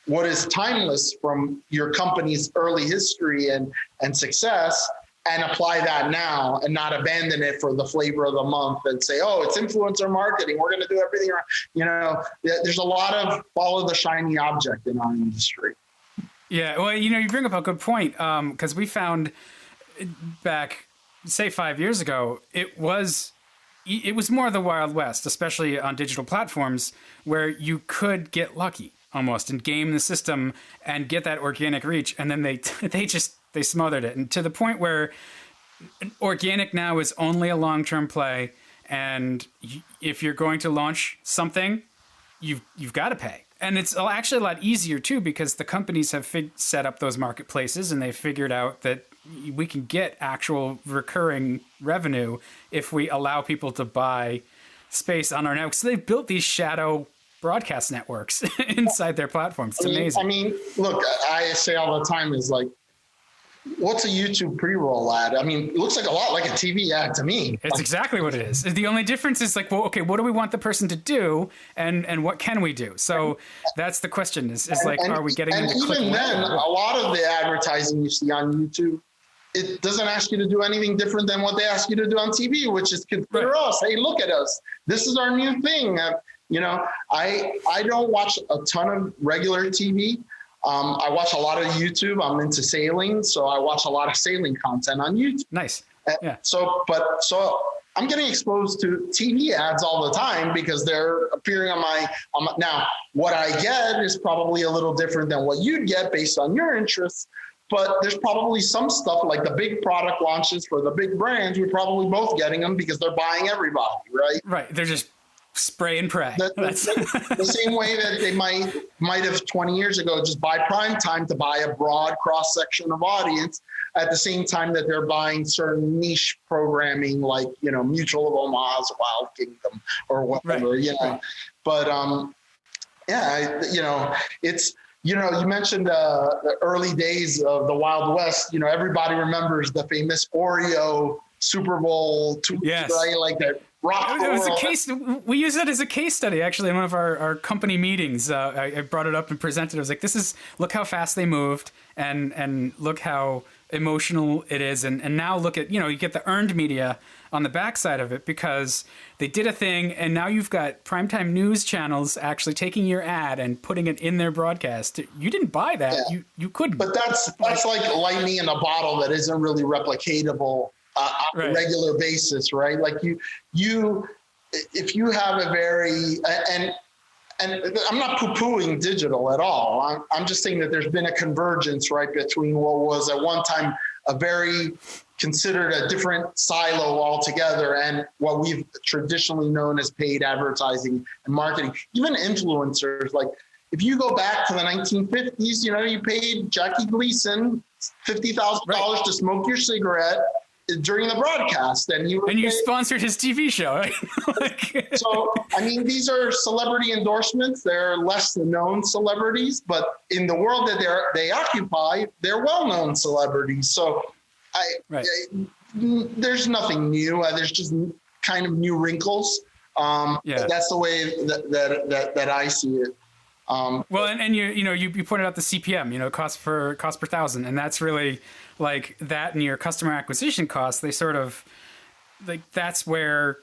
H: what is timeless from your company's early history and success, and apply that now, and not abandon it for the flavor of the month and say, oh, it's influencer marketing, we're going to do everything right. You know, there's a lot of follow the shiny object in our industry.
A: Yeah, well, you know, you bring up a good point, because we found back, say 5 years ago, it was it was more the Wild West, especially on digital platforms, where you could get lucky almost and game the system and get that organic reach. And then they smothered it. And to the point where organic now is only a long-term play. And if you're going to launch something, you've got to pay. And it's actually a lot easier too, because the companies have set up those marketplaces and they've figured out that we can get actual recurring revenue if we allow people to buy space on our network. So they've built these shadow broadcast networks inside their platforms. It's amazing.
H: I mean, look, I say all the time is like, what's a YouTube pre-roll ad? I mean, it looks like a lot like a TV ad to me.
A: It's exactly what it is. The only difference is like, well, okay, what do we want the person to do, and what can we do? So that's the question: is like, are we getting them to click?
H: And even then, a lot of the advertising you see on YouTube, it doesn't ask you to do anything different than what they ask you to do on TV, which is consider us. Hey, look at us. This is our new thing. I don't watch a ton of regular TV. I watch a lot of YouTube. I'm into sailing, so I watch a lot of sailing content on YouTube.
A: Nice. Yeah.
H: So I'm getting exposed to TV ads all the time because they're appearing on my now, what I get is probably a little different than what you'd get based on your interests, but there's probably some stuff like the big product launches for the big brands. We're probably both getting them because they're buying everybody, right?
A: Right. They're just spray and pray.
H: The same way that they might have 20 years ago just buy prime time to buy a broad cross section of audience at the same time that they're buying certain niche programming like Mutual of Omaha's Wild Kingdom or whatever. Right. But it's you mentioned the early days of the Wild West. Everybody remembers the famous Oreo Super Bowl,
A: yes.
H: Right? Like that.
A: It was a case. We use it as a case study, actually, in one of our company meetings. I brought it up and presented. I was like, look how fast they moved and look how emotional it is. And now look at, you get the earned media on the backside of it because they did a thing. And now you've got primetime news channels actually taking your ad and putting it in their broadcast. You didn't buy that. Yeah. You couldn't.
H: But that's like lightning in a bottle that isn't really replicatable on a regular basis, right? Like if you have a very, and I'm not poo-pooing digital at all. I'm just saying that there's been a convergence, right, between what was at one time a very considered a different silo altogether and what we've traditionally known as paid advertising and marketing. Even influencers, like if you go back to the 1950s, you paid Jackie Gleason $50,000 to smoke your cigarette during the broadcast, and you
A: sponsored his TV show, right?
H: So, I mean, these are celebrity endorsements. They're less known celebrities, but in the world that they occupy, they're well-known celebrities. So, there's nothing new. There's just kind of new wrinkles. That's the way that I see it.
A: Well, and you pointed out the CPM, cost per thousand, and that's really like that, and your customer acquisition costs. They sort of like that's where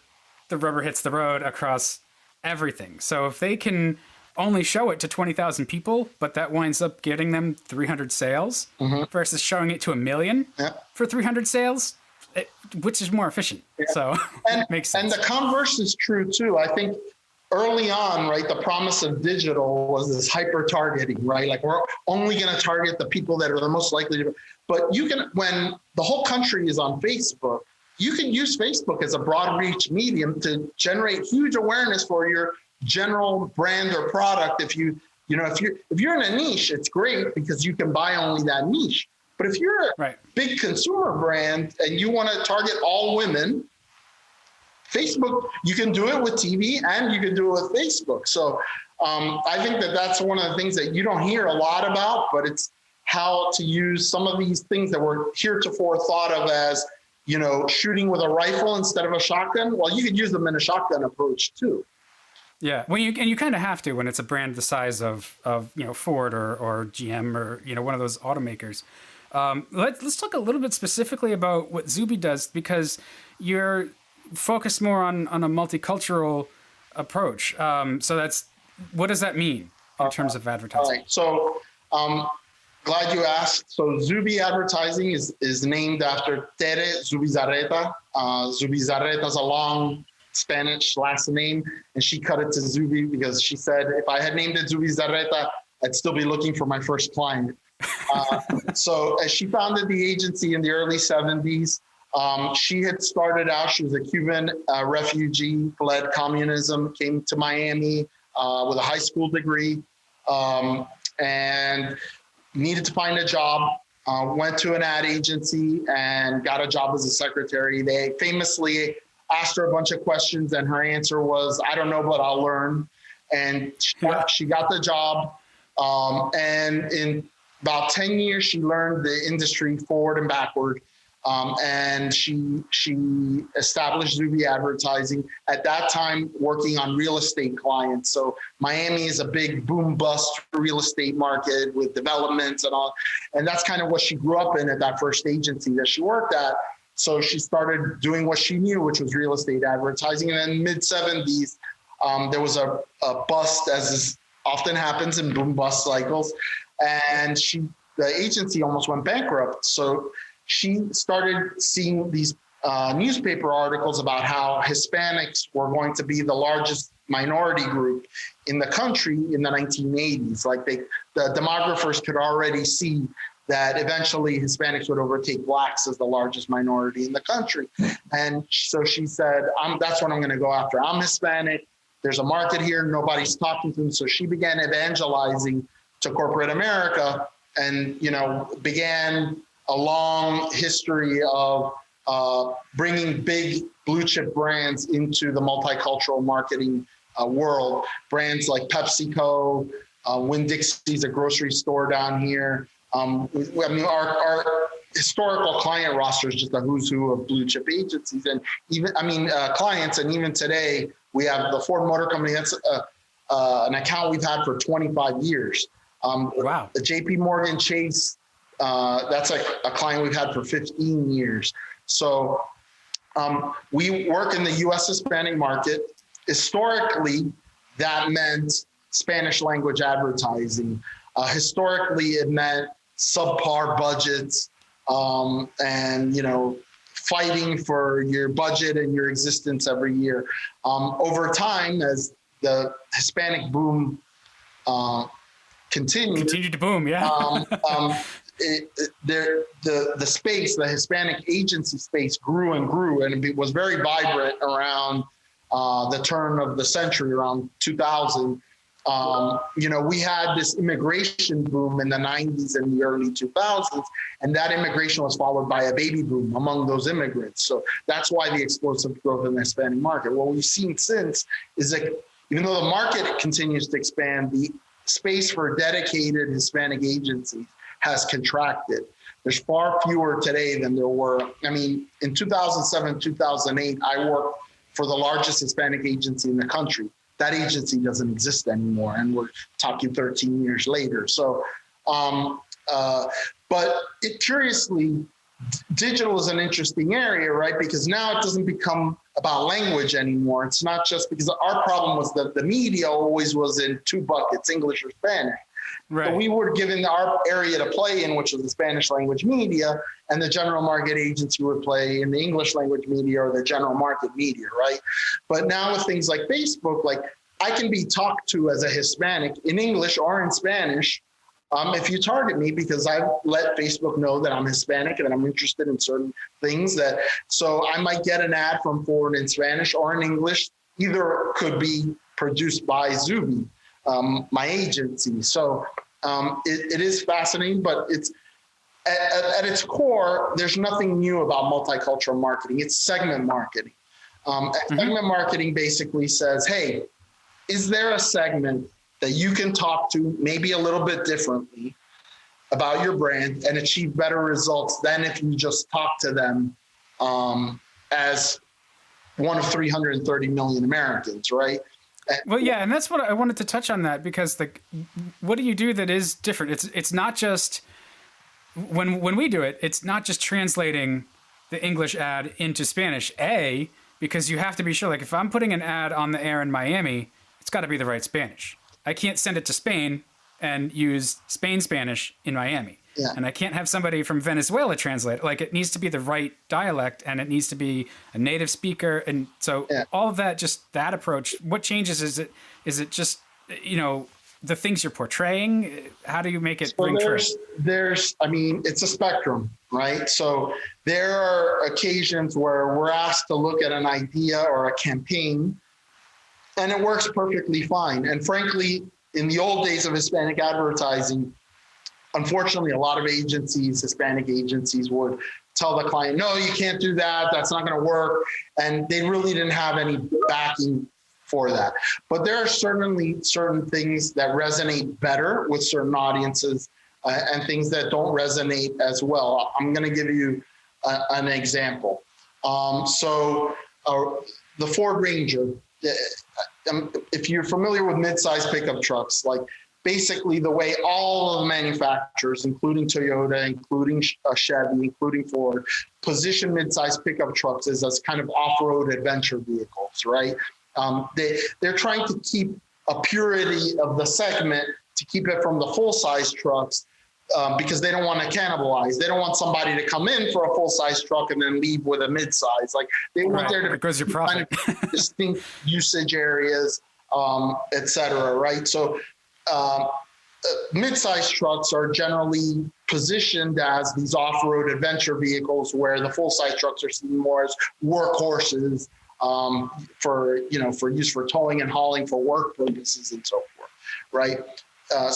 A: the rubber hits the road across everything. So if they can only show it to 20,000 people, but that winds up getting them 300 sales versus showing it to 1 million for 300 sales, which is more efficient. Yeah. So it makes sense.
H: And the converse is true too. I think early on, right, the promise of digital was this hyper targeting, right? Like we're only going to target the people that are the most likely to. But when the whole country is on Facebook, you can use Facebook as a broad reach medium to generate huge awareness for your general brand or product. If you're in a niche, it's great because you can buy only that niche. But if you're a big consumer brand and you want to target all women, Facebook, you can do it with TV and you can do it with Facebook. So I think that's one of the things that you don't hear a lot about, but it's how to use some of these things that were heretofore thought of as, shooting with a rifle instead of a shotgun. Well, you could use them in a shotgun approach too.
A: Yeah, well, you kind of have to when it's a brand the size of Ford or GM or one of those automakers. Let's talk a little bit specifically about what Zuby does, because you're focused more on a multicultural approach. So what does that mean in terms of advertising?
H: All right. So glad you asked. So Zuby Advertising is named after Tere Zubizarreta. Zubizarreta is a long Spanish last name, and she cut it to Zuby because she said if I had named it Zuby Zarreta, I'd still be looking for my first client. So as she founded the agency in the early 70s, she had started out, she was a Cuban refugee, fled communism, came to Miami with a high school degree, and needed to find a job. Went to an ad agency and got a job as a secretary. They famously asked her a bunch of questions, and her answer was, I don't know, but I'll learn. And she got the job. And in about 10 years, she learned the industry forward and backward. And she established Zuby Advertising, at that time working on real estate clients. So Miami is a big boom bust real estate market with developments and all. And that's kind of what she grew up in at that first agency that she worked at. So she started doing what she knew, which was real estate advertising. And then mid-70s, there was a bust, as is often happens in boom bust cycles. And the agency almost went bankrupt. So she started seeing these newspaper articles about how Hispanics were going to be the largest minority group in the country in the 1980s. Like the demographers could already see that eventually Hispanics would overtake blacks as the largest minority in the country. And so she said, that's what I'm going to go after. I'm Hispanic. There's a market here. Nobody's talking to them. So she began evangelizing to corporate America and, began a long history of bringing big blue chip brands into the multicultural marketing world. Brands like PepsiCo, Winn-Dixie's a grocery store down here. Our historical client roster is just a who's who of blue chip agencies, and clients. And even today, we have the Ford Motor Company. That's an account we've had for 25 years.
A: Wow.
H: The JP Morgan Chase. That's a client we've had for 15 years. So we work in the U.S. Hispanic market. Historically, that meant Spanish language advertising. Historically, it meant subpar budgets and, fighting for your budget and your existence every year. Over time, as the Hispanic boom continued
A: to boom, yeah.
H: The space, the Hispanic agency space grew and grew, and it was very vibrant around the turn of the century, around 2000. We had this immigration boom in the 90s and the early 2000s, and that immigration was followed by a baby boom among those immigrants. So that's why the explosive growth in the Hispanic market. What we've seen since is that even though the market continues to expand, the space for dedicated Hispanic agencies has contracted. There's far fewer today than there were. In 2007, 2008, I worked for the largest Hispanic agency in the country. That agency doesn't exist anymore, and we're talking 13 years later. So, but curiously, digital is an interesting area, right? Because now it doesn't become about language anymore. It's not just because our problem was that the media always was in two buckets, English or Spanish. Right. So we were given our area to play in, which was the Spanish language media, and the general market agency would play in the English language media or the general market media, right? But now with things like Facebook, like I can be talked to as a Hispanic in English or in Spanish if you target me, because I let Facebook know that I'm Hispanic and that I'm interested in certain things. So I might get an ad from Ford in Spanish or in English. Either could be produced by Zuby, my agency. So it is fascinating, but it's at its core, there's nothing new about multicultural marketing. It's segment marketing. Segment marketing basically says, hey, is there a segment that you can talk to maybe a little bit differently about your brand and achieve better results than if you just talk to them as one of 330 million Americans, right?
A: Well, yeah, and that's what I wanted to touch on that, because what do you do that is different? It's not just when we do it, it's not just translating the English ad into Spanish. Because you have to be sure, like if I'm putting an ad on the air in Miami, it's got to be the right Spanish. I can't send it to Spain and use Spain Spanish in Miami. Yeah. And I can't have somebody from Venezuela translate. Like, it needs to be the right dialect, and it needs to be a native speaker. And so all of that, just that approach, what changes? Is it just, the things you're portraying? How do you make it ring true?
H: It's a spectrum, right? So there are occasions where we're asked to look at an idea or a campaign, and it works perfectly fine. And frankly, in the old days of Hispanic advertising, unfortunately, a lot of agencies, Hispanic agencies, would tell the client, no, you can't do that. That's not going to work. And they really didn't have any backing for that. But there are certainly certain things that resonate better with certain audiences and things that don't resonate as well. I'm going to give you an example. The Ford Ranger, if you're familiar with mid-size pickup trucks, like basically the way all of the manufacturers, including Toyota, including Chevy, including Ford, position mid-size pickup trucks as kind of off-road adventure vehicles, right? They're trying to keep a purity of the segment to keep it from the full-size trucks because they don't want to cannibalize. They don't want somebody to come in for a full-size truck and then leave with a mid-size. Like they want there to be kind of distinct usage areas, et cetera, right? So mid-size trucks are generally positioned as these off-road adventure vehicles, where the full-size trucks are seen more as workhorses for use for towing and hauling for work purposes and so forth, right? How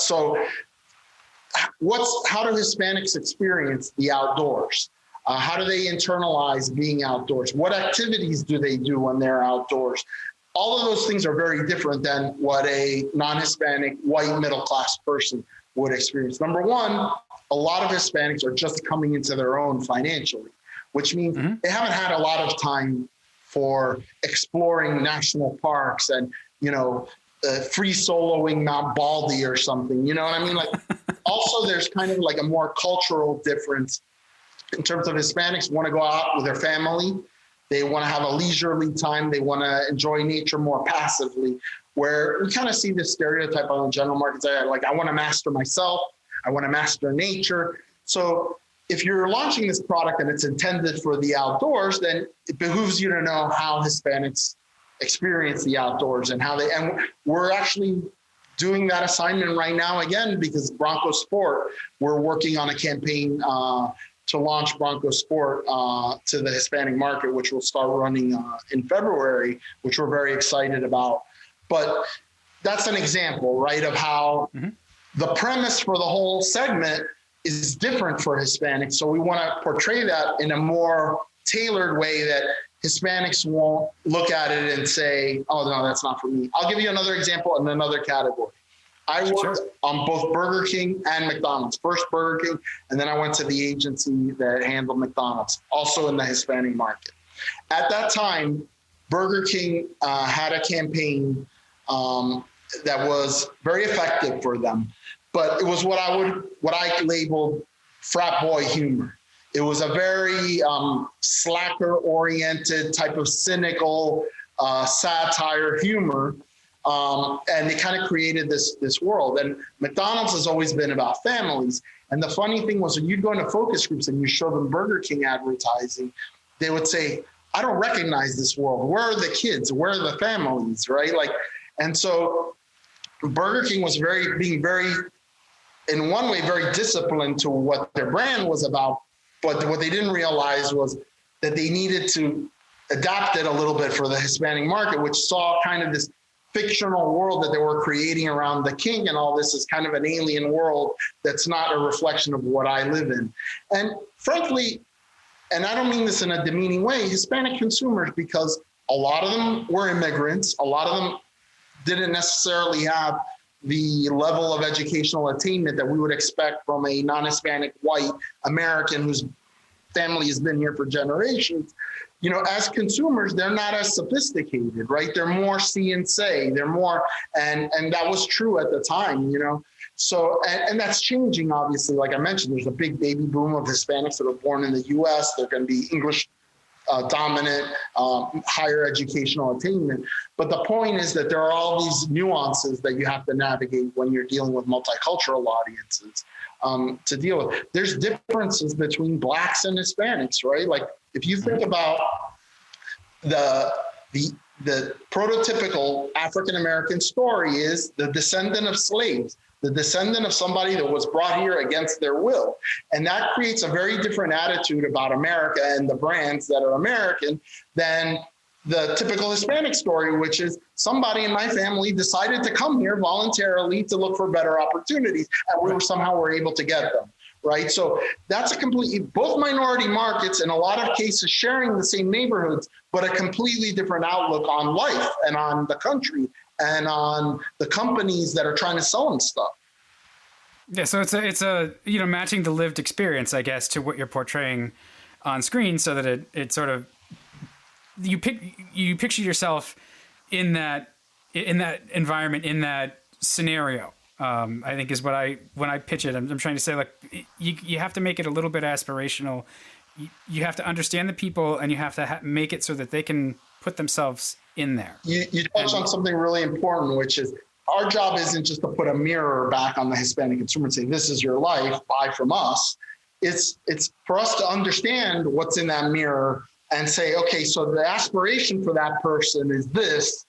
H: do Hispanics experience the outdoors? How do they internalize being outdoors? What activities do they do when they're outdoors? All of those things are very different than what a non-Hispanic white middle-class person would experience. Number one, a lot of Hispanics are just coming into their own financially, which means they haven't had a lot of time for exploring national parks and, free soloing Mount Baldy or something, you know what I mean? Like, also there's kind of like a more cultural difference in terms of Hispanics want to go out with their family. They want to have a leisurely time. They want to enjoy nature more passively, where we kind of see this stereotype on the general market. Like, I want to master myself. I want to master nature. So if you're launching this product and it's intended for the outdoors, then it behooves you to know how Hispanics experience the outdoors and and we're actually doing that assignment right now again, because Bronco Sport, we're working on a campaign to launch Bronco Sport to the Hispanic market, which will start running in February, which we're very excited about. But that's an example, right, of how the premise for the whole segment is different for Hispanics. So we want to portray that in a more tailored way that Hispanics won't look at it and say, oh, no, that's not for me. I'll give you another example in another category. I worked on both Burger King and McDonald's. First Burger King, and then I went to the agency that handled McDonald's, also in the Hispanic market. At that time, Burger King had a campaign that was very effective for them, but it was what I labeled frat boy humor. It was a very slacker-oriented type of cynical satire humor. And it kind of created this world. And McDonald's has always been about families. And the funny thing was, when you'd go into focus groups and you show them Burger King advertising, they would say, I don't recognize this world. Where are the kids? Where are the families, right? And so Burger King was being very, in one way, very disciplined to what their brand was about. But what they didn't realize was that they needed to adapt it a little bit for the Hispanic market, which saw kind of this fictional world that they were creating around the king, and all this is kind of an alien world that's not a reflection of what I live in. And frankly, and I don't mean this in a demeaning way, Hispanic consumers, because a lot of them were immigrants, a lot of them didn't necessarily have the level of educational attainment that we would expect from a non-Hispanic white American whose family has been here for generations. As consumers, they're not as sophisticated, right? They're more see and say, they're more, and that was true at the time, So, and that's changing, obviously. Like I mentioned, there's a big baby boom of Hispanics that are born in the U.S. They're going to be English dominant, higher educational attainment. But the point is that there are all these nuances that you have to navigate when you're dealing with multicultural audiences to deal with. There's differences between Blacks and Hispanics, right? Like if you think about the prototypical African-American story is the descendant of slaves, the descendant of somebody that was brought here against their will. And that creates a very different attitude about America and the brands that are American than the typical Hispanic story, which is somebody in my family decided to come here voluntarily to look for better opportunities, and we were able to get them. Right. So that's a completely, both minority markets in a lot of cases sharing the same neighborhoods, but a completely different outlook on life and on the country and on the companies that are trying to sell them stuff.
A: Yeah. So it's a, matching the lived experience, I guess, to what you're portraying on screen so that it sort of, you picture yourself in that environment, in that scenario. I think is when I pitch it, I'm trying to say, like, you have to make it a little bit aspirational. You have to understand the people, and you have to make it so that they can put themselves in there.
H: You touched on something really important, which is our job isn't just to put a mirror back on the Hispanic consumer and say, this is your life, buy from us. It's for us to understand what's in that mirror and say, okay, so the aspiration for that person is this.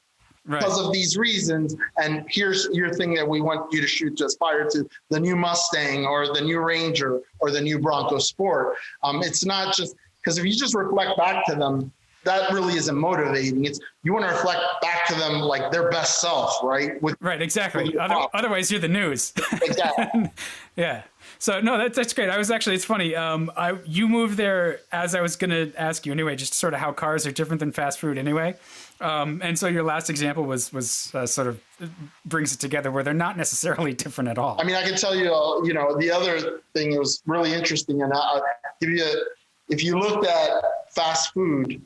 H: Right. Because of these reasons, and here's your thing that we want you to shoot to aspire to, the new Mustang or the new Ranger or the new Bronco Sport. It's not just, because if you just reflect back to them, that really isn't motivating. It's, you want to reflect back to them like their best self, right?
A: Right, exactly. Otherwise, you're the news.
H: Exactly.
A: Yeah. So no, that's great. It's funny. You moved there as I was going to ask you anyway, just sort of how cars are different than fast food anyway. And so your last example was sort of brings it together where they're not necessarily different at all.
H: I mean, I can tell you, the other thing that was really interesting, and I'll give you, if you looked at fast food,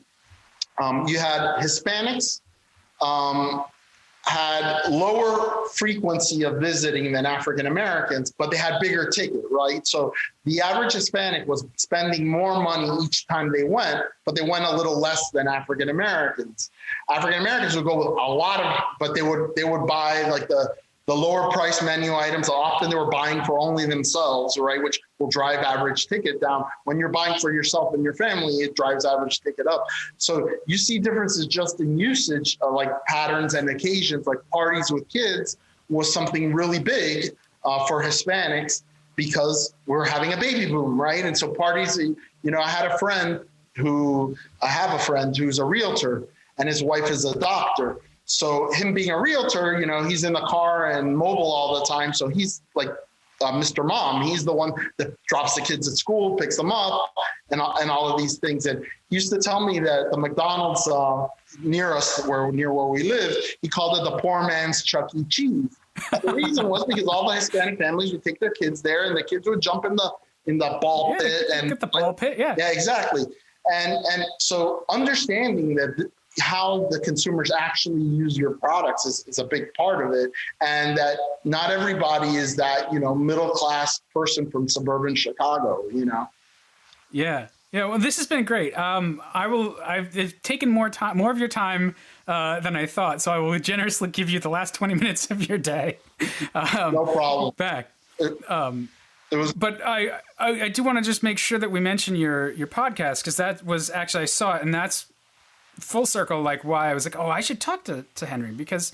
H: you had Hispanics, had lower frequency of visiting than African Americans, but they had bigger ticket, right? So the average Hispanic was spending more money each time they went, but they went a little less than African Americans. African Americans would go with a lot of, but they would buy like the lower price menu items. Often they were buying for only themselves, right? Which will drive average ticket down. When you're buying for yourself and your family, it drives average ticket up. So you see differences just in usage, like patterns and occasions, like parties with kids was something really big for Hispanics because we're having a baby boom, right? And so parties, I have a friend who's a realtor and his wife is a doctor. So him being a realtor, he's in the car and mobile all the time. So he's like Mr. Mom. He's the one that drops the kids at school, picks them up, and all of these things. And he used to tell me that the McDonald's near us, near where we live, he called it the poor man's Chuck E. Cheese. The reason was because all the Hispanic families would take their kids there, and the kids would jump in the ball pit and
A: get the ball pit. Yeah,
H: exactly. And so understanding that how the consumers actually use your products is a big part of it. And that not everybody is that, middle-class person from suburban Chicago,
A: Yeah. Yeah. Well, this has been great. I've taken more of your time than I thought. So I will generously give you the last 20 minutes of your day.
H: No problem.
A: Back. But I do want to just make sure that we mention your podcast, because that was actually, I saw it, and that's full circle, like why I was like, oh, I should talk to Henry, because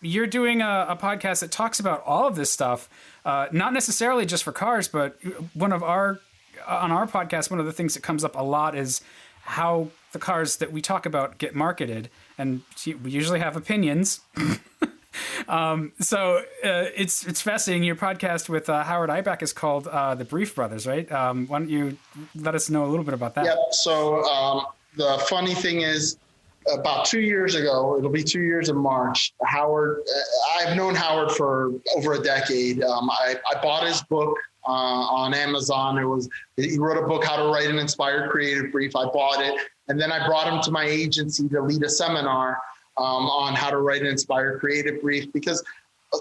A: you're doing a podcast that talks about all of this stuff, not necessarily just for cars, but on our podcast, one of the things that comes up a lot is how the cars that we talk about get marketed, and we usually have opinions. So it's fascinating. Your podcast with Howard Eibach is called The Brief Brothers, right? Why don't you let us know a little bit about that?
H: Yep. So the funny thing is, about 2 years ago, it'll be 2 years in March, Howard, I've known Howard for over a decade. I bought his book on Amazon. He wrote a book, How to Write an Inspired Creative Brief. I bought it. And then I brought him to my agency to lead a seminar on how to write an inspired creative brief, because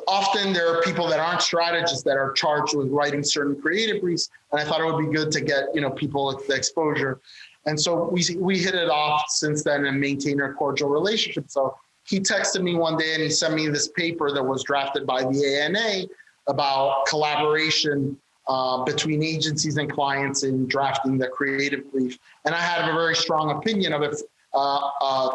H: often there are people that aren't strategists that are charged with writing certain creative briefs. And I thought it would be good to get, people the exposure. And so we hit it off since then and maintained a cordial relationship. So he texted me one day and he sent me this paper that was drafted by the ANA about collaboration between agencies and clients in drafting the creative brief. And I had a very strong opinion of it.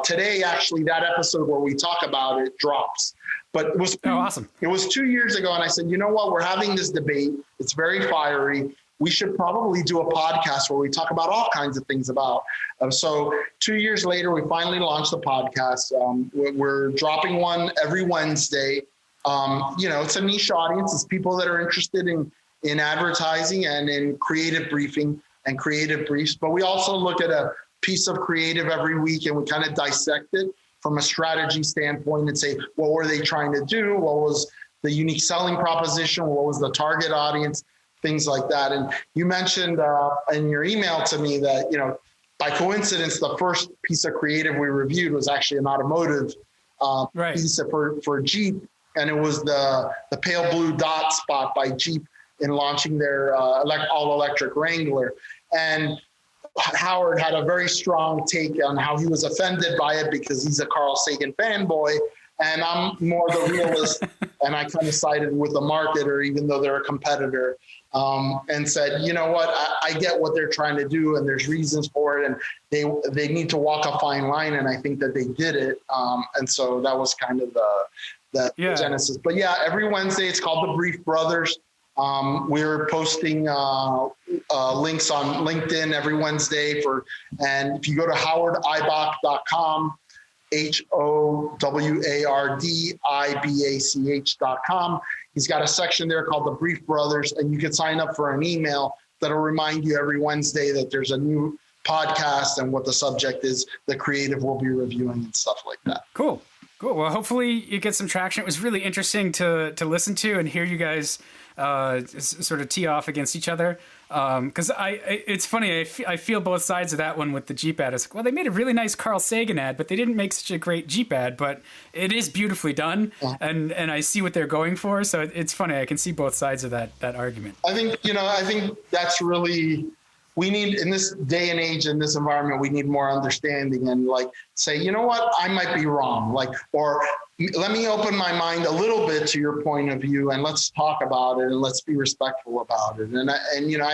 H: Today, actually, that episode where we talk about it drops. But it was
A: awesome.
H: It was 2 years ago, and I said, you know what? We're having this debate. It's very fiery. We should probably do a podcast where we talk about all kinds of things about. So 2 years later, we finally launched the podcast. We're dropping one every Wednesday. It's a niche audience. It's people that are interested in advertising and in creative briefing and creative briefs. But we also look at a piece of creative every week and we kind of dissect it from a strategy standpoint and say, what were they trying to do? What was the unique selling proposition? What was the target audience? Things like that. And you mentioned in your email to me that, by coincidence, the first piece of creative we reviewed was actually an automotive piece for Jeep. And it was the pale blue dot spot by Jeep in launching their all-electric Wrangler. And Howard had a very strong take on how he was offended by it because he's a Carl Sagan fanboy. And I'm more the realist, and I kind of sided with the marketer, even though they're a competitor, and said, you know what, I get what they're trying to do, and there's reasons for it, and they need to walk a fine line, and I think that they did it. And so that was kind of the genesis. But yeah, every Wednesday, it's called the Brief Brothers. We're posting links on LinkedIn every Wednesday and if you go to howardibac.com, HOWARDIBACH.com, he's got a section there called the Brief Brothers, and you can sign up for an email that'll remind you every Wednesday that there's a new podcast and what the subject is, the creative will be reviewing and stuff like that.
A: Cool. Well, hopefully you get some traction. It was really interesting to listen to and hear you guys sort of tee off against each other. Because it's funny, I feel both sides of that one with the Jeep ad. It's like, well, they made a really nice Carl Sagan ad, but they didn't make such a great Jeep ad, but it is beautifully done. Yeah. And I see what they're going for. So it's funny. I can see both sides of that argument.
H: I think that's really, we need, in this day and age, in this environment, we need more understanding and say, you know what, I might be wrong. Or let me open my mind a little bit to your point of view and let's talk about it and let's be respectful about it. And I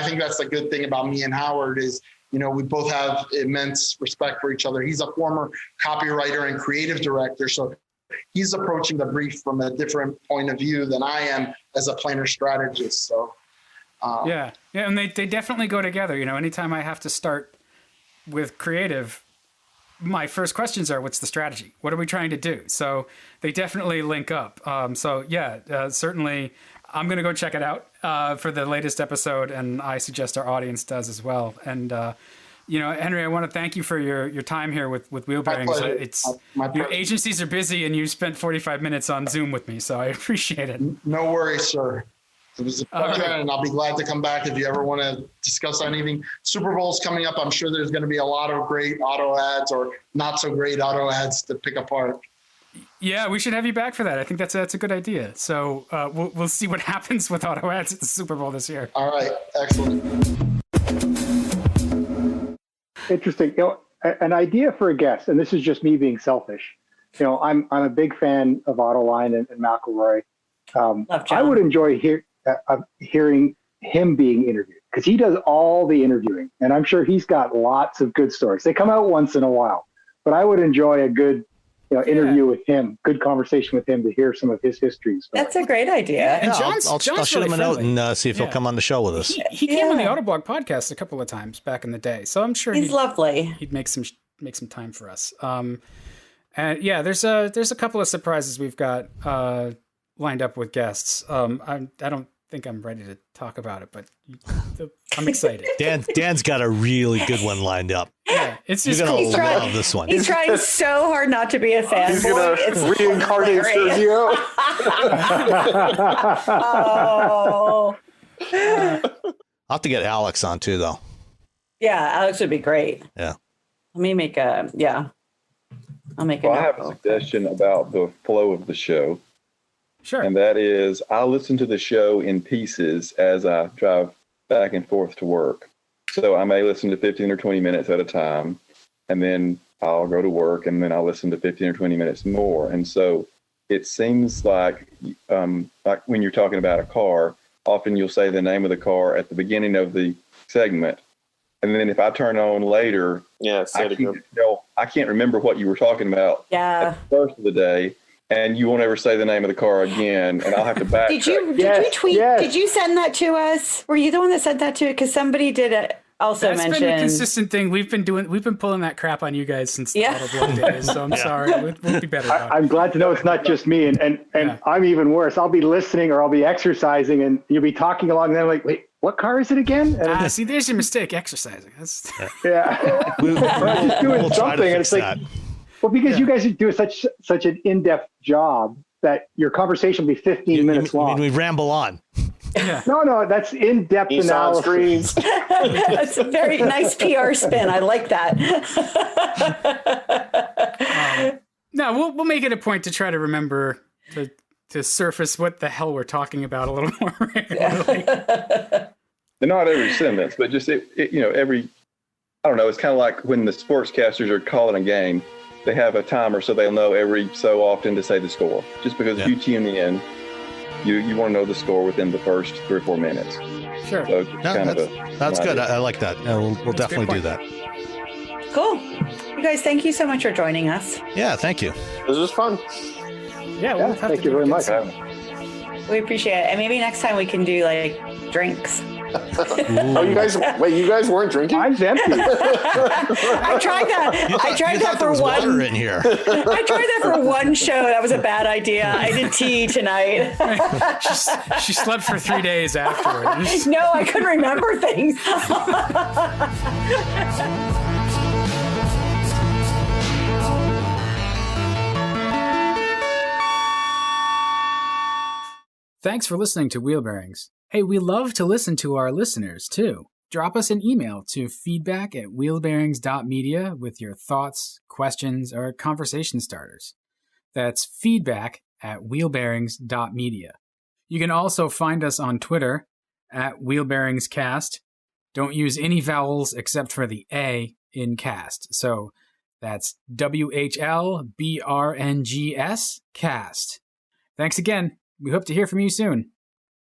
H: think that's the good thing about me and Howard is, we both have immense respect for each other. He's a former copywriter and creative director. So he's approaching the brief from a different point of view than I am as a planner strategist. So,
A: yeah. And they definitely go together. Anytime I have to start with creative, my first questions are, what's the strategy? What are we trying to do? So they definitely link up. Certainly I'm going to go check it out for the latest episode. And I suggest our audience does as well. And, Henry, I want to thank you for your time here with Wheel Bearings. Agencies are busy and you spent 45 minutes on Zoom with me. So I appreciate it.
H: No worries, sir. It was a pleasure, and I'll be glad to come back if you ever want to discuss anything. Super Bowl's coming up. I'm sure there's going to be a lot of great auto ads or not so great auto ads to pick apart.
A: Yeah, we should have you back for that. I think that's a good idea. So we'll see what happens with auto ads at the Super Bowl this year.
H: All right, excellent.
E: Interesting. An idea for a guest, and this is just me being selfish. I'm a big fan of Autoline and McElroy. I would enjoy hearing him being interviewed because he does all the interviewing, and I'm sure he's got lots of good stories. They come out once in a while, but I would enjoy a good interview with him, good conversation with him to hear some of his histories.
C: That's a great idea.
A: And
B: I'll shoot him a note and see if he'll come on the show with us.
A: He came on the Autoblog podcast a couple of times back in the day, so I'm sure
C: he's lovely.
A: He'd make some time for us. And there's a couple of surprises we've got lined up with guests. I don't think I'm ready to talk about it, but I'm excited.
B: Dan's got a really good one lined up.
A: Yeah, it's just
B: You're gonna love this one.
C: He's trying so hard not to be a fanboy.
F: He's gonna reincarnate Sergio.
C: Oh.
B: I'll have to get Alex on too, though.
C: Yeah, Alex would be great.
B: Yeah.
C: Let me make I'll make
G: I have a suggestion about the flow of the show.
A: Sure.
G: And that is, I listen to the show in pieces as I drive back and forth to work. So I may listen to 15 or 20 minutes at a time, and then I'll go to work, and then I'll listen to 15 or 20 minutes more. And so it seems like when you're talking about a car, often you'll say the name of the car at the beginning of the segment. And then if I turn on later, I can't remember what you were talking about at the first of the day, and you won't ever say the name of the car again, and I'll have to back.
C: Did you tweet? Yes. Did you send that to us? Were you the one that sent that to it? Because somebody did it. Also
A: That's
C: mentioned.
A: been a consistent thing we've been pulling that crap on you guys since the Auto Blog days. So I'm sorry, we'll be better.
E: I'm glad to know it's not just me, and I'm even worse. I'll be listening or I'll be exercising, and you'll be talking along, and I'm like, wait, what car is it again? And
A: see, there's your mistake. Exercising. That's
E: we'll try to fix that. Well, because you guys do such an in-depth job that your conversation will be 15 minutes long.
B: I mean, we ramble on.
A: Yeah.
E: No, that's in-depth analysis.
C: That's a very nice PR spin. I like that.
A: No, we'll make it a point to try to remember to surface what the hell we're talking about a little more regularly.
G: Not every sentence, but just every. I don't know. It's kind of like when the sportscasters are calling a game, they have a timer so they'll know every so often to say the score. Just because if you tune in, you want to know the score within the first 3 or 4 minutes.
A: Sure.
G: So
B: that's good. I like that. We'll definitely do that.
C: Cool. You guys, thank you so much for joining us.
B: Yeah, thank you.
F: This was fun.
A: Yeah, we'll have
E: thank you very much.
C: We appreciate it. And maybe next time we can do like drinks.
F: You guys weren't drinking?
E: I'm empty.
C: I tried that. I tried that for one.
B: In here.
C: I tried that for one show. That was a bad idea. I did tea tonight.
A: She slept for 3 days afterwards.
C: No, I couldn't remember things.
A: Thanks for listening to Wheel Bearings. Hey, we love to listen to our listeners, too. Drop us an email to feedback@wheelbearings.media with your thoughts, questions, or conversation starters. That's feedback@wheelbearings.media. You can also find us on Twitter @wheelbearingscast. Don't use any vowels except for the A in cast. So that's WHLBRNGS cast. Thanks again. We hope to hear from you soon.